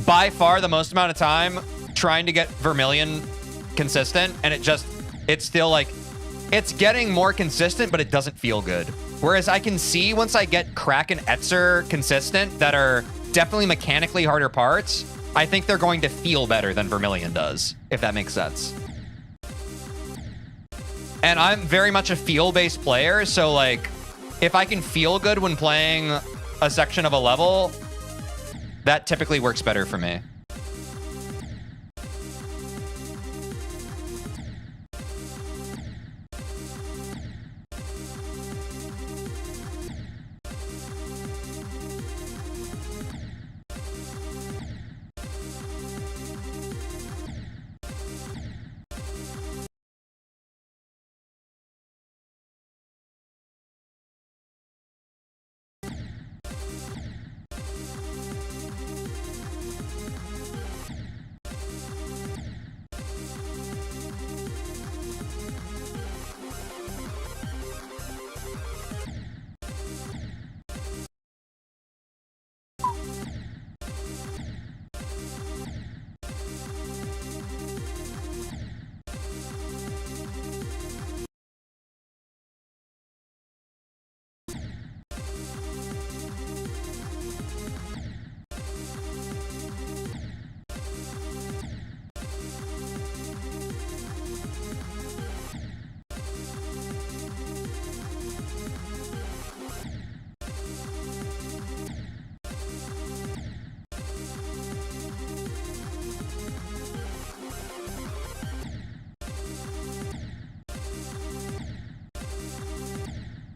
by far, the most amount of time trying to get Vermilion consistent, and it's still like, it's getting more consistent, but it doesn't feel good. Whereas I can see once I get Crack and Etzer consistent that are definitely mechanically harder parts, I think they're going to feel better than Vermilion does, if that makes sense. And I'm very much a feel-based player, so like, if I can feel good when playing a section of a level, that typically works better for me.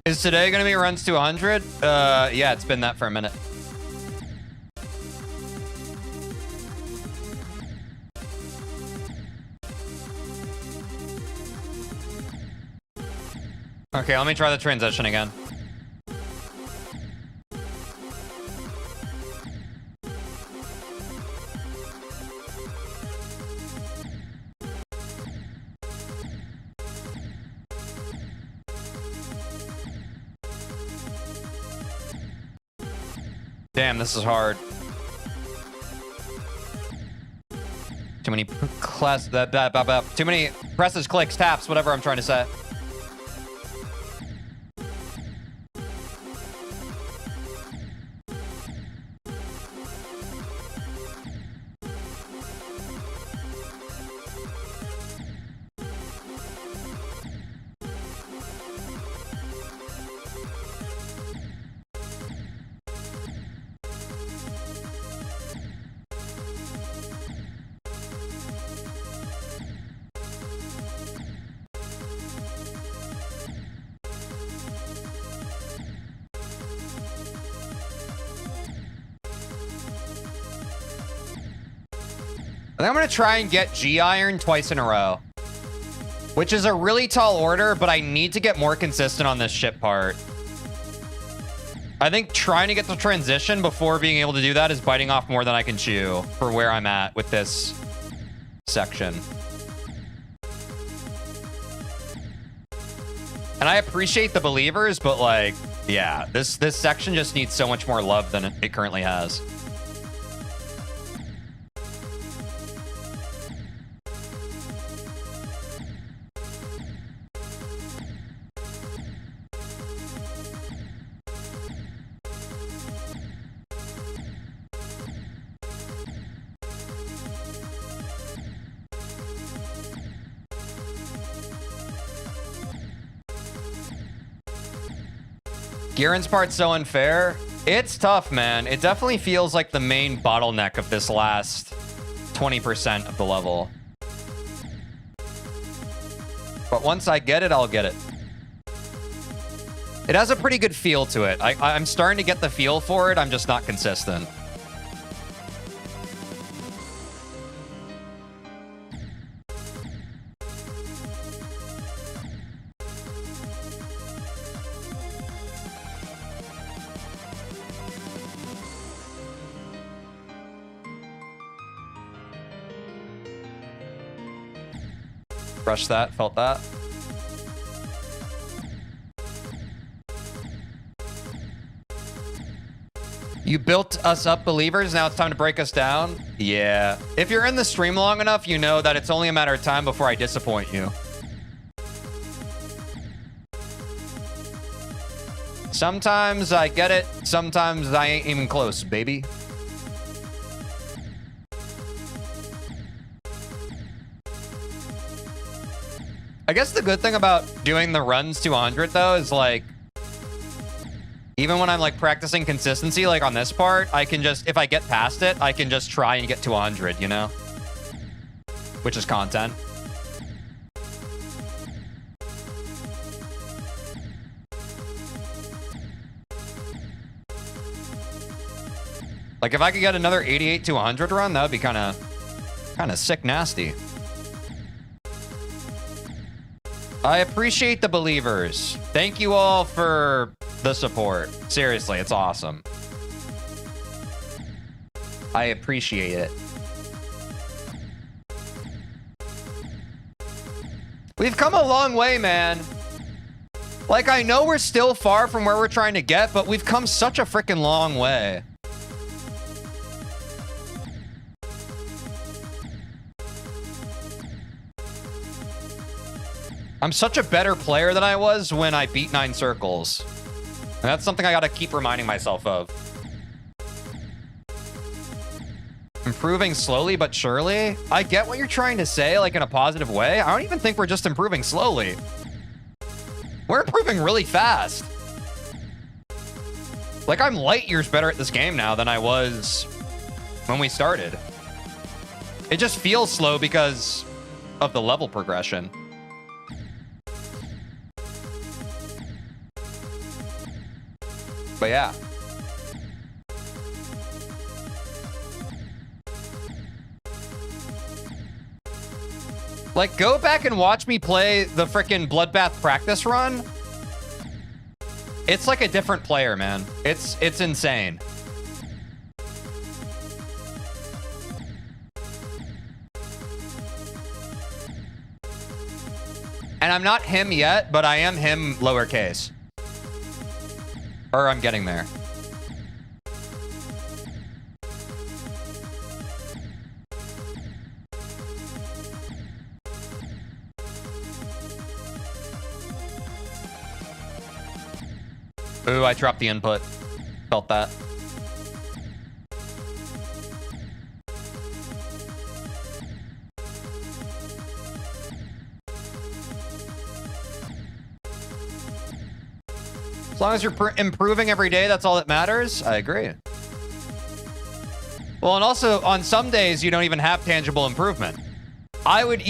Is today going to be runs to 100? Yeah, it's been that for a minute. Okay, let me try the transition again. Damn, this is hard. Too many too many presses, clicks, taps, whatever I'm trying to say. think I'm going to try and get G Iron twice in a row. Which is a really tall order, but I need to get more consistent on this ship part. I think trying to get the transition before being able to do that is biting off more than I can chew for where I'm at with this section. And I appreciate the believers, but like, yeah, this section just needs so much more love than it currently has. Gieran's part's so unfair. It's tough, man. It definitely feels like the main bottleneck of this last 20% of the level. But once I get it, I'll get it. It has a pretty good feel to it. I'm starting to get the feel for it. I'm just not consistent. Brushed that, felt that. You built us up, believers. Now it's time to break us down. Yeah. If you're in the stream long enough, you know that it's only a matter of time before I disappoint you. Sometimes I get it. Sometimes I ain't even close, baby. I guess the good thing about doing the runs to 100 though is like, even when I'm like practicing consistency, like on this part, I can just, if I get past it, I can just try and get to 100, you know? Which is content. Like if I could get another 88 to 100 run, that would be kind of sick nasty. I appreciate the believers. Thank you all for the support. Seriously, it's awesome. I appreciate it. We've come a long way, man. Like, I know we're still far from where we're trying to get, but we've come such a freaking long way. I'm such a better player than I was when I beat 9 circles. And that's something I gotta keep reminding myself of. Improving slowly but surely? I get what you're trying to say, like in a positive way. I don't even think we're just improving slowly. We're improving really fast. Like, I'm light years better at this game now than I was when we started. It just feels slow because of the level progression. But yeah. Like, go back and watch me play the frickin' Bloodbath practice run. It's like a different player, man. It's insane. And I'm not him yet, but I am him lowercase. Or I'm getting there. Ooh, I dropped the input. Felt that. As long as you're improving every day, that's all that matters. I agree. Well, and also on some days you don't even have tangible improvement. I would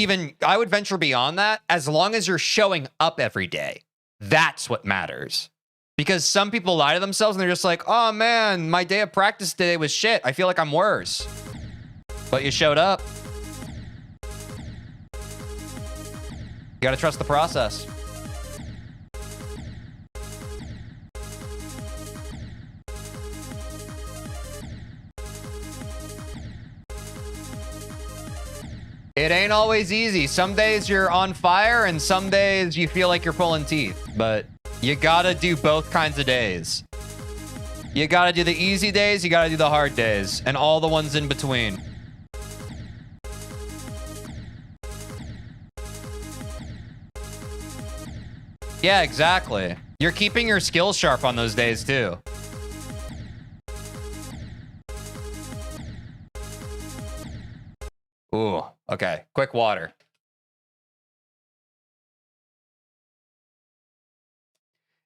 venture beyond that. As long as you're showing up every day, that's what matters. Because some people lie to themselves and they're just like, oh man, my day of practice today was shit. I feel like I'm worse. But you showed up. gotta trust the process. It ain't always easy. Some days you're on fire and some days you feel like you're pulling teeth, but you gotta do both kinds of days. You gotta do the easy days, you gotta do the hard days, and all the ones in between. Yeah, exactly. You're keeping your skills sharp on those days too. Ooh, okay. Quick water.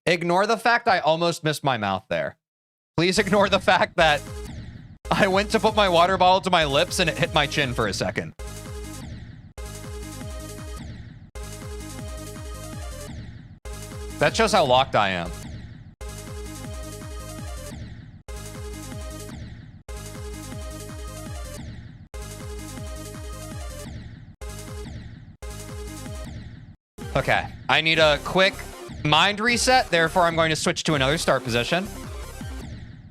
Ignore the fact I almost missed my mouth there. Please ignore the fact that I went to put my water bottle to my lips and it hit my chin for a second. That shows how locked I am. Okay, I need a quick mind reset. Therefore, I'm going to switch to another start position.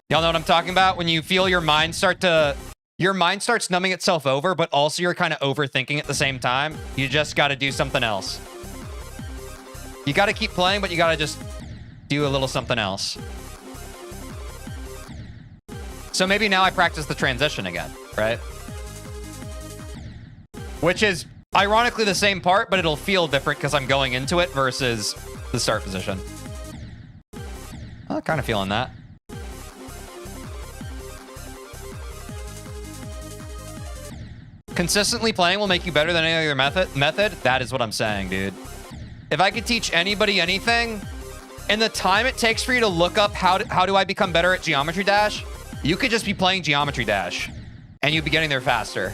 Y'all know what I'm talking about? When you feel your mind your mind starts numbing itself over, but also you're kind of overthinking at the same time. You just got to do something else. You got to keep playing, but you got to just do a little something else. So maybe now I practice the transition again, right? Which is ironically the same part, but it'll feel different because I'm going into it versus the start position. I'm kind of feeling that. Consistently playing will make you better than any other method. That is what I'm saying, dude. If I could teach anybody anything, in the time it takes for you to look up how do I become better at Geometry Dash, you could just be playing Geometry Dash, and you'd be getting there faster.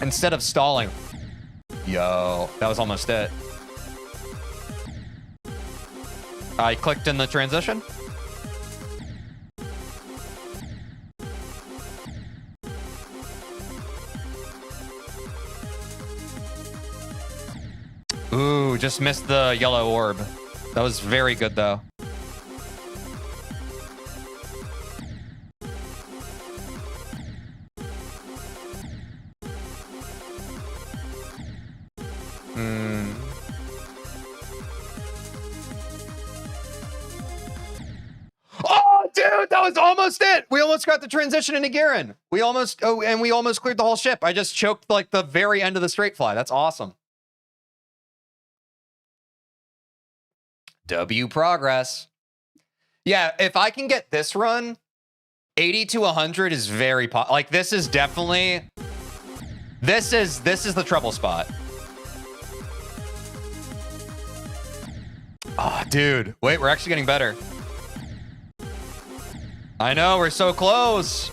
Instead of stalling. Yo, that was almost it. I clicked in the transition. Ooh, just missed the yellow orb. That was very good, though. Oh, dude, that was almost it. We almost got the transition into Garen. We almost cleared the whole ship. I just choked like the very end of the straight fly. That's awesome. W progress. Yeah, if I can get this run, 80 to 100 is very like this is definitely this is the trouble spot. Oh, dude. Wait, we're actually getting better. I know, we're so close.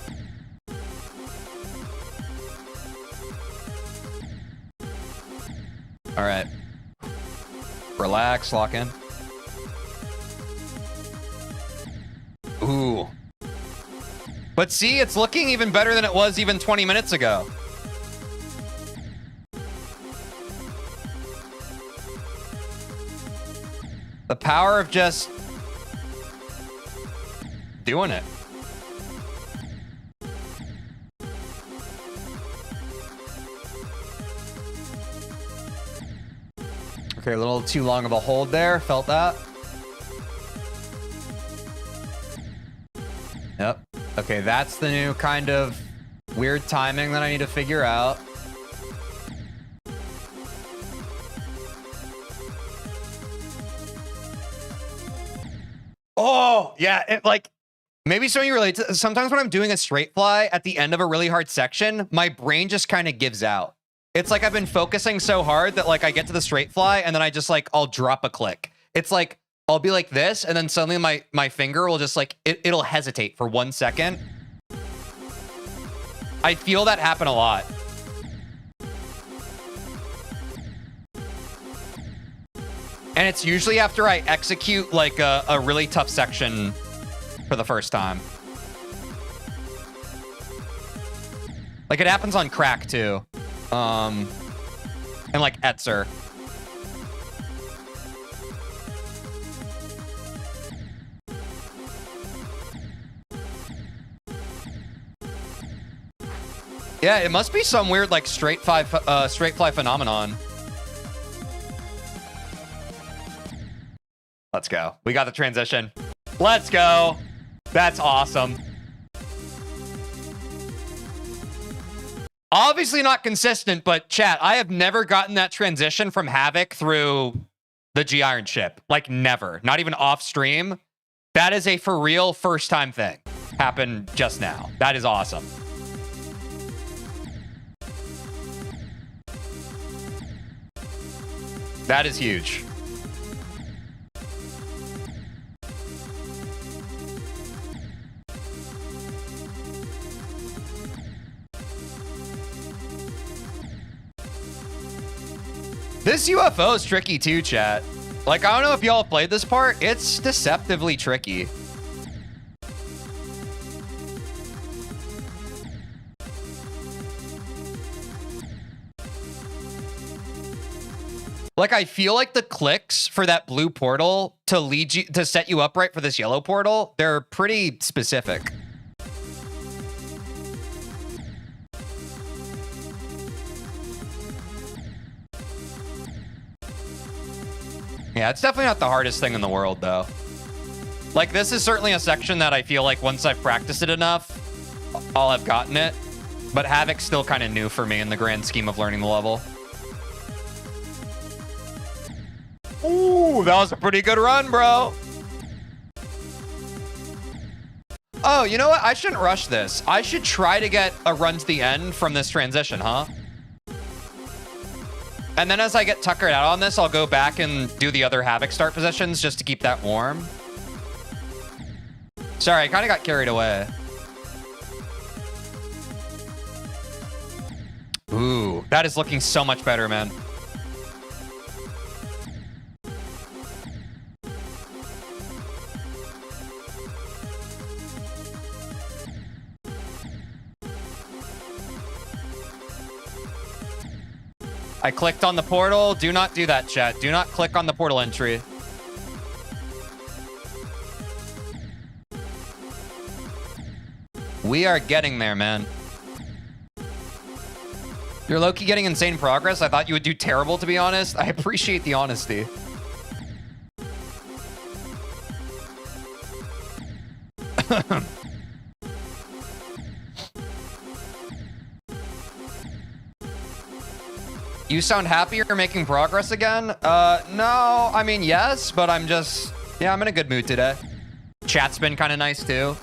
All right. Relax, lock in. Ooh. But see, it's looking even better than it was even 20 minutes ago. The power of just doing it. Okay, a little too long of a hold there. Felt that. Yep. Okay, that's the new kind of weird timing that I need to figure out. Oh, yeah. It, like, maybe some of you relate to. Sometimes when I'm doing a straight fly at the end of a really hard section, my brain just kind of gives out. It's like I've been focusing so hard that, like, I get to the straight fly and then I just, like, I'll drop a click. It's like, I'll be like this, and then suddenly my finger will just like, it'll hesitate for 1 second. I feel that happen a lot. And it's usually after I execute like a really tough section for the first time. Like it happens on crack too. And like Etzer. Yeah, it must be some weird like straight fly phenomenon. Let's go. We got the transition. Let's go. That's awesome. Obviously not consistent, but chat, I have never gotten that transition from Havoc through the G Iron ship. Like never. Not even off stream. That is a for real first time thing. Happened just now. That is awesome. That is huge. This UFO is tricky too, chat. Like, I don't know if y'all played this part. It's deceptively tricky. Like, I feel like the clicks for that blue portal to lead you to set you up right for this yellow portal, they're pretty specific. Yeah, it's definitely not the hardest thing in the world, though. Like, this is certainly a section that I feel like once I've practiced it enough, I'll have gotten it. But Havoc's still kind of new for me in the grand scheme of learning the level. Ooh, that was a pretty good run, bro. Oh, you know what? I shouldn't rush this. I should try to get a run to the end from this transition, huh? And then as I get tuckered out on this, I'll go back and do the other Havoc start positions just to keep that warm. Sorry, I kind of got carried away. Ooh, that is looking so much better, man. I clicked on the portal. Do not do that, chat. Do not click on the portal entry. We are getting there, man. You're low-key getting insane progress. I thought you would do terrible, to be honest. I appreciate the honesty. You sound happy you're making progress again? No, I mean, yes, but I'm just... Yeah, I'm in a good mood today. Chat's been kind of nice, too.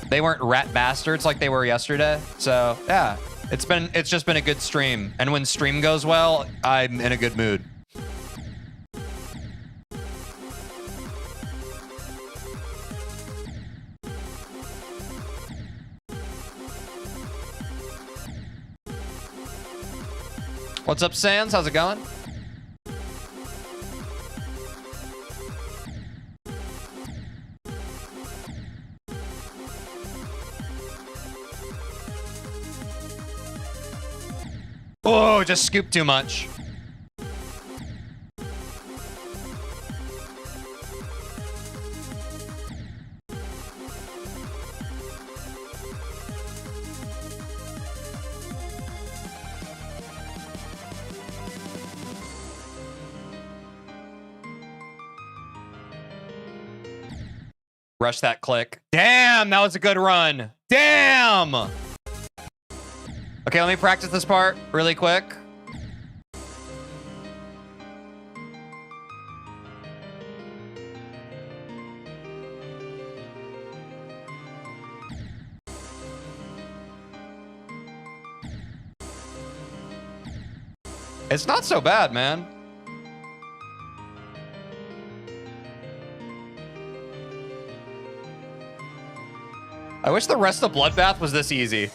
They weren't rat bastards like they were yesterday. So, yeah, it's just been a good stream. And when stream goes well, I'm in a good mood. What's up, Sans? How's it going? Oh, just scooped too much. Rush that click. Damn, that was a good run. Damn. Okay, let me practice this part really quick. It's not so bad, man. I wish the rest of Bloodbath was this easy.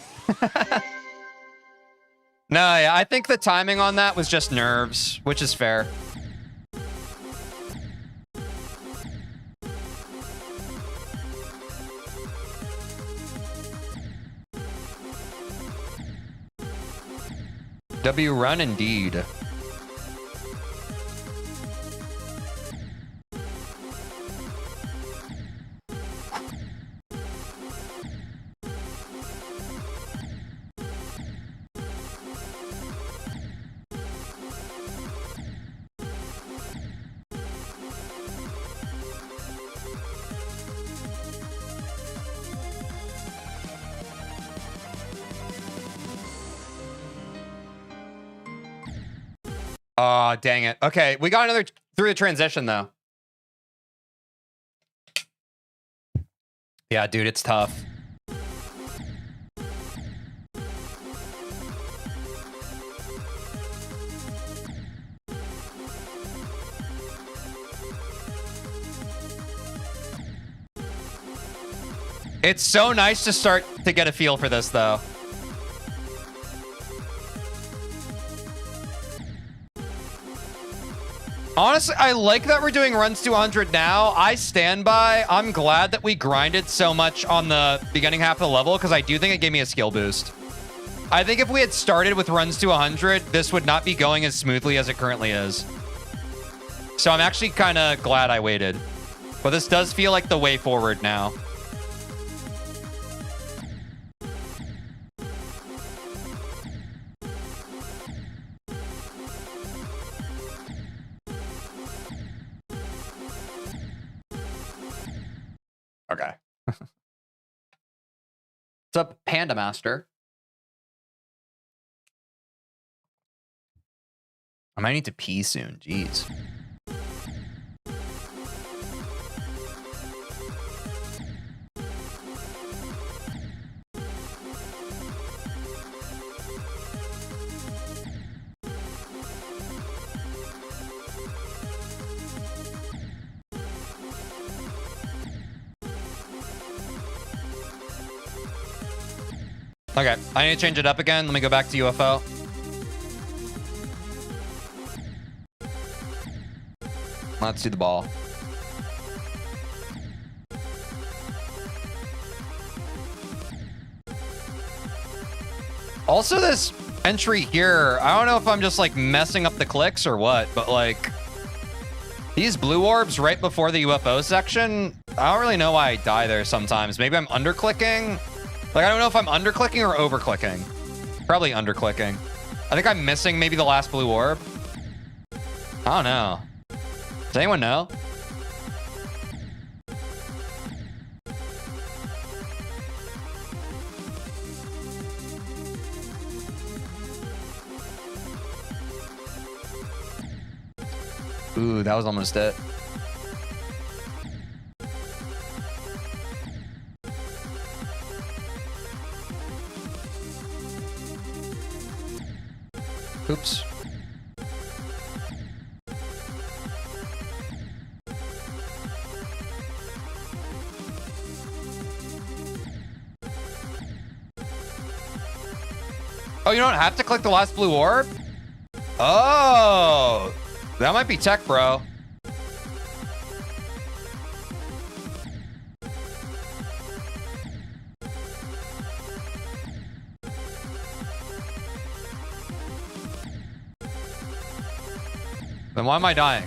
No, yeah, I think the timing on that was just nerves, which is fair. W run indeed. Oh, dang it. Okay, we got another through the transition, though. Yeah, dude, it's tough. It's so nice to start to get a feel for this, though. Honestly, I like that we're doing runs to 100 now. I stand by. I'm glad that we grinded so much on the beginning half of the level because I do think it gave me a skill boost. I think if we had started with runs to 100, this would not be going as smoothly as it currently is. So I'm actually kind of glad I waited. But this does feel like the way forward now. Okay. What's up, Panda Master? I might need to pee soon. Jeez. Okay, I need to change it up again. Let me go back to UFO. Let's do the ball. Also, this entry here, I don't know if I'm just like messing up the clicks or what, but like these blue orbs right before the UFO section, I don't really know why I die there sometimes. Maybe I'm underclicking. Like, I don't know if I'm underclicking or overclicking. Probably underclicking. I think I'm missing maybe the last blue orb. I don't know. Does anyone know? Ooh, that was almost it. Oops. Oh, you don't have to click the last blue orb? Oh, that might be tech, bro. Then why am I dying?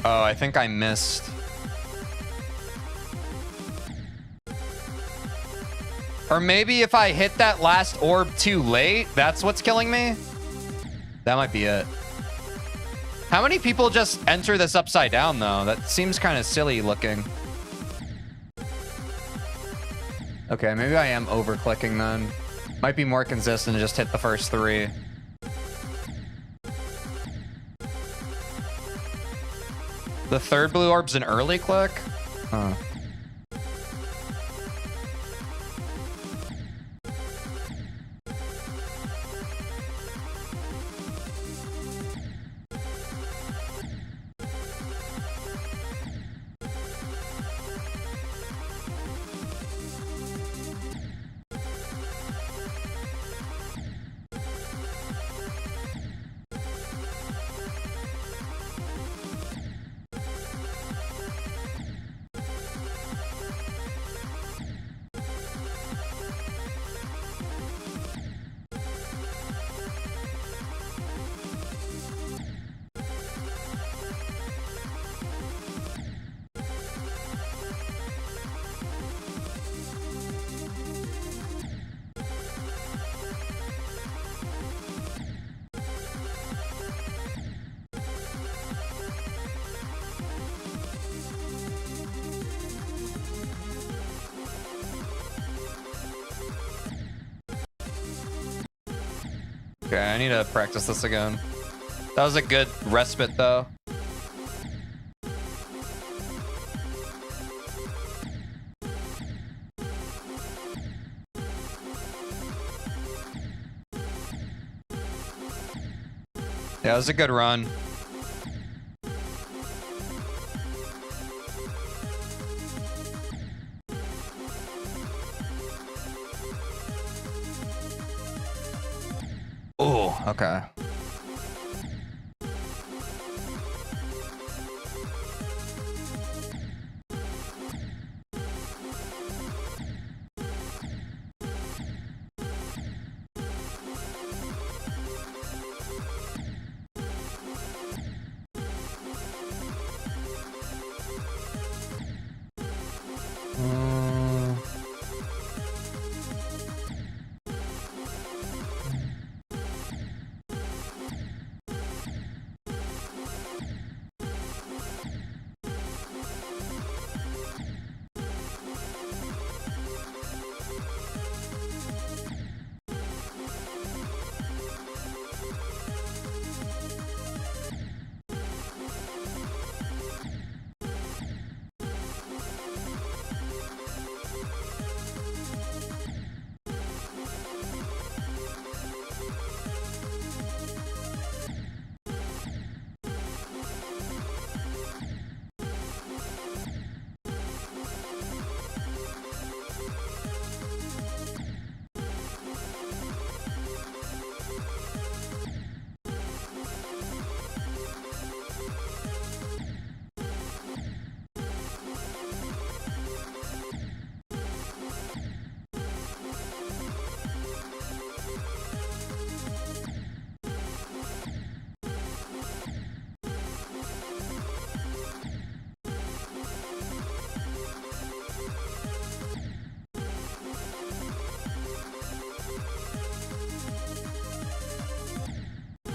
Oh, I think I missed. Or maybe if I hit that last orb too late, that's what's killing me? That might be it. How many people just enter this upside down, though? That seems kind of silly looking. Okay, maybe I am over-clicking then. Might be more consistent to just hit the first three. The third blue orb's an early click? Huh. Okay, I need to practice this again. That was a good respite, though. Yeah, it was a good run. Oh, okay.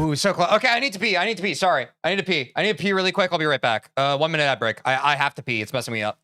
Ooh, so close. Okay, I need to pee. I need to pee. Sorry. I need to pee. I need to pee really quick. I'll be right back. 1 minute ad break. I have to pee. It's messing me up.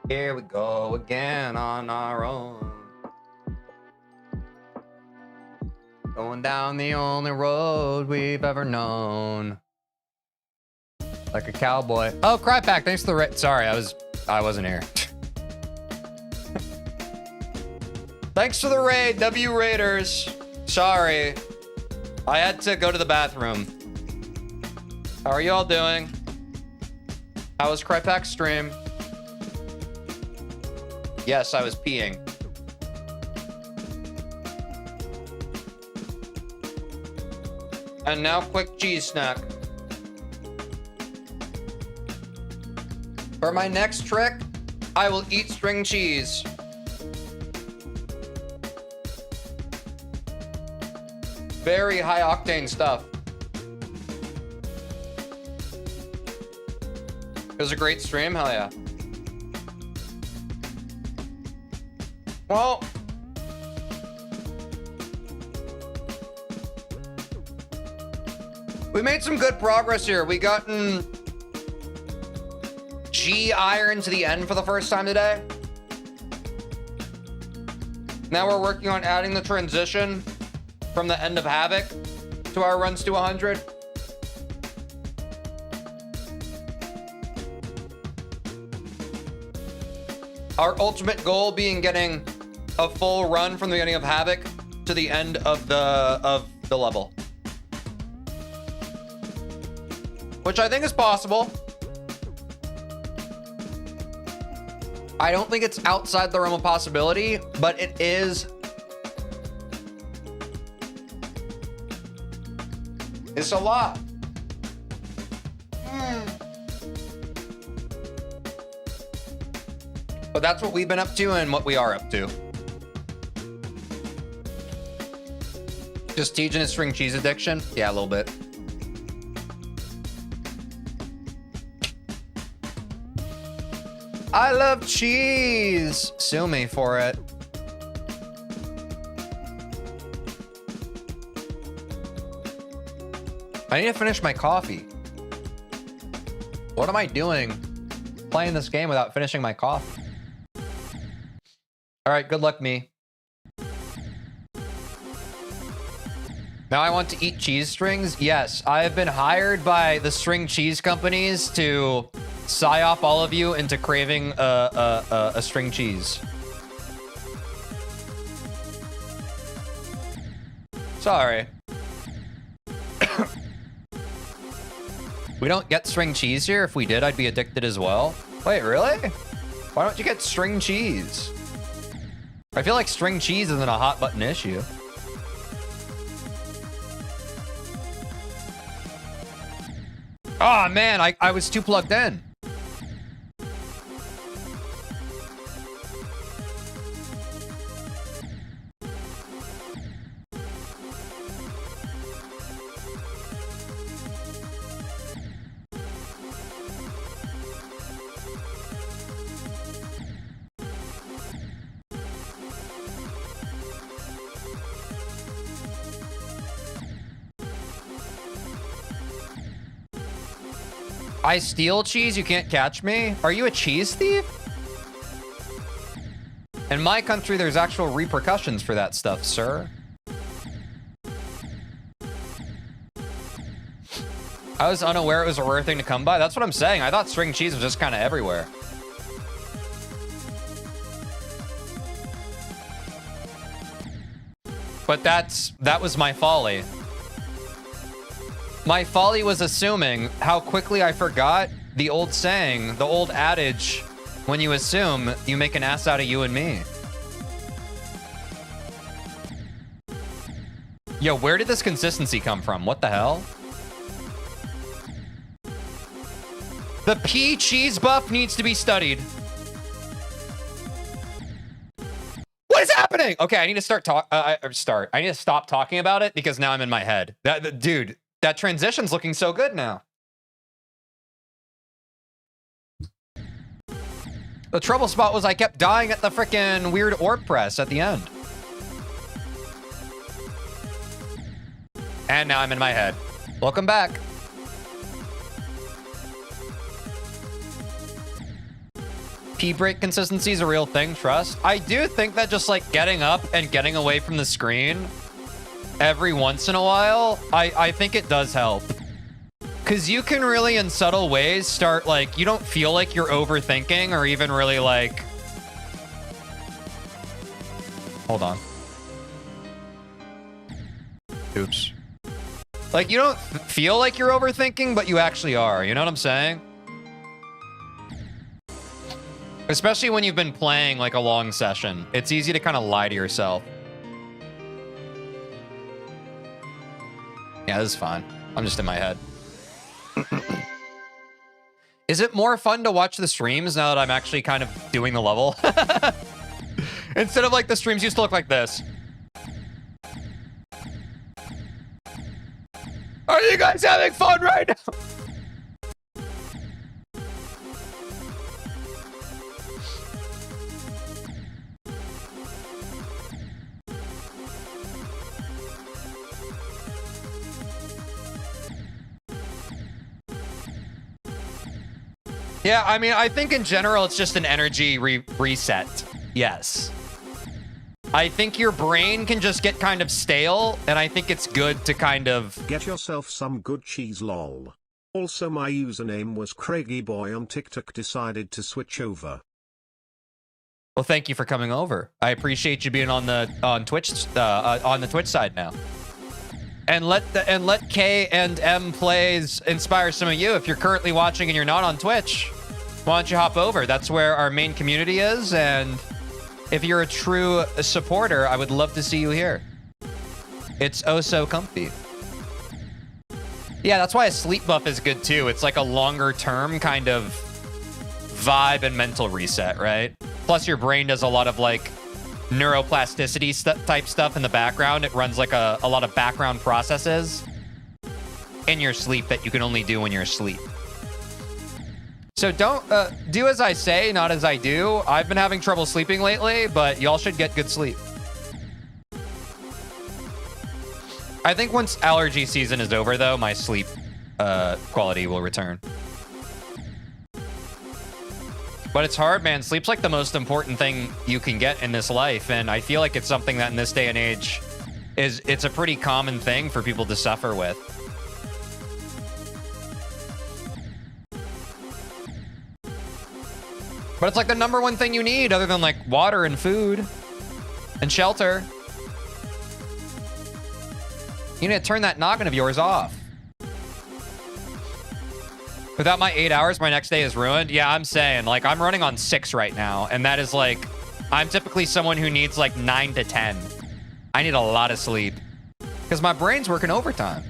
Here we go again on our own. Going down the only road we've ever known. Like a cowboy. Oh, Crypack, thanks for the raid. Sorry, I wasn't here. Thanks for the raid, W Raiders. Sorry. I had to go to the bathroom. How are you all doing? How was Crypack's stream? Yes, I was peeing. And now quick cheese snack. For my next trick, I will eat string cheese. Very high octane stuff. It was a great stream, hell yeah. Well, we made some good progress here. We gotten G iron to the end for the first time today. Now we're working on adding the transition from the end of Havoc to our runs to 100. Our ultimate goal being getting a full run from the beginning of Havoc to the end of the level. Which I think is possible. I don't think it's outside the realm of possibility, but it is. It's a lot. But that's what we've been up to and what we are up to. Just Tej and his string cheese addiction? Yeah, a little bit. I love cheese. Sue me for it. I need to finish my coffee. What am I doing playing this game without finishing my coffee? All right, good luck, me. Now I want to eat cheese strings. Yes, I have been hired by the string cheese companies to psyop all of you into craving a string cheese. Sorry. We don't get string cheese here. If we did, I'd be addicted as well. Wait, really? Why don't you get string cheese? I feel like string cheese isn't a hot button issue. Oh man, I was too plugged in. I steal cheese, you can't catch me? Are you a cheese thief? In my country, there's actual repercussions for that stuff, sir. I was unaware it was a rare thing to come by. That's what I'm saying. I thought string cheese was just kind of everywhere. But that was my folly. My folly was assuming how quickly I forgot the old saying, the old adage, when you assume, you make an ass out of you and me. Yo, where did this consistency come from? What the hell? The pea cheese buff needs to be studied. What is happening? Okay, I need to I need to stop talking about it because now I'm in my head. Dude. That transition's looking so good now. The trouble spot was I kept dying at the frickin' weird orb press at the end. And now I'm in my head. Welcome back. pee break consistency is a real thing, trust. I do think that just like getting up and getting away from the screen every once in a while, I think it does help. Because you can really, in subtle ways, start like, you don't feel like you're overthinking or even really like... Hold on. Oops. Like, you don't feel like you're overthinking, but you actually are. You know what I'm saying? Especially when you've been playing like a long session. It's easy to kind of lie to yourself. Yeah, this is fine. I'm just in my head. Is it more fun to watch the streams now that I'm actually kind of doing the level? Instead of like the streams used to look like this. Are you guys having fun right now? Yeah, I mean, I think in general, it's just an energy reset. Yes. I think your brain can just get kind of stale, and I think it's good to kind of... Get yourself some good cheese, lol. Also, my username was CraigyBoy on TikTok, decided to switch over. Well, thank you for coming over. I appreciate you being on Twitch on the Twitch side now. And let K and M plays inspire some of you. If you're currently watching and you're not on Twitch, why don't you hop over? That's where our main community is, and if you're a true supporter, I would love to see you here. It's oh so comfy. Yeah, that's why a sleep buff is good too. It's like a longer term kind of vibe and mental reset, right? Plus your brain does a lot of like neuroplasticity type stuff in the background. It runs like a lot of background processes in your sleep that you can only do when you're asleep. So don't do as I say, not as I do. I've been having trouble sleeping lately, but y'all should get good sleep. I think once allergy season is over, though, my sleep quality will return. But it's hard, man. Sleep's like the most important thing you can get in this life, and I feel like it's something that in this day and age it's a pretty common thing for people to suffer with. But it's like the #1 thing you need other than like water and food and shelter. You need to turn that noggin of yours off. Without my 8 hours, my next day is ruined. Yeah, I'm saying, like, I'm running on 6 right now. And that is like, I'm typically someone who needs like 9 to 10. I need a lot of sleep because my brain's working overtime.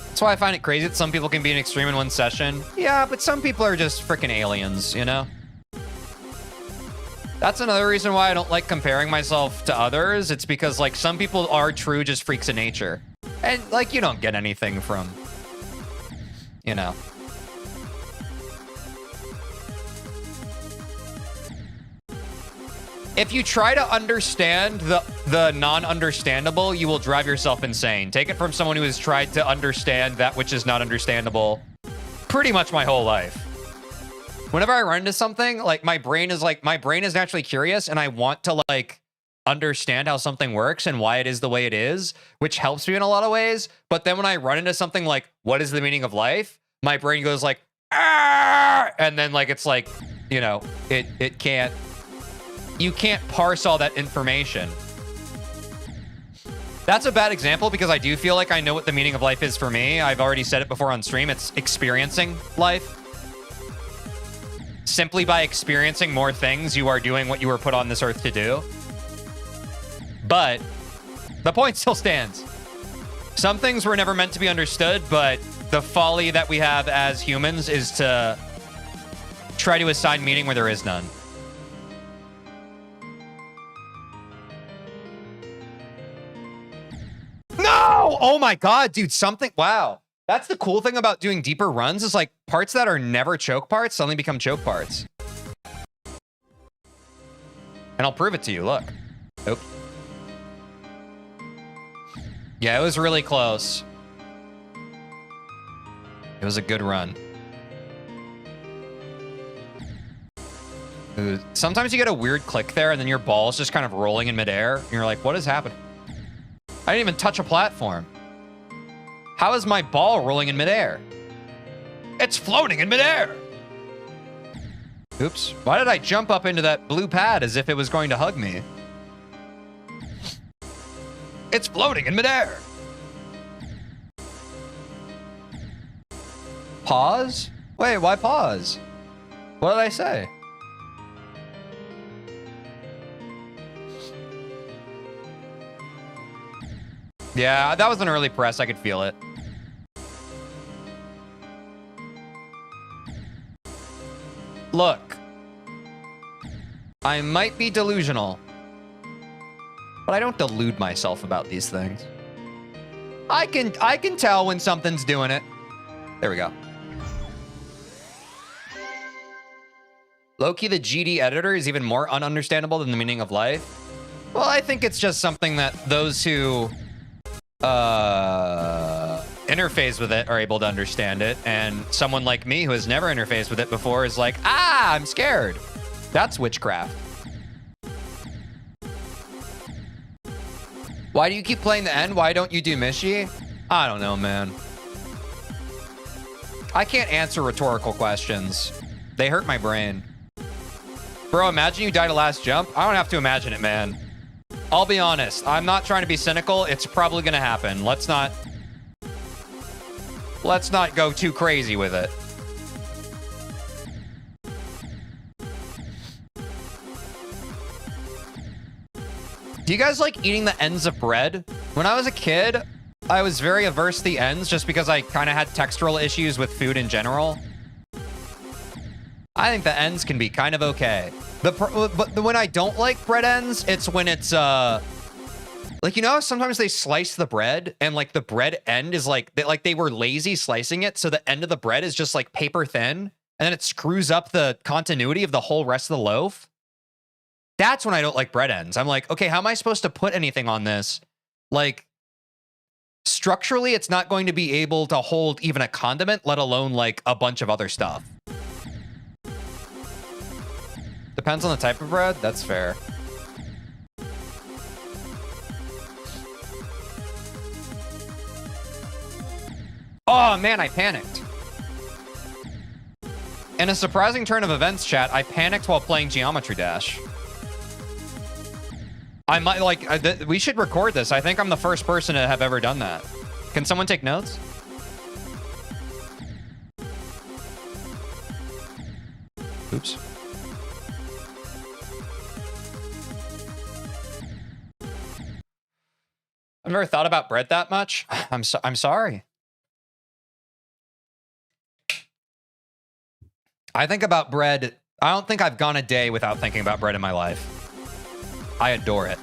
That's why I find it crazy that some people can be an extreme in one session. Yeah, but some people are just freaking aliens, you know? That's another reason why I don't like comparing myself to others. It's because, like, some people are true just freaks of nature. And, like, you don't get anything from, you know. If you try to understand the non-understandable, you will drive yourself insane. Take it from someone who has tried to understand that which is not understandable pretty much my whole life. Whenever I run into something, like my brain is naturally curious, and I want to like understand how something works and why it is the way it is, which helps me in a lot of ways. But then when I run into something like, what is the meaning of life? My brain goes like, ah! And then like, it's like, you know, you can't parse all that information. That's a bad example because I do feel like I know what the meaning of life is for me. I've already said it before on stream. It's experiencing life. Simply by experiencing more things, you are doing what you were put on this earth to do. But the point still stands. Some things were never meant to be understood, but the folly that we have as humans is to try to assign meaning where there is none. No! Oh my God, dude, wow. That's the cool thing about doing deeper runs is like parts that are never choke parts suddenly become choke parts. And I'll prove it to you, look. Nope. Yeah, it was really close. It was a good run. Ooh, sometimes you get a weird click there, and then your ball's just kind of rolling in midair, and you're like, what is happening? I didn't even touch a platform. How is my ball rolling in midair? It's floating in midair! Oops. Why did I jump up into that blue pad as if it was going to hug me? It's floating in midair! Pause? Wait, why pause? What did I say? Yeah, that was an early press. I could feel it. Look. I might be delusional. But I don't delude myself about these things. I can tell when something's doing it. There we go. Low-key, the GD editor is even more ununderstandable than the meaning of life. Well, I think it's just something that those who interface with it are able to understand it, and someone like me who has never interfaced with it before is like, ah, I'm scared. That's witchcraft. Why do you keep playing the end? Why don't you do Mishi? I don't know, man. I can't answer rhetorical questions. They hurt my brain. Bro, imagine you died a last jump. I don't have to imagine it, man. I'll be honest. I'm not trying to be cynical. It's probably going to happen. Let's not go too crazy with it. Do you guys like eating the ends of bread? When I was a kid, I was very averse to the ends just because I kind of had textural issues with food in general. I think the ends can be kind of okay. But when I don't like bread ends, it's when it's like, you know, sometimes they slice the bread and like the bread end is like they were lazy slicing it, so the end of the bread is just like paper thin, and then it screws up the continuity of the whole rest of the loaf. That's when I don't like bread ends. I'm like, okay, how am I supposed to put anything on this? Like, structurally, it's not going to be able to hold even a condiment, let alone like a bunch of other stuff. Depends on the type of bread. That's fair. Oh man, I panicked. In a surprising turn of events, chat, I panicked while playing Geometry Dash. I might like, we should record this. I think I'm the first person to have ever done that. Can someone take notes? Oops. I've never thought about bread that much. I'm sorry. I think about bread. I don't think I've gone a day without thinking about bread in my life. I adore it.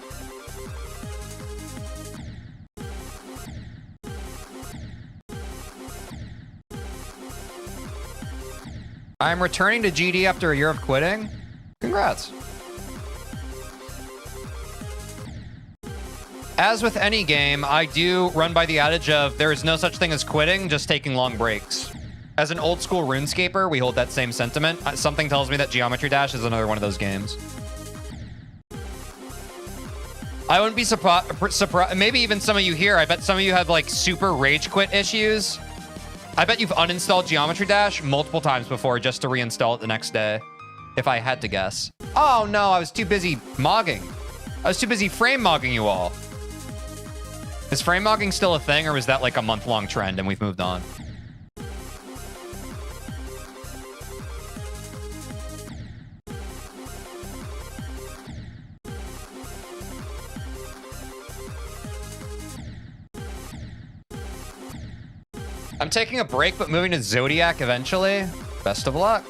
I'm returning to GD after a year of quitting. Congrats. As with any game, I do run by the adage of there is no such thing as quitting, just taking long breaks. As an old school RuneScaper, we hold that same sentiment. Something tells me that Geometry Dash is another one of those games. I wouldn't be surprised. Maybe even some of you here, I bet some of you have like super rage quit issues. I bet you've uninstalled Geometry Dash multiple times before just to reinstall it the next day, if I had to guess. Oh no, I was too busy mogging. I was too busy frame mogging you all. Is frame mogging still a thing, or was that like a month-long trend and we've moved on? I'm taking a break, but moving to Zodiac eventually. Best of luck.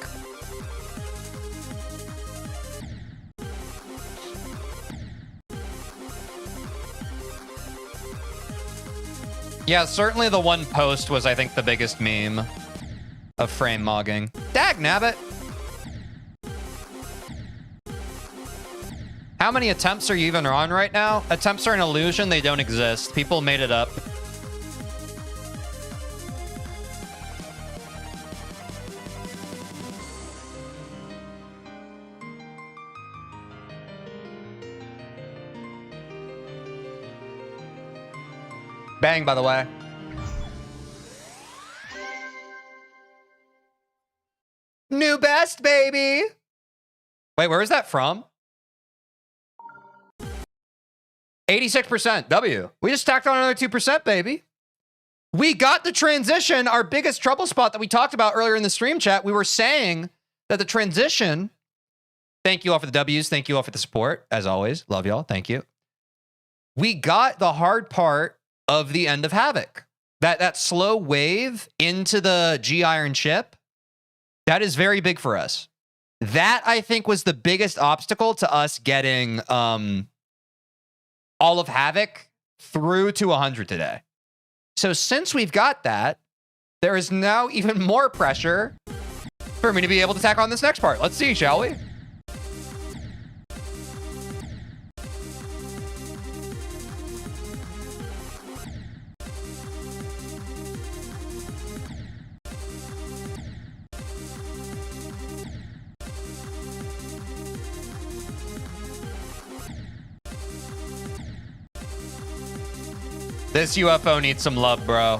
Yeah, certainly the one post was, I think, the biggest meme of frame mogging. Dag nabbit. How many attempts are you even on right now? Attempts are an illusion. They don't exist. People made it up. Bang, by the way. New best, baby. Wait, where is that from? 86%. W. We just tacked on another 2%, baby. We got the transition, our biggest trouble spot that we talked about earlier in the stream chat. We were saying that the transition, thank you all for the W's. Thank you all for the support. As always, love y'all. Thank you. We got the hard part of the end of Havoc. That slow wave into the G Iron chip, that is very big for us. That, I think, was the biggest obstacle to us getting all of Havoc through to 100 today. So since we've got that, there is now even more pressure for me to be able to tack on this next part. Let's see, shall we? This UFO needs some love, bro.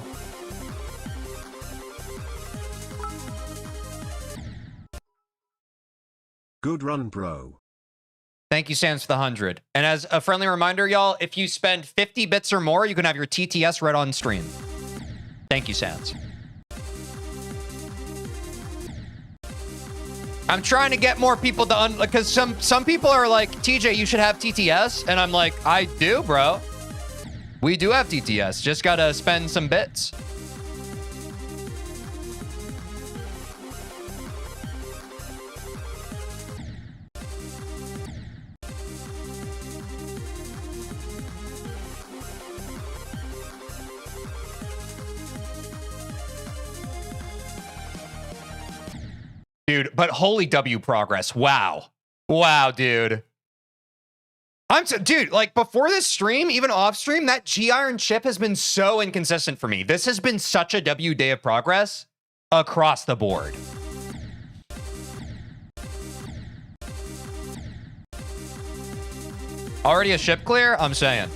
Good run, bro. Thank you, Sans, for the 100. And as a friendly reminder, y'all, if you spend 50 bits or more, you can have your TTS read on stream. Thank you, Sans. I'm trying to get more people to because some people are like, TJ, you should have TTS. And I'm like, I do, bro. We do have TTS. Just gotta spend some bits. Dude, but holy W progress. Wow. Wow, dude. Dude, like before this stream, even off stream, that G Iron chip has been so inconsistent for me. This has been such a W day of progress across the board. Already a ship clear? I'm saying.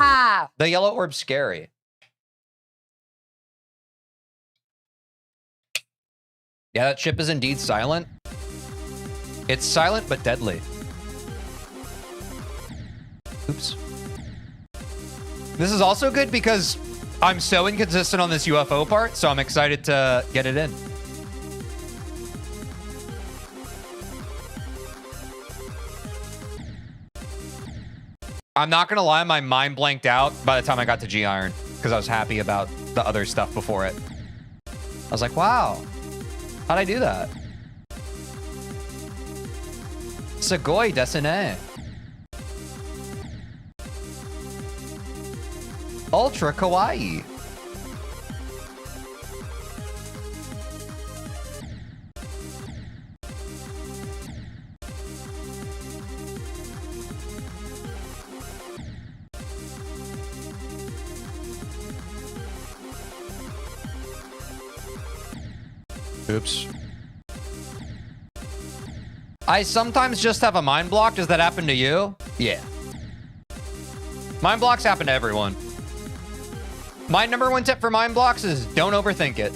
Ah! The yellow orb's scary. Yeah, that ship is indeed silent. It's silent but deadly. Oops. This is also good because I'm so inconsistent on this UFO part, so I'm excited to get it in. I'm not gonna lie, my mind blanked out by the time I got to G Iron because I was happy about the other stuff before it. I was like, wow, how'd I do that? Sugoi desu. Ultra kawaii. Oops. I sometimes just have a mind block. Does that happen to you? Yeah. Mind blocks happen to everyone. My #1 tip for mind blocks is don't overthink it.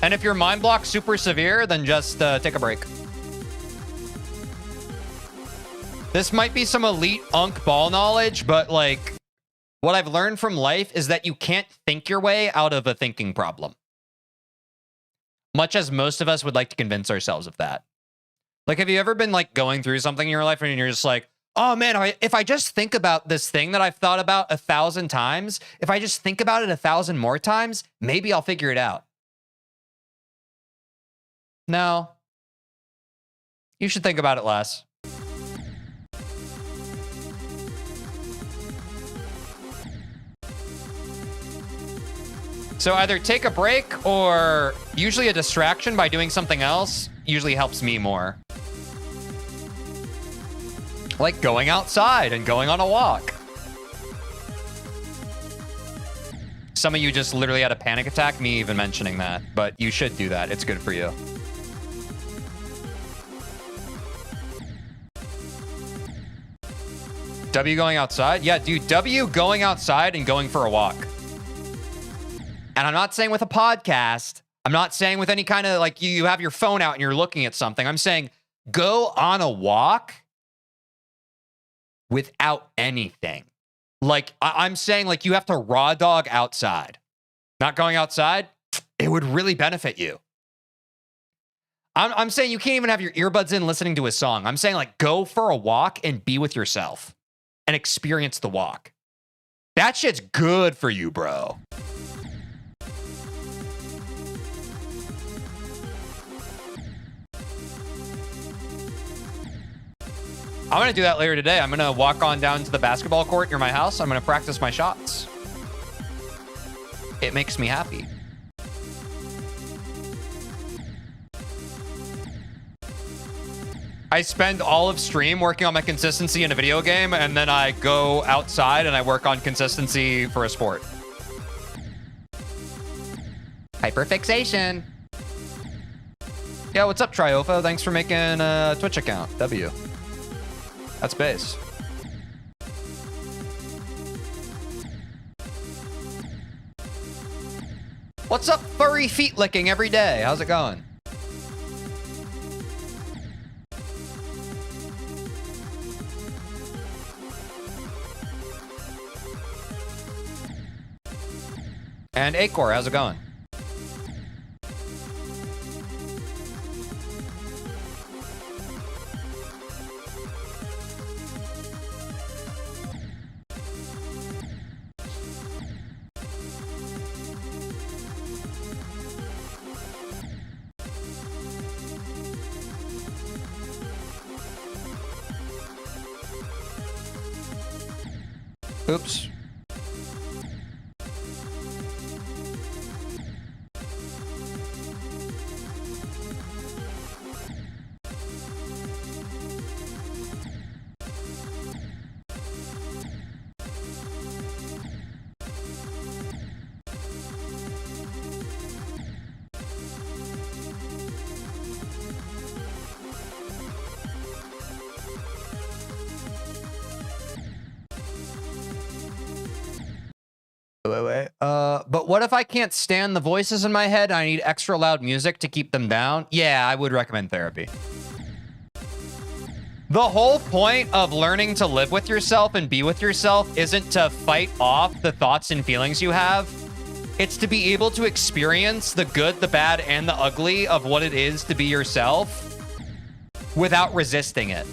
And if your mind block's super severe, then just take a break. This might be some elite unk ball knowledge, but like what I've learned from life is that you can't think your way out of a thinking problem. Much as most of us would like to convince ourselves of that. Like, have you ever been like going through something in your life and you're just like, oh man, if I just think about this thing that I've thought about 1,000 times, if I just think about it 1,000 more times, maybe I'll figure it out. No. You should think about it less. So either take a break or usually a distraction by doing something else usually helps me more. Like going outside and going on a walk. some of you just literally had a panic attack, me even mentioning that. But you should do that. It's good for you. W going outside? Yeah, dude, W going outside and going for a walk. And I'm not saying with a podcast. I'm not saying with any kind of, like, you have your phone out and you're looking at something. I'm saying go on a walk without anything. Like, I'm saying, like, you have to raw dog outside. Not going outside, it would really benefit you. I'm saying you can't even have your earbuds in listening to a song. I'm saying, like, go for a walk and be with yourself and experience the walk. That shit's good for you, bro. I'm going to do that later today. I'm going to walk on down to the basketball court near my house. I'm going to practice my shots. It makes me happy. I spend all of stream working on my consistency in a video game, and then I go outside and I work on consistency for a sport. Hyperfixation. Yeah, what's up, Triopho? Thanks for making a Twitch account. W. That's base. What's up, furry feet licking every day? How's it going? And Acor, how's it going? Oops. Wait. But what if I can't stand the voices in my head and I need extra loud music to keep them down? Yeah, I would recommend therapy. The whole point of learning to live with yourself and be with yourself isn't to fight off the thoughts and feelings you have. It's to be able to experience the good, the bad, and the ugly of what it is to be yourself without resisting it.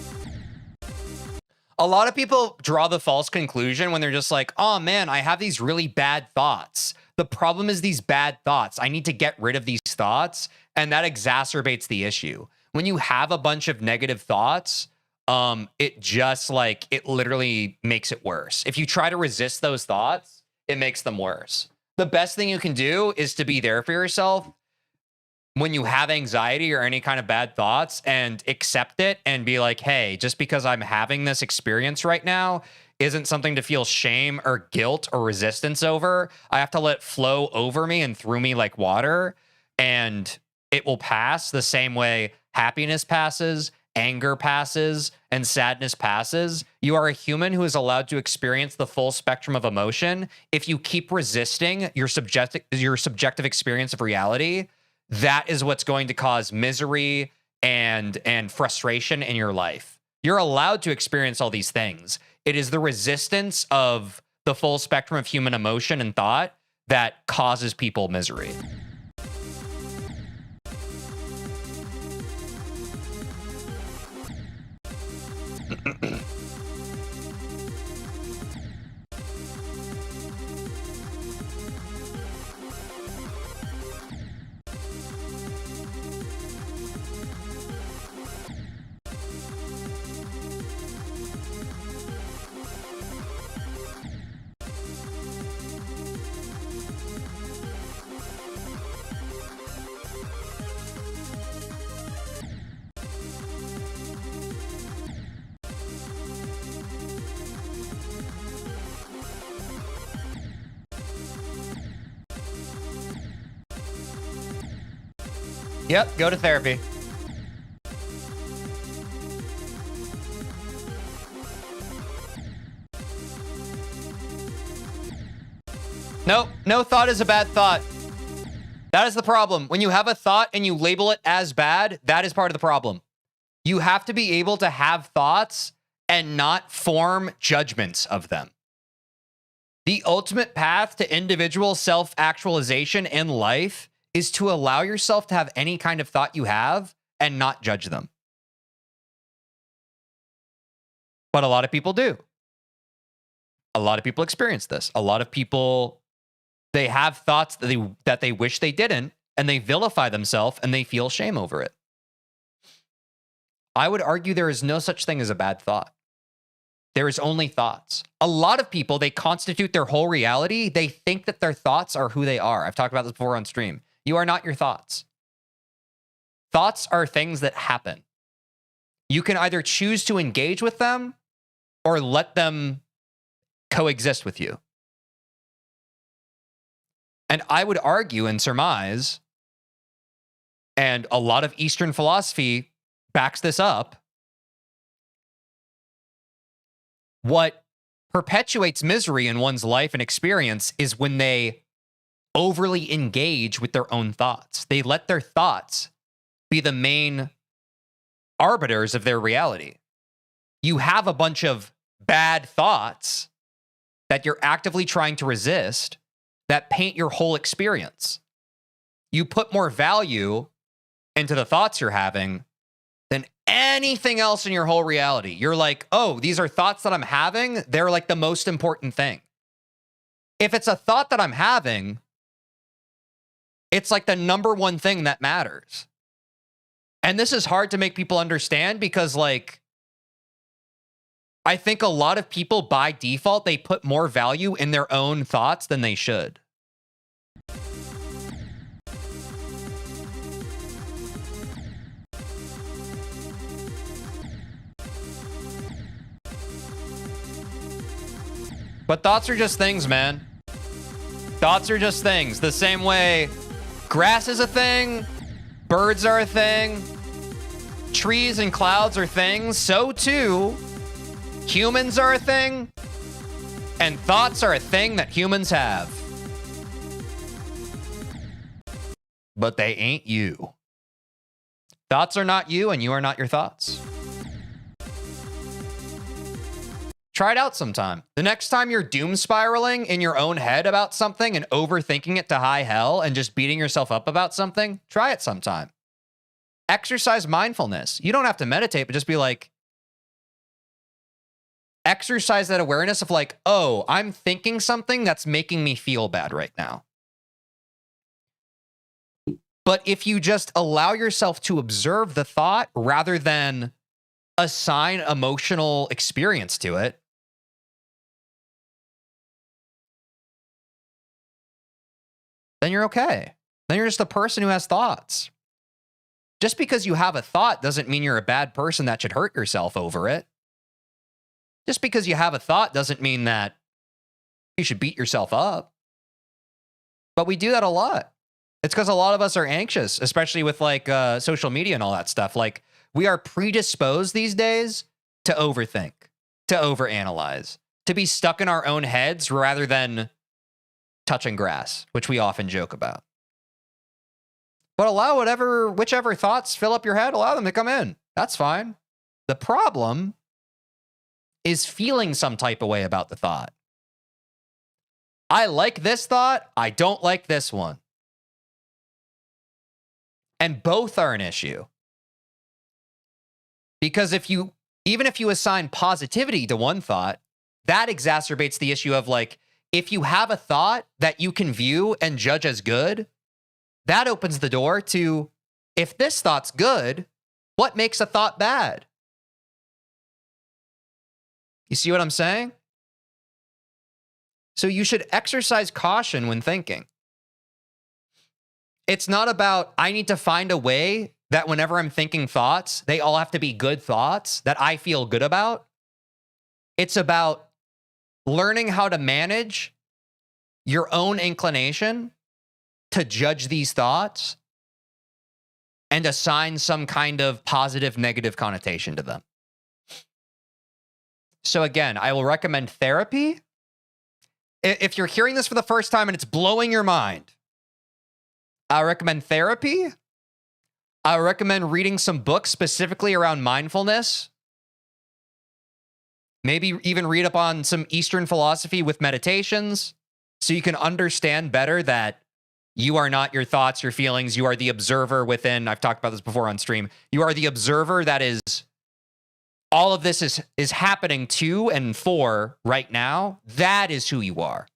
A lot of people draw the false conclusion when they're just like, oh man, I have these really bad thoughts. The problem is these bad thoughts. I need to get rid of these thoughts. And that exacerbates the issue. When you have a bunch of negative thoughts, it just like, it literally makes it worse. If you try to resist those thoughts, it makes them worse. The best thing you can do is to be there for yourself when you have anxiety or any kind of bad thoughts and accept it and be like, hey, just because I'm having this experience right now isn't something to feel shame or guilt or resistance over. I have to let it flow over me and through me like water, and it will pass the same way happiness passes, anger passes, and sadness passes. You are a human who is allowed to experience the full spectrum of emotion. If you keep resisting your subjective experience of reality, that is what's going to cause misery and frustration in your life. You're allowed to experience all these things. It is the resistance of the full spectrum of human emotion and thought that causes people misery. Yep, go to therapy. No, no thought is a bad thought. That is the problem. When you have a thought and you label it as bad, that is part of the problem. You have to be able to have thoughts and not form judgments of them. The ultimate path to individual self-actualization in life is to allow yourself to have any kind of thought you have and not judge them. But a lot of people do. A lot of people experience this. A lot of people, they have thoughts that they wish they didn't, and they vilify themselves and they feel shame over it. I would argue there is no such thing as a bad thought. There is only thoughts. A lot of people, they constitute their whole reality. They think that their thoughts are who they are. I've talked about this before on stream. You are not your thoughts. Thoughts are things that happen. You can either choose to engage with them or let them coexist with you. And I would argue and surmise, and a lot of Eastern philosophy backs this up, what perpetuates misery in one's life and experience is when they overly engage with their own thoughts. They let their thoughts be the main arbiters of their reality. You have a bunch of bad thoughts that you're actively trying to resist that paint your whole experience. You put more value into the thoughts you're having than anything else in your whole reality. You're like, oh, these are thoughts that I'm having. They're like the most important thing. If it's a thought that I'm having, it's like the number one thing that matters. And this is hard to make people understand because, like, I think a lot of people by default, they put more value in their own thoughts than they should. But thoughts are just things, man. Thoughts are just things. The same way grass is a thing, birds are a thing, trees and clouds are things, so too humans are a thing, and thoughts are a thing that humans have. But they ain't you. Thoughts are not you, and you are not your thoughts. Try it out sometime. The next time you're doom spiraling in your own head about something and overthinking it to high hell and just beating yourself up about something, try it sometime. Exercise mindfulness. You don't have to meditate, but just be like, exercise that awareness of like, oh, I'm thinking something that's making me feel bad right now. But if you just allow yourself to observe the thought rather than assign emotional experience to it, then you're okay. Then you're just a person who has thoughts. Just because you have a thought doesn't mean you're a bad person that should hurt yourself over it. Just because you have a thought doesn't mean that you should beat yourself up. But we do that a lot. It's because a lot of us are anxious, especially with like social media and all that stuff. Like, we are predisposed these days to overthink, to overanalyze, to be stuck in our own heads rather than touching grass, which we often joke about. But allow whichever thoughts fill up your head, allow them to come in. That's fine. The problem is feeling some type of way about the thought. I like this thought. I don't like this one. And both are an issue. Because even if you assign positivity to one thought, that exacerbates the issue of like, if you have a thought that you can view and judge as good, that opens the door to, if this thought's good, what makes a thought bad? You see what I'm saying? So you should exercise caution when thinking. It's not about, I need to find a way that whenever I'm thinking thoughts, they all have to be good thoughts that I feel good about. It's about learning how to manage your own inclination to judge these thoughts and assign some kind of positive, negative connotation to them. So again, I will recommend therapy. If you're hearing this for the first time and it's blowing your mind, I recommend therapy. I recommend reading some books specifically around mindfulness. Maybe even read up on some Eastern philosophy with meditations so you can understand better that you are not your thoughts, your feelings. You are the observer within. I've talked about this before on stream. You are the observer that is, all of this is happening to and for right now. That is who you are.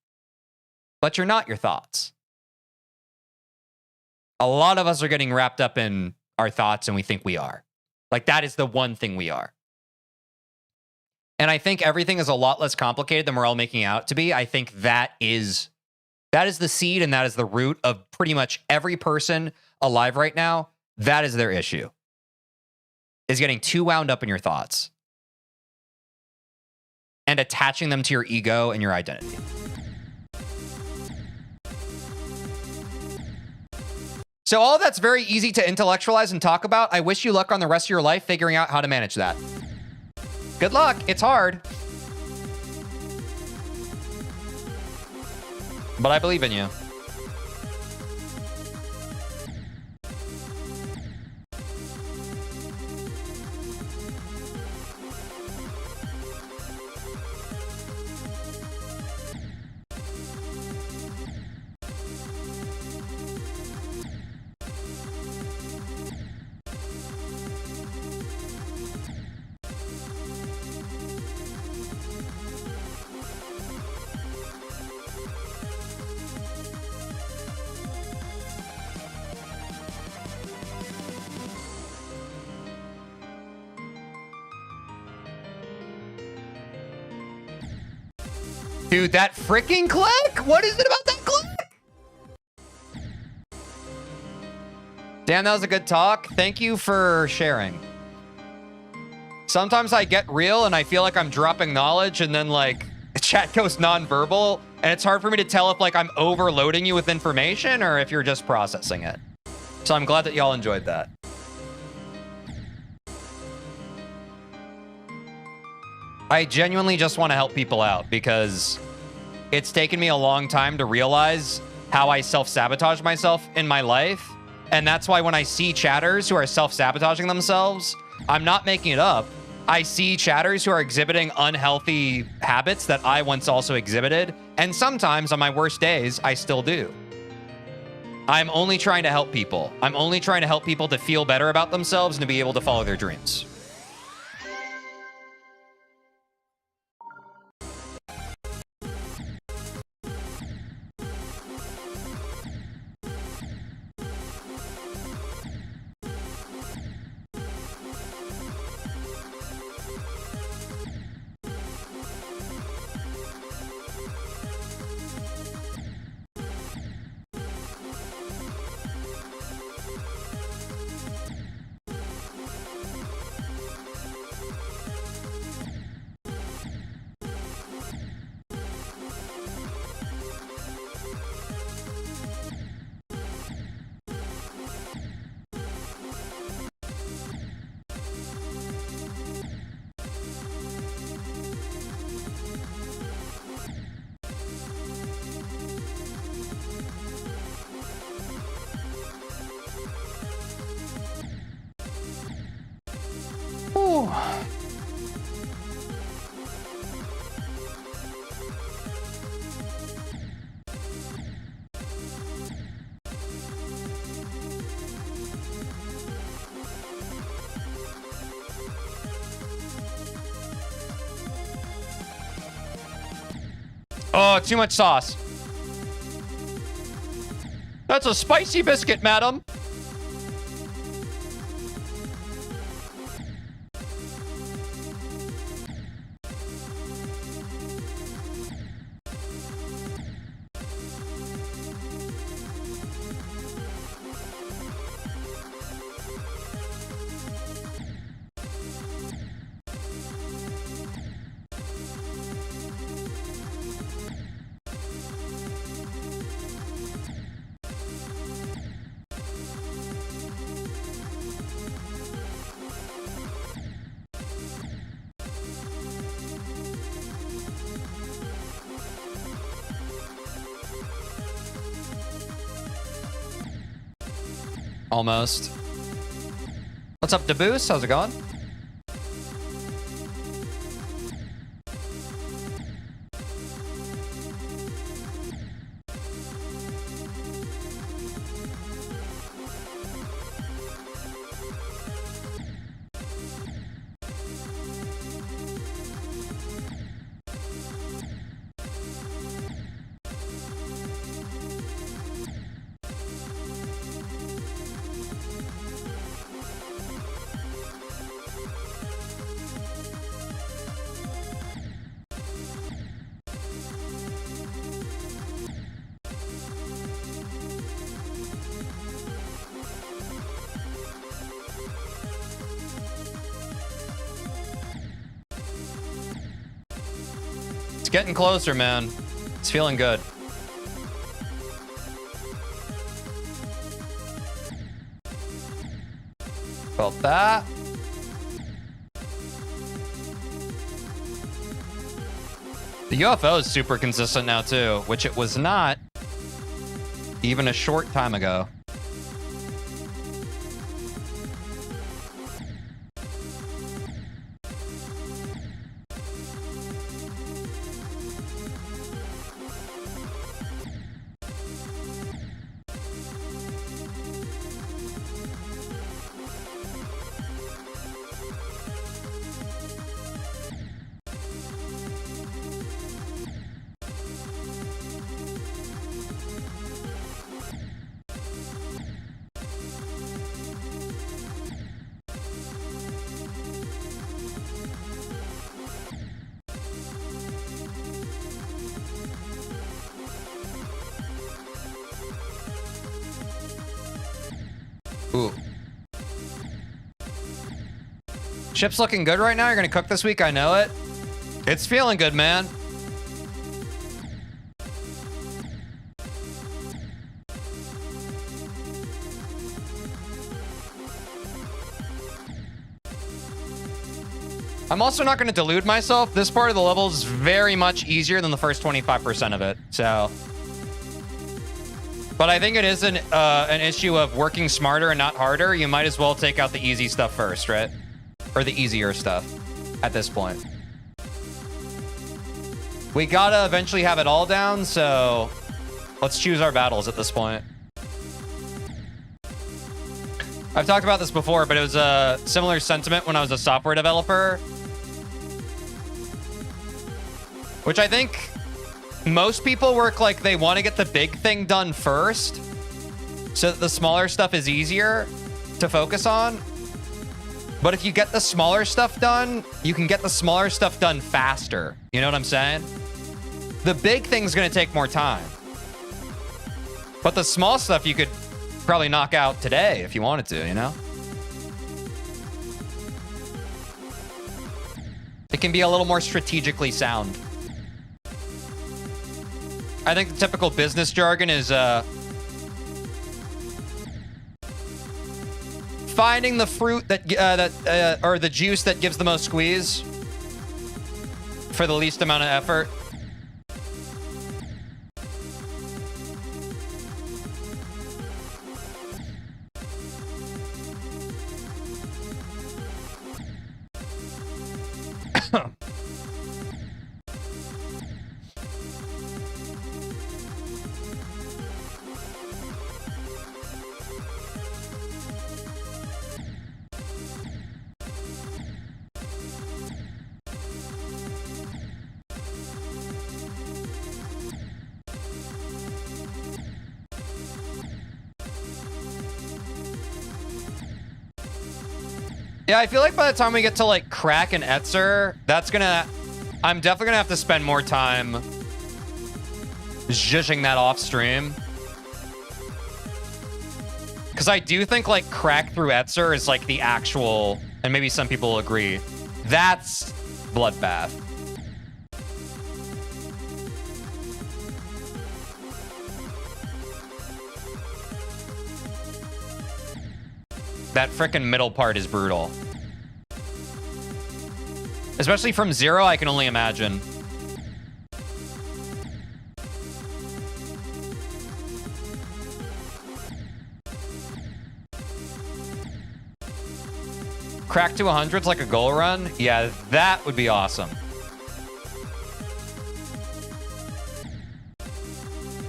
But you're not your thoughts. A lot of us are getting wrapped up in our thoughts and we think we are. Like, that is the one thing we are. And I think everything is a lot less complicated than we're all making it out to be. I think that is the seed and that is the root of pretty much every person alive right now. That is their issue. Is getting too wound up in your thoughts and attaching them to your ego and your identity. So all that's very easy to intellectualize and talk about. I wish you luck on the rest of your life figuring out how to manage that. Good luck. It's hard. But I believe in you. Dude, that freaking click? What is it about that click? Damn, that was a good talk. Thank you for sharing. Sometimes I get real and I feel like I'm dropping knowledge and then like chat goes nonverbal and it's hard for me to tell if like I'm overloading you with information or if you're just processing it. So I'm glad that y'all enjoyed that. I genuinely just want to help people out because it's taken me a long time to realize how I self-sabotage myself in my life. And that's why when I see chatters who are self-sabotaging themselves, I'm not making it up. I see chatters who are exhibiting unhealthy habits that I once also exhibited. And sometimes on my worst days, I still do. I'm only trying to help people. I'm only trying to help people to feel better about themselves and to be able to follow their dreams. Oh, too much sauce. That's a spicy biscuit, madam. Almost. What's up, Daboose? How's it going? Getting closer, man. It's feeling good. Felt that. The UFO is super consistent now too, which it was not even a short time ago. Ooh. Chip's looking good right now. You're gonna cook this week, I know it. It's feeling good, man. I'm also not gonna delude myself. This part of the level is very much easier than the first 25% of it, so. But I think it is an issue of working smarter and not harder. You might as well take out the easy stuff first, right? Or the easier stuff at this point. We gotta eventually have it all down, so let's choose our battles at this point. I've talked about this before, but it was a similar sentiment when I was a software developer. Which I think most people work like they want to get the big thing done first, so that the smaller stuff is easier to focus on. But if you get the smaller stuff done, you can get the smaller stuff done faster. You know what I'm saying? The big thing's going to take more time. But the small stuff you could probably knock out today if you wanted to, you know? It can be a little more strategically sound. I think the typical business jargon is finding the fruit that or the juice that gives the most squeeze for the least amount of effort. Yeah, I feel like by the time we get to like Crack and Etzer, I'm definitely gonna have to spend more time zhuzhing that off stream. Because I do think like Crack through Etzer is like the actual, and maybe some people will agree, that's Bloodbath. That frickin' middle part is brutal. Especially from Zero, I can only imagine. crack to 100's like a goal run? Yeah, that would be awesome.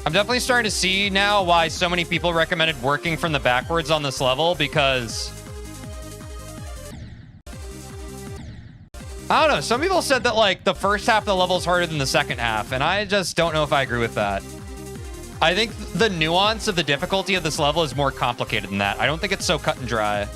I'm definitely starting to see now why so many people recommended working from the backwards on this level, because I don't know. Some people said that like the first half of the level is harder than the second half, and I just don't know if I agree with that. I think the nuance of the difficulty of this level is more complicated than that. I don't think it's so cut and dry.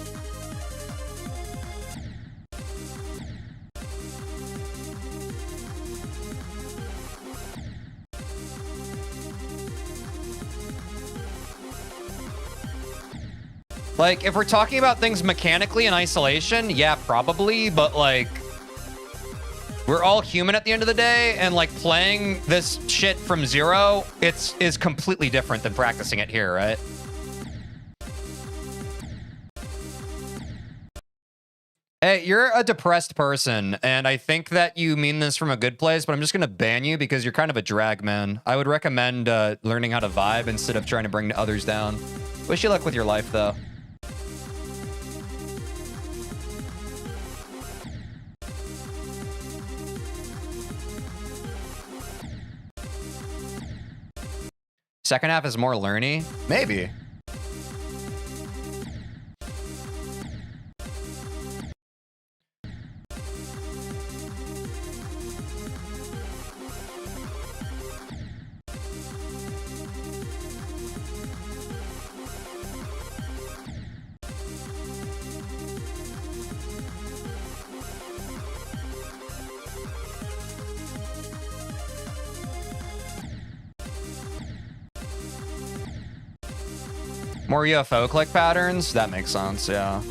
Like, if we're talking about things mechanically in isolation, yeah, probably, but like, we're all human at the end of the day, and like playing this shit from zero, is completely different than practicing it here, right? Hey, you're a depressed person, and I think that you mean this from a good place, but I'm just gonna ban you because you're kind of a drag, man. I would recommend learning how to vibe instead of trying to bring others down. Wish you luck with your life, though. Second half is more learny? Maybe. More UFO click patterns? That makes sense, yeah.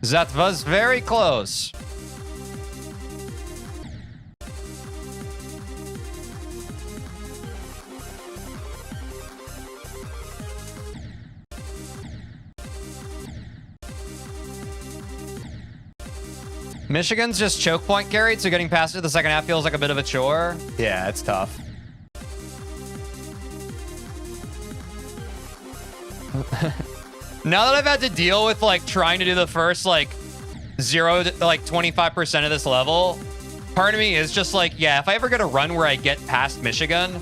That was very close. Michigan's just choke point carried, so getting past it the second half feels like a bit of a chore. Yeah, it's tough. Now that I've had to deal with like trying to do the first like 0 to like 25% of this level, part of me is just like, yeah, if I ever get a run where I get past Michigan,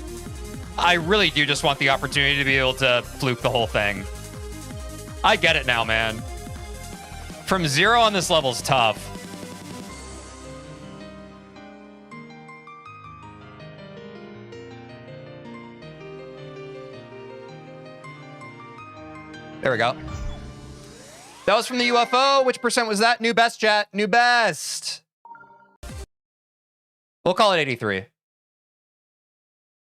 I really do just want the opportunity to be able to fluke the whole thing. I get it now, man. From 0 on this level is tough. There we go. That was from the UFO. Which percent was that? New best, chat. New best. We'll call it 83.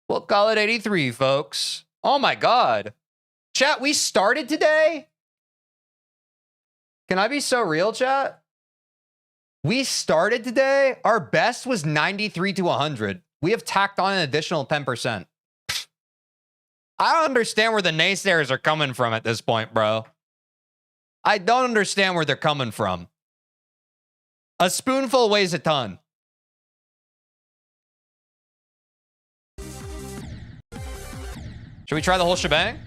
We'll call it 83, folks. Oh my God. Chat, we started today? Can I be so real, chat? We started today? Our best was 93 to 100. We have tacked on an additional 10%. I don't understand where the naysayers are coming from at this point, bro. I don't understand where they're coming from. A spoonful weighs a ton. Should we try the whole shebang?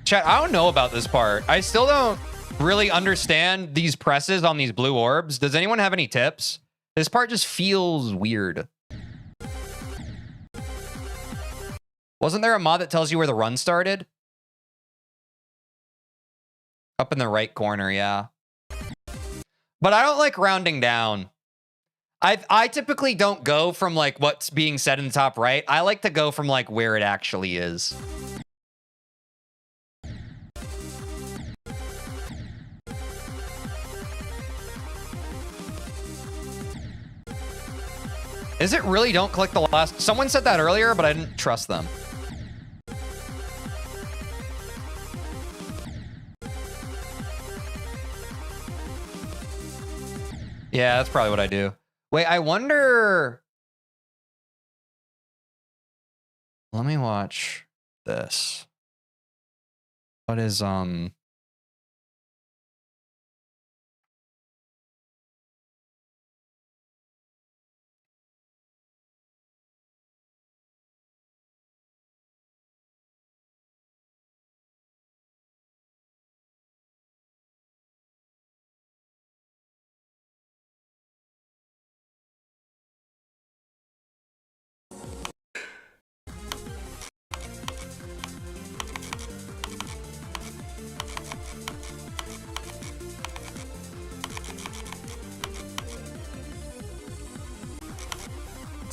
Chat, I don't know about this part. I still don't really understand these presses on these blue orbs. Does anyone have any tips? This part just feels weird. Wasn't there a mod that tells you where the run started? Up in the right corner, yeah. But I don't like rounding down. I typically don't go from like what's being said in the top right. I like to go from like where it actually is. Is it really don't click the last? Someone said that earlier, but I didn't trust them. Yeah, that's probably what I do. Wait, I wonder. Let me watch this. What is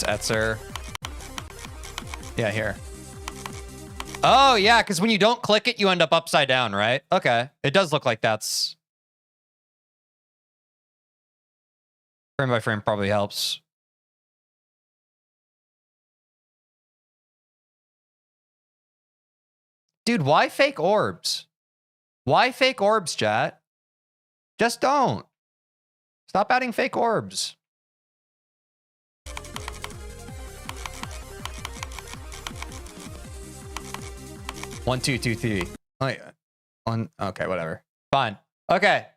Etzer. Yeah, here. Oh, yeah, because when you don't click it, you end up upside down, right? Okay. It does look like that's... Frame by frame probably helps. Dude, why fake orbs? Why fake orbs, chat? Just don't. Stop adding fake orbs. One, two, two, three. Oh, yeah. One. Okay, whatever. Fine. Okay.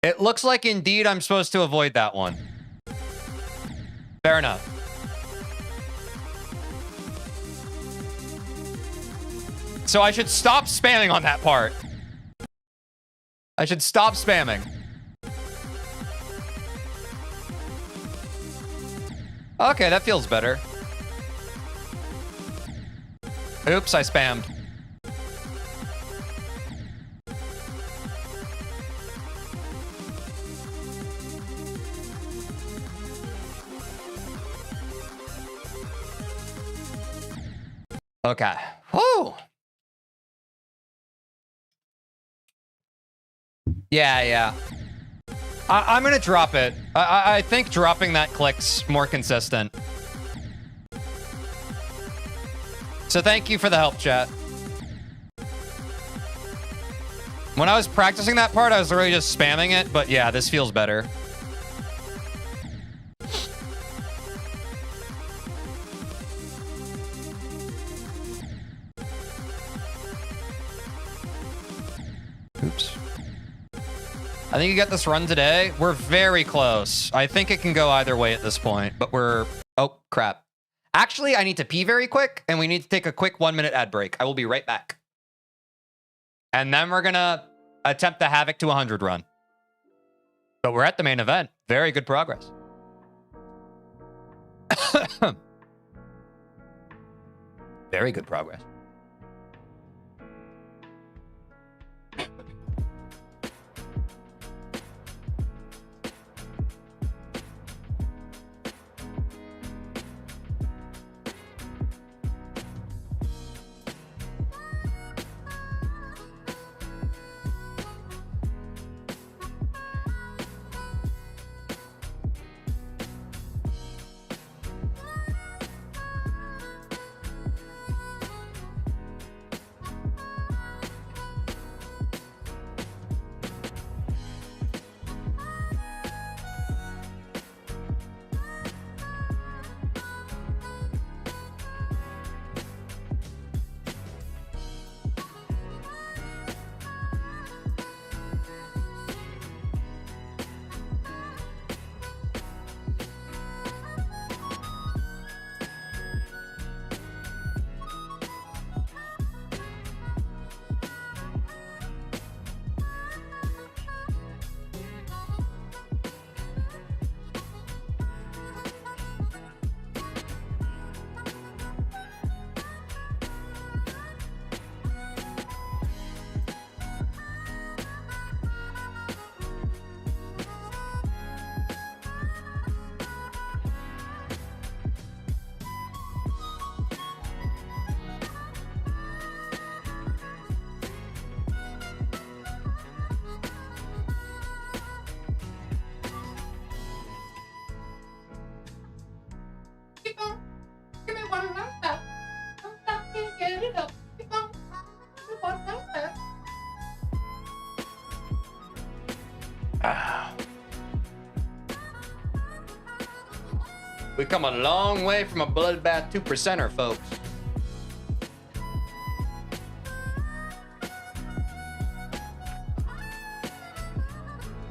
It looks like indeed I'm supposed to avoid that one. Fair enough. So I should stop spamming on that part. I should stop spamming. Okay, that feels better. Oops, I spammed. Okay. Whew. Yeah. I'm gonna drop it. I think dropping that click's more consistent. So thank you for the help, chat. When I was practicing that part, I was literally just spamming it, but yeah, this feels better. Oops. I think you get this run today. We're very close. I think it can go either way at this point, but we're... Oh, crap. Actually, I need to pee very quick, and we need to take a quick 1-minute ad break. I will be right back. And then we're gonna attempt the Havoc to 100 run. But we're at the main event. Very good progress. Very good progress. We come a long way from a Bloodbath 2%er, folks.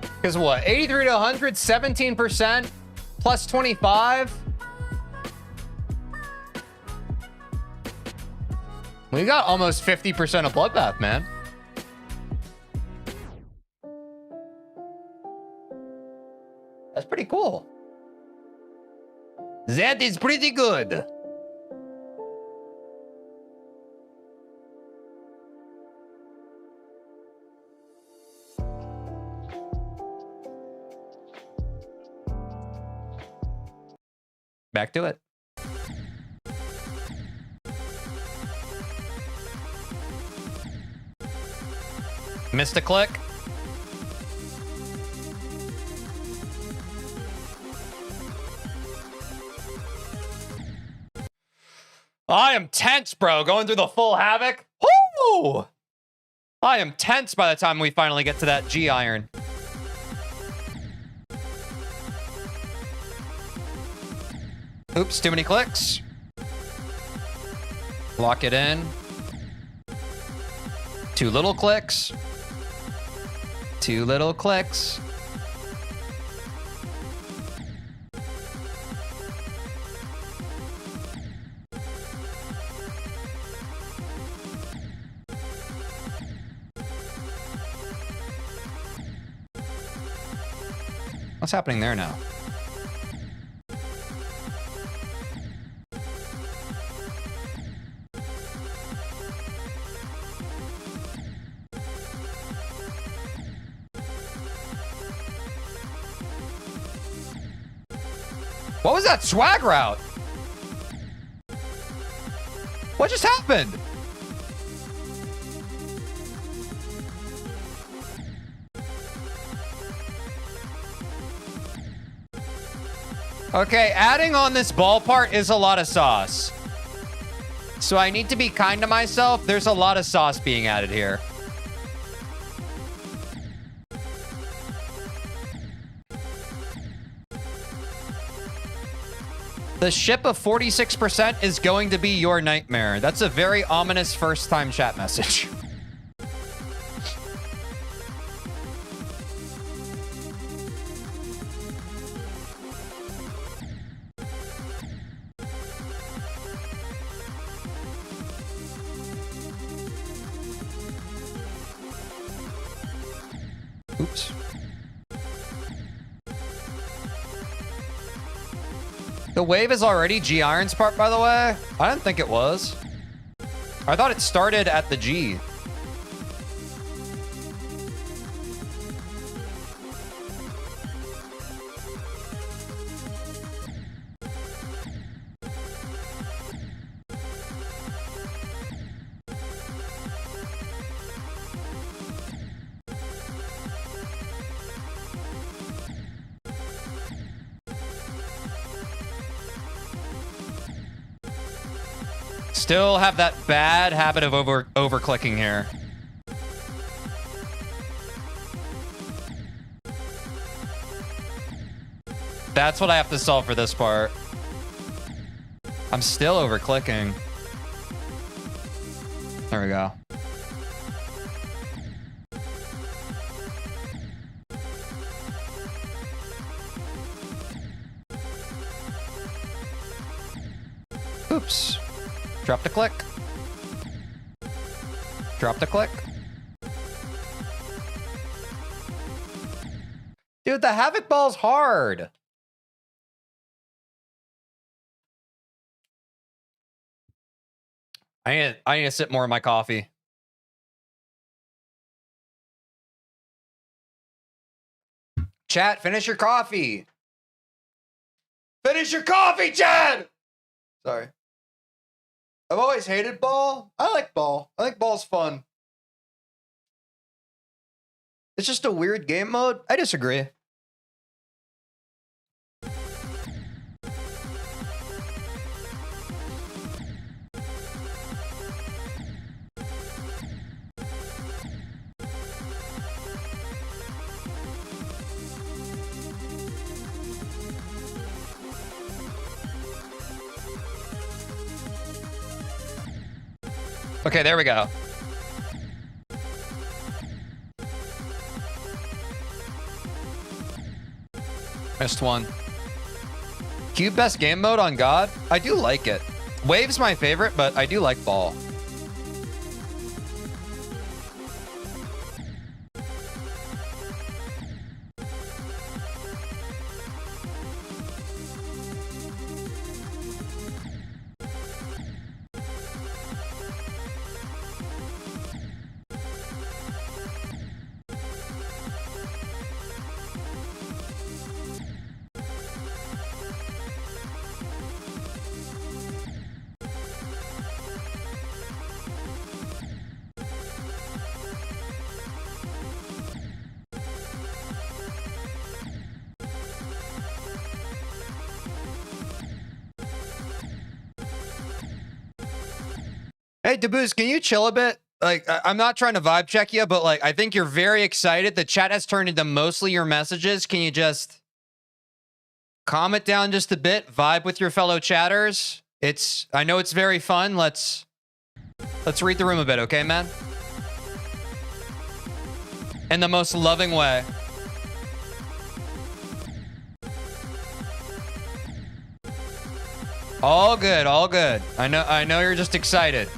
Because what? 83 to 100, 17% plus 25. We got almost 50% of Bloodbath, man. That's pretty cool. That is pretty good. Back to it. Missed a click. I am tense, bro. Going through the full havoc. Woo! I am tense by the time we finally get to that G iron. Oops, too many clicks. Lock it in. 2 little clicks. 2 little clicks. What's happening there now? What was that swag route? What just happened? Okay, adding on this ball part is a lot of sauce. So I need to be kind to myself. There's a lot of sauce being added here. The ship of 46% is going to be your nightmare. That's a very ominous first-time chat message. Oops. The wave is already G Iron's part, by the way. I didn't think it was. I thought it started at the G. Still have that bad habit of over clicking here. That's what I have to solve for this part. I'm still over clicking. There we go. Oops. Drop the click. Drop the click. Dude, the Havoc Ball's hard. I need to sip more of my coffee. Chat, finish your coffee. Finish your coffee, Chad! Sorry. I've always hated ball. I like ball. I think ball's fun. It's just a weird game mode. I disagree. Okay, there we go. Missed one. Cube best game mode on God? I do like it. Wave's my favorite, but I do like ball. Hey, Daboos, can you chill a bit? Like, I'm not trying to vibe check you, but like, I think you're very excited. The chat has turned into mostly your messages. Can you just calm it down just a bit? Vibe with your fellow chatters. I know it's very fun. Let's read the room a bit, okay, man? In the most loving way. All good, all good. I know you're just excited.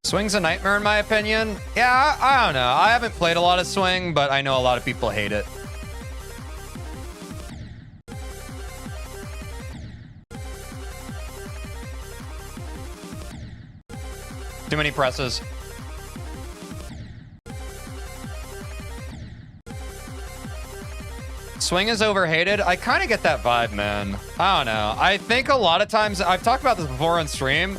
Swing's a nightmare in my opinion. Yeah, I don't know. I haven't played a lot of Swing, but I know a lot of people hate it. Too many presses. Swing is overhated. I kind of get that vibe, man. I don't know. I think a lot of times, I've talked about this before on stream.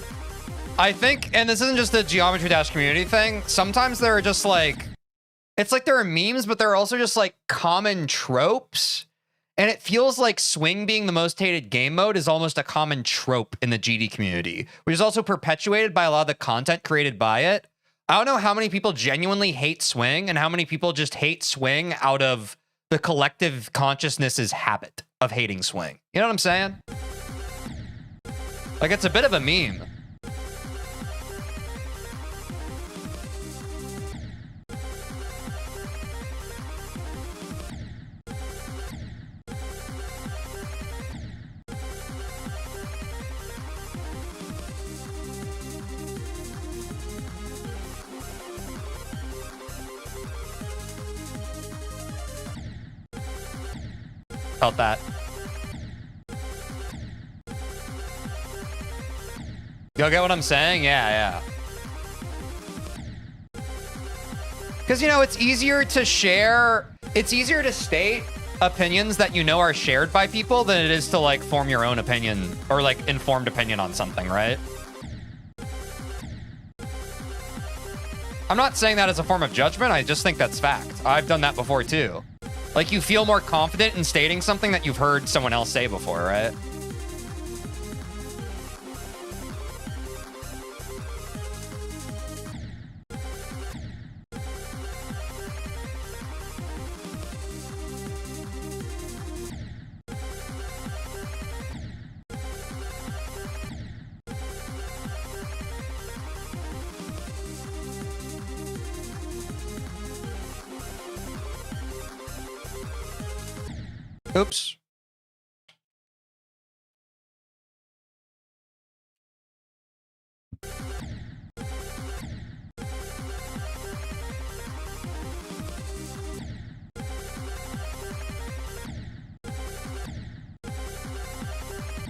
I think, and this isn't just a Geometry Dash community thing, sometimes there are just like, it's like there are memes, but there are also just like common tropes. And it feels like Swing being the most hated game mode is almost a common trope in the GD community, which is also perpetuated by a lot of the content created by it. I don't know how many people genuinely hate Swing and how many people just hate Swing out of the collective consciousness's habit of hating Swing. You know what I'm saying? Like, it's a bit of a meme. Felt that. Y'all get what I'm saying? Yeah. Because, you know, it's easier to state opinions that you know are shared by people than it is to, like, form your own opinion or, like, informed opinion on something, right? I'm not saying that as a form of judgment. I just think that's fact. I've done that before, too. Like, you feel more confident in stating something that you've heard someone else say before, right? Oops.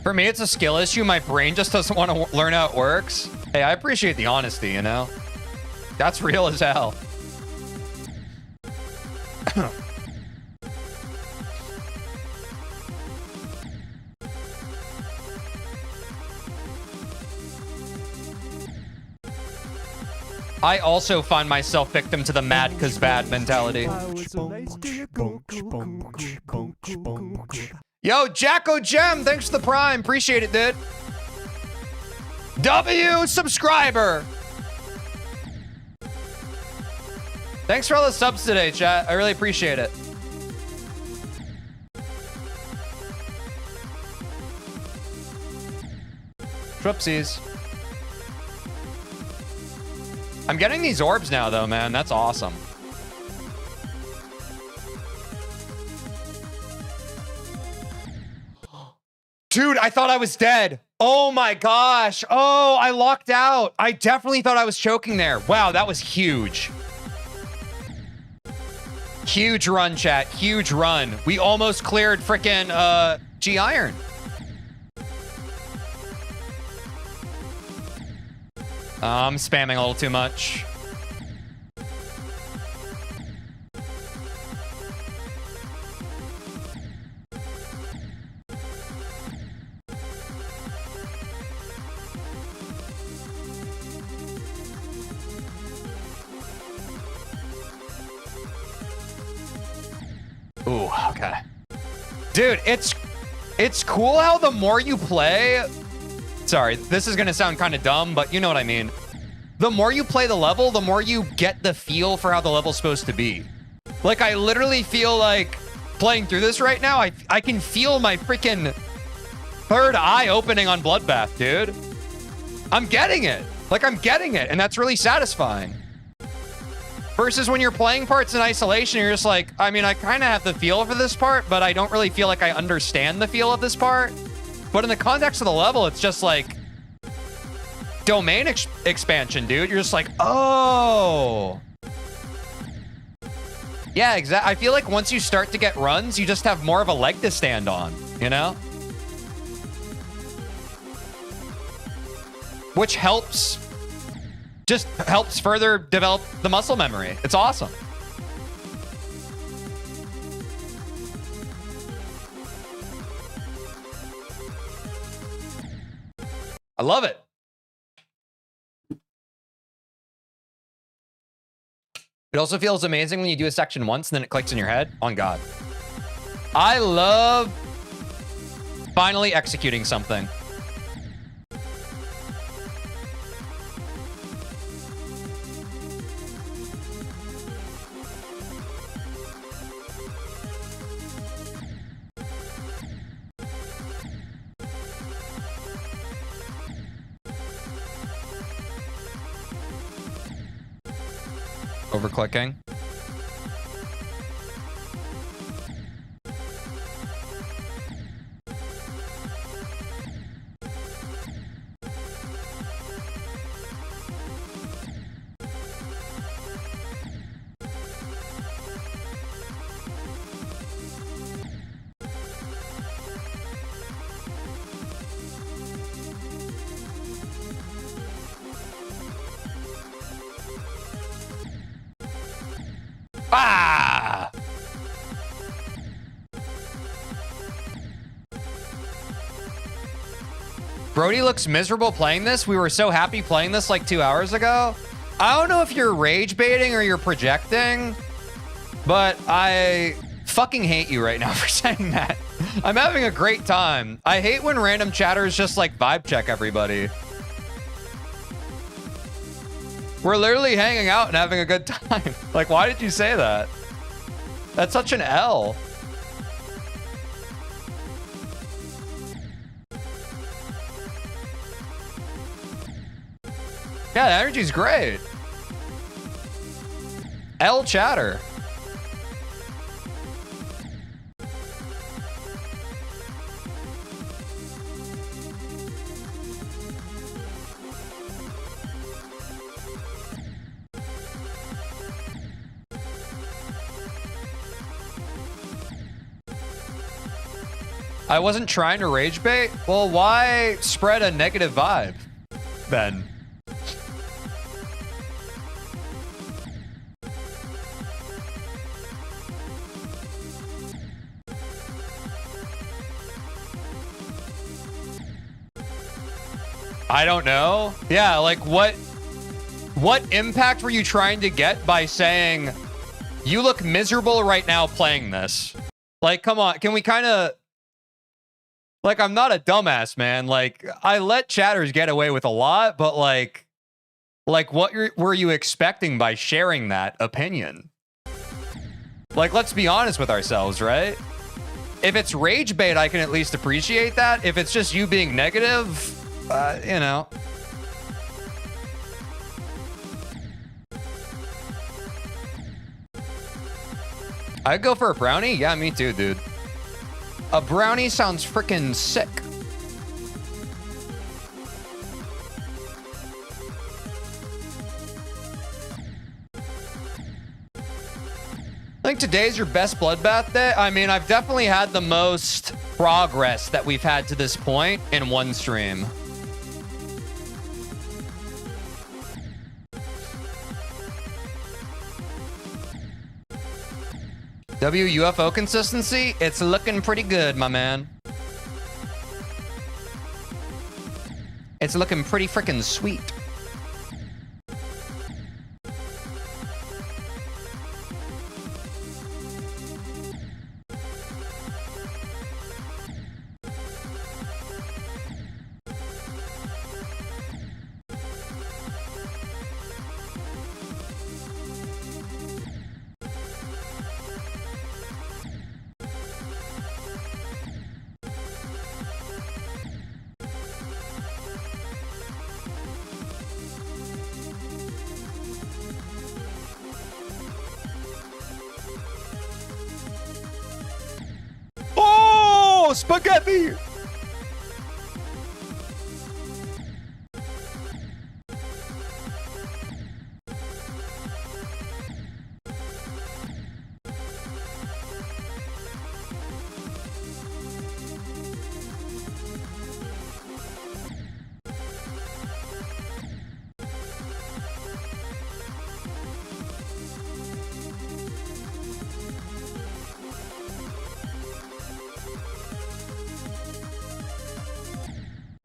For me, it's a skill issue. My brain just doesn't want to learn how it works. Hey, I appreciate the honesty, you know? That's real as hell. I also find myself victim to the mad 'cause bad mentality. Yo, Jacko Gem, thanks for the prime. Appreciate it, dude. W subscriber. Thanks for all the subs today, chat. I really appreciate it. Whoopsies. I'm getting these orbs now, though, man. That's awesome. Dude, I thought I was dead. Oh my gosh. Oh, I locked out. I definitely thought I was choking there. Wow, that was huge. Huge run, chat. Huge run. We almost cleared frickin' G-Iron. I'm spamming a little too much. Ooh, okay. Dude, it's cool how the more you play... Sorry, this is gonna sound kind of dumb, but you know what I mean. The more you play the level, the more you get the feel for how the level's supposed to be. Like, I literally feel like playing through this right now, I can feel my freaking third eye opening on Bloodbath, dude. I'm getting it. Like, I'm getting it, and that's really satisfying. Versus when you're playing parts in isolation, you're just like, I mean, I kind of have the feel for this part, but I don't really feel like I understand the feel of this part. But in the context of the level, it's just like domain expansion, dude. You're just like, oh. Yeah, exactly. I feel like once you start to get runs, you just have more of a leg to stand on, you know? Which helps, just helps further develop the muscle memory. It's awesome. I love it. It also feels amazing when you do a section once and then it clicks in your head. On God. I love finally executing something. Overclicking. Ah! Brody looks miserable playing this. We were so happy playing this like 2 hours ago. I don't know if you're rage baiting or you're projecting, but I fucking hate you right now for saying that. I'm having a great time. I hate when random chatters just like vibe check everybody. We're literally hanging out and having a good time. Like, why did you say that? That's such an L. Yeah, the energy's great. L chatter. I wasn't trying to rage bait. Well, why spread a negative vibe then? I don't know. Yeah, like what impact were you trying to get by saying you look miserable right now playing this? Like, come on, can we kind of... Like, I'm not a dumbass, man. Like, I let chatters get away with a lot, but like what were you expecting by sharing that opinion? Like, let's be honest with ourselves, right? If it's rage bait, I can at least appreciate that. If it's just you being negative, you know. I'd go for a brownie. Yeah, me too, dude. A brownie sounds freaking sick. think today's your best Bloodbath day. I mean, I've definitely had the most progress that we've had to this point in one stream. WUFO consistency, it's looking pretty good, my man. It's looking pretty freaking sweet. Oh, spaghetti!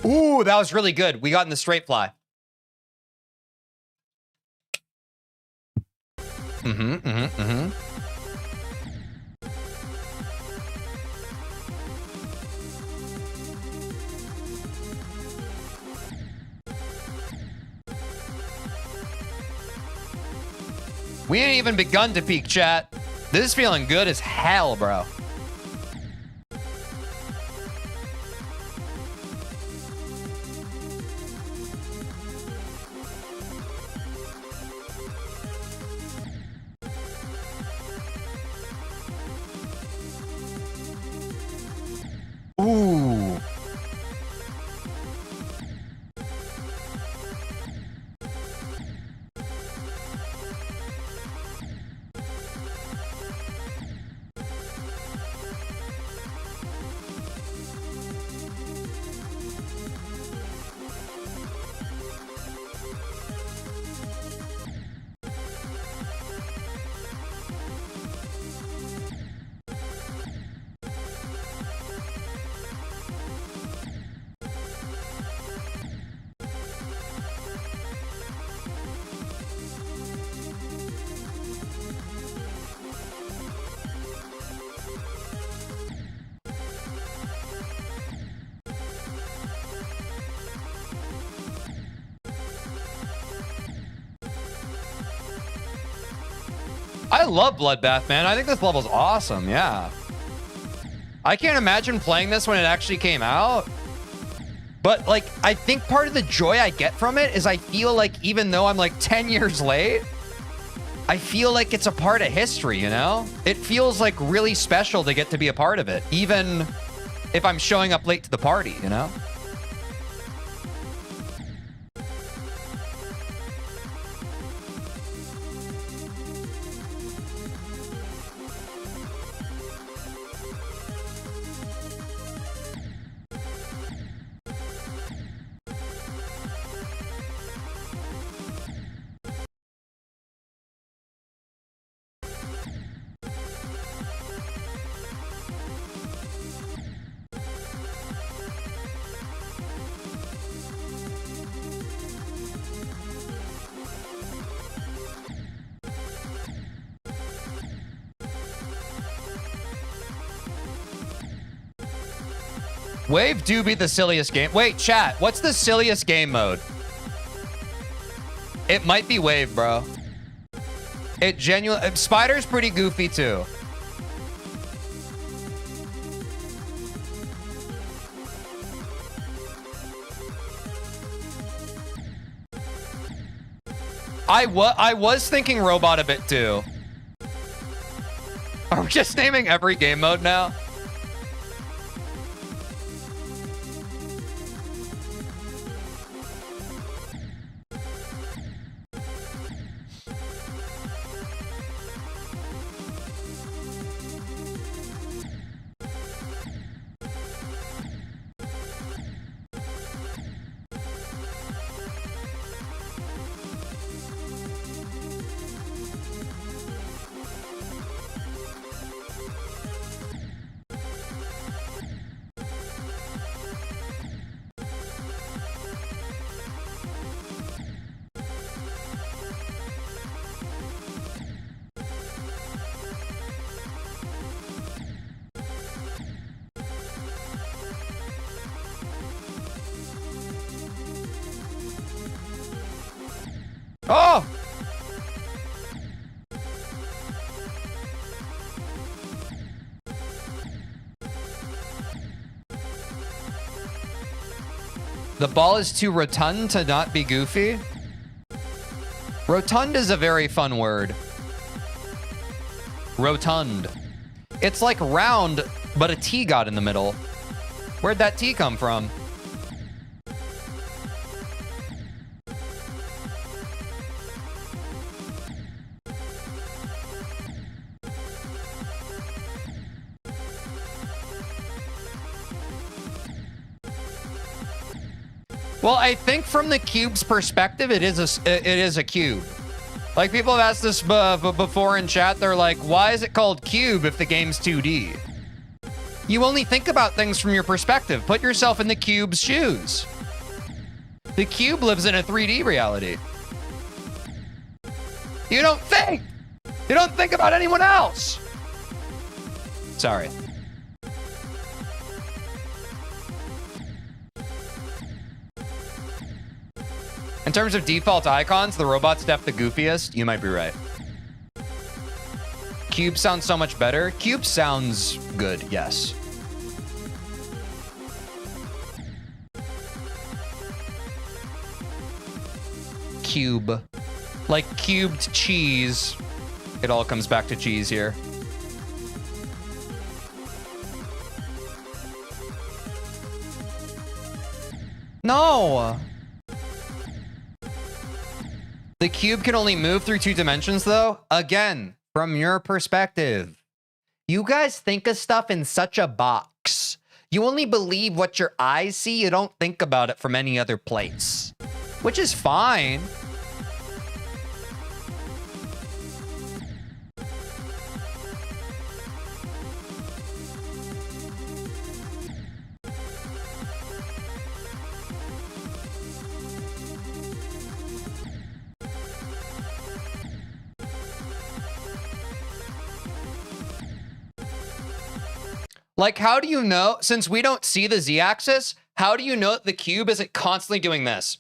Ooh, that was really good. We got in the straight fly. We ain't even begun to peak, chat. This is feeling good as hell, bro. Ooh. I love Bloodbath, man. I think this level's awesome, yeah. I can't imagine playing this when it actually came out. But, like, I think part of the joy I get from it is I feel like even though I'm, like, 10 years late, I feel like it's a part of history, you know? It feels, like, really special to get to be a part of it, even if I'm showing up late to the party, you know? Wave do be the silliest game. Wait, chat, what's the silliest game mode? It might be Wave, bro. It genuinely... Spider's pretty goofy, too. I was thinking Robot a bit, too. Are we just naming every game mode now? Oh! The ball is too rotund to not be goofy. Rotund is a very fun word. Rotund. It's like round, but a T got in the middle. Where'd that T come from? Well, I think from the cube's perspective, it is a cube. Like, people have asked this before in chat. They're like, why is it called cube if the game's 2D? You only think about things from your perspective. Put yourself in the cube's shoes. The cube lives in a 3D reality. You don't think. You don't think about anyone else. Sorry. In terms of default icons, the robot's def the goofiest. You might be right. Cube sounds so much better. Cube sounds good, yes. Cube. Like cubed cheese. It all comes back to cheese here. No! The cube can only move through 2 dimensions, though. Again, from your perspective. You guys think of stuff in such a box. You only believe what your eyes see. You don't think about it from any other place. Which is fine. Like, how do you know, since we don't see the z-axis, how do you know that the cube isn't constantly doing this?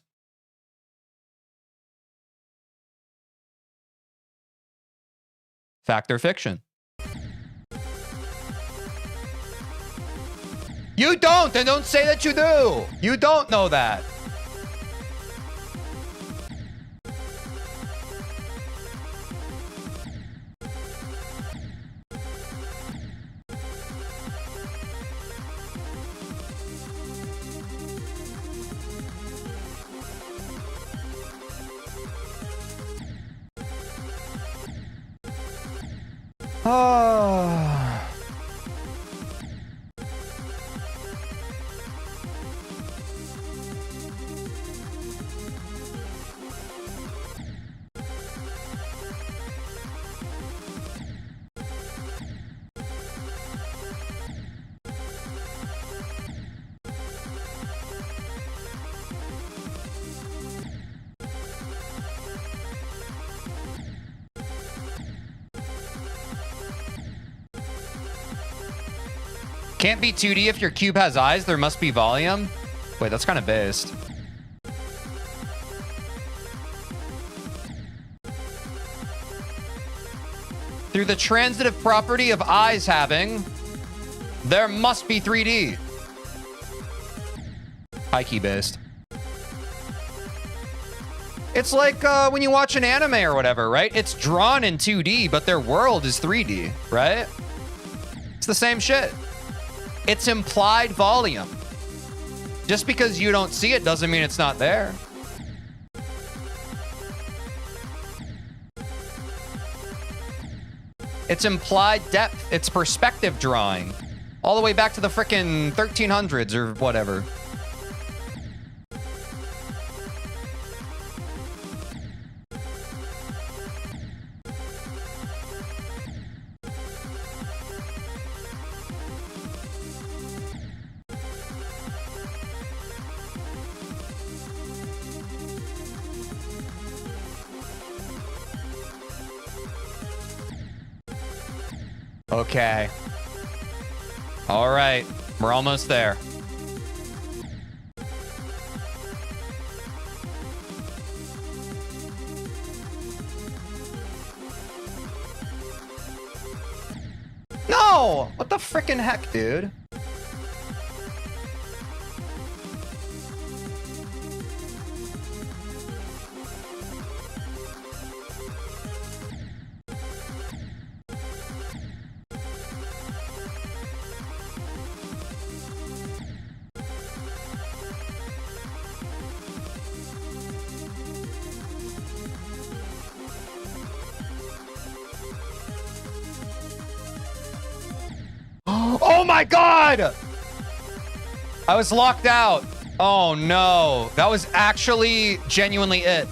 Fact or fiction? You don't, and don't say that you do. You don't know that. Oh. Can't be 2D if your cube has eyes. There must be volume. Wait, that's kind of based. Through the transitive property of eyes having, there must be 3D. High key based. It's like when you watch an anime or whatever, right? It's drawn in 2D, but their world is 3D, right? It's the same shit. It's implied volume. Just because you don't see it doesn't mean it's not there. It's implied depth. It's perspective drawing. All the way back to the frickin' 1300s or whatever. Okay. All right. We're almost there. No! What the frickin' heck, dude? Oh my god! I was locked out. Oh no. That was actually genuinely it.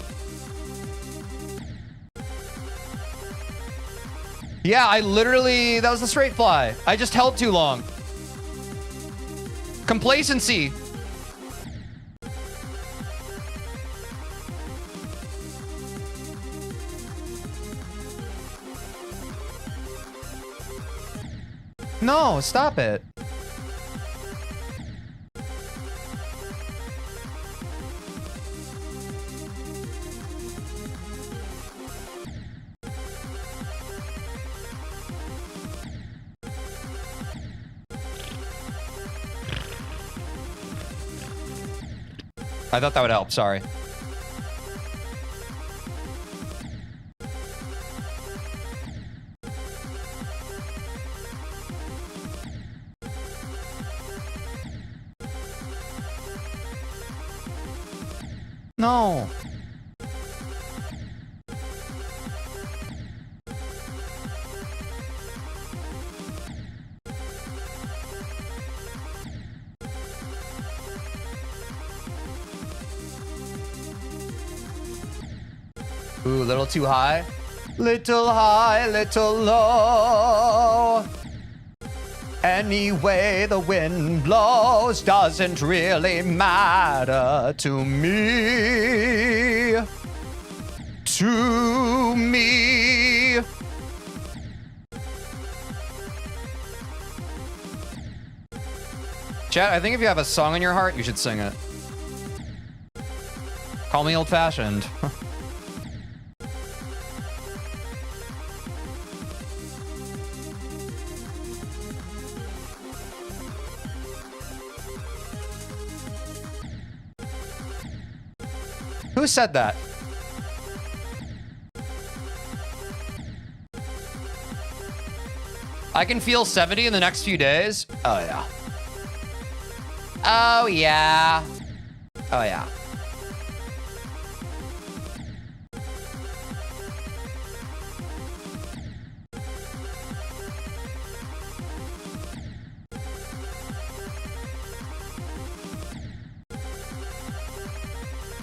Yeah, I literally... That was a straight fly. I just held too long. Complacency. No, stop it. I thought that would help, sorry. No. Ooh, a little too high. Little high, little low. Anyway the wind blows doesn't really matter to me. To me. Chat, I think if you have a song in your heart, you should sing it. Call me old-fashioned. Who said that? I can feel 70 in the next few days. Oh, yeah. Oh, yeah. Oh, yeah.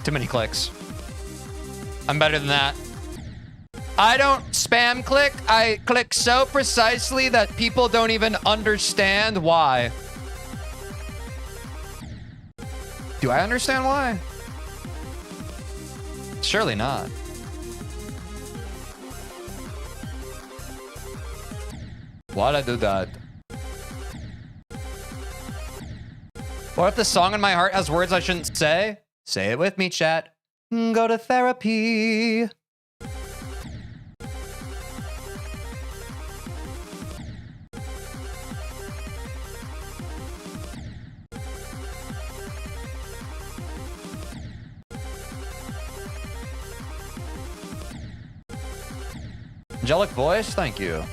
Too many clicks. I'm better than that. I don't spam click. I click so precisely that people don't even understand why. Do I understand why? Surely not. Why'd I do that? What if the song in my heart has words I shouldn't say? Say it with me, chat. Go to therapy. Angelic voice, thank you.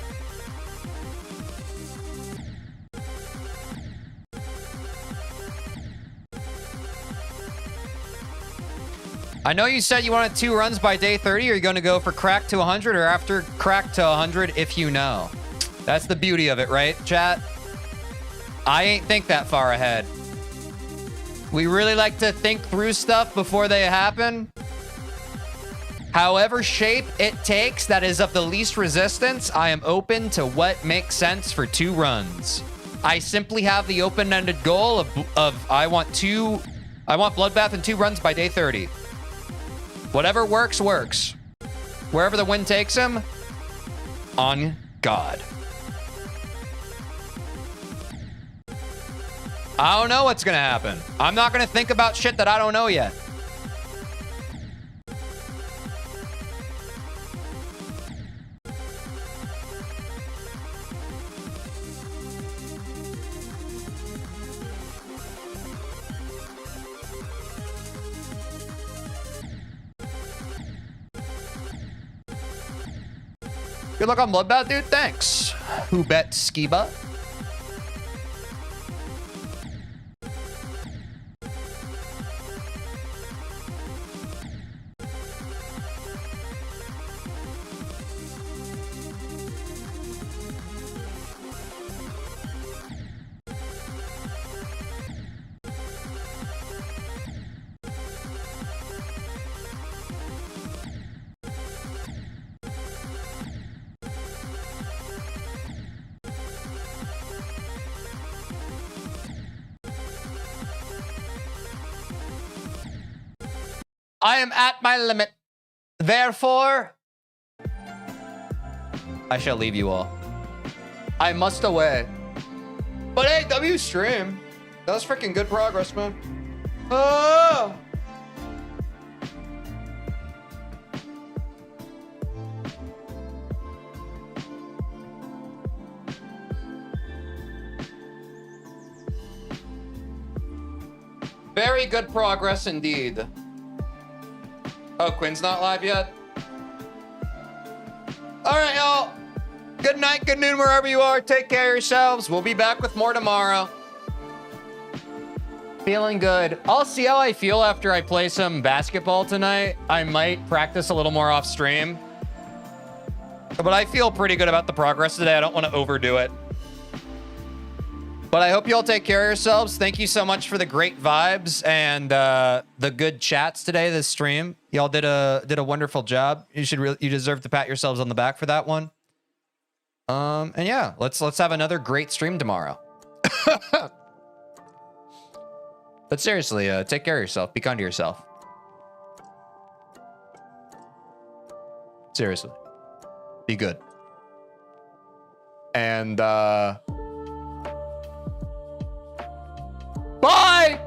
I know you said you wanted 2 runs by day 30. Are you going to go for crack to 100 or after crack to 100 if you know? That's the beauty of it, right, chat? I ain't think that far ahead. We really like to think through stuff before they happen. However shape it takes that is of the least resistance, I am open to what makes sense for 2 runs. I simply have the open-ended goal of I want Bloodbath and 2 runs by day 30. Whatever works, works. Wherever the wind takes him, on God. I don't know what's gonna happen. I'm not gonna think about shit that I don't know yet. Good luck on Bloodbath, dude. Thanks. Who bet Skiba? I am at my limit. Therefore, I shall leave you all. I must away. But hey, W stream. That was freaking good progress, man. Oh! Very good progress indeed. Oh, Quinn's not live yet? All right, y'all. Good night, good noon, wherever you are. Take care of yourselves. We'll be back with more tomorrow. Feeling good. I'll see how I feel after I play some basketball tonight. I might practice a little more off stream. But I feel pretty good about the progress today. I don't want to overdo it. But I hope you all take care of yourselves. Thank you so much for the great vibes and the good chats today, this stream. Y'all did a wonderful job. You deserve to pat yourselves on the back for that one. And yeah, let's have another great stream tomorrow. But seriously, take care of yourself. Be kind to yourself. Seriously. Be good. And bye!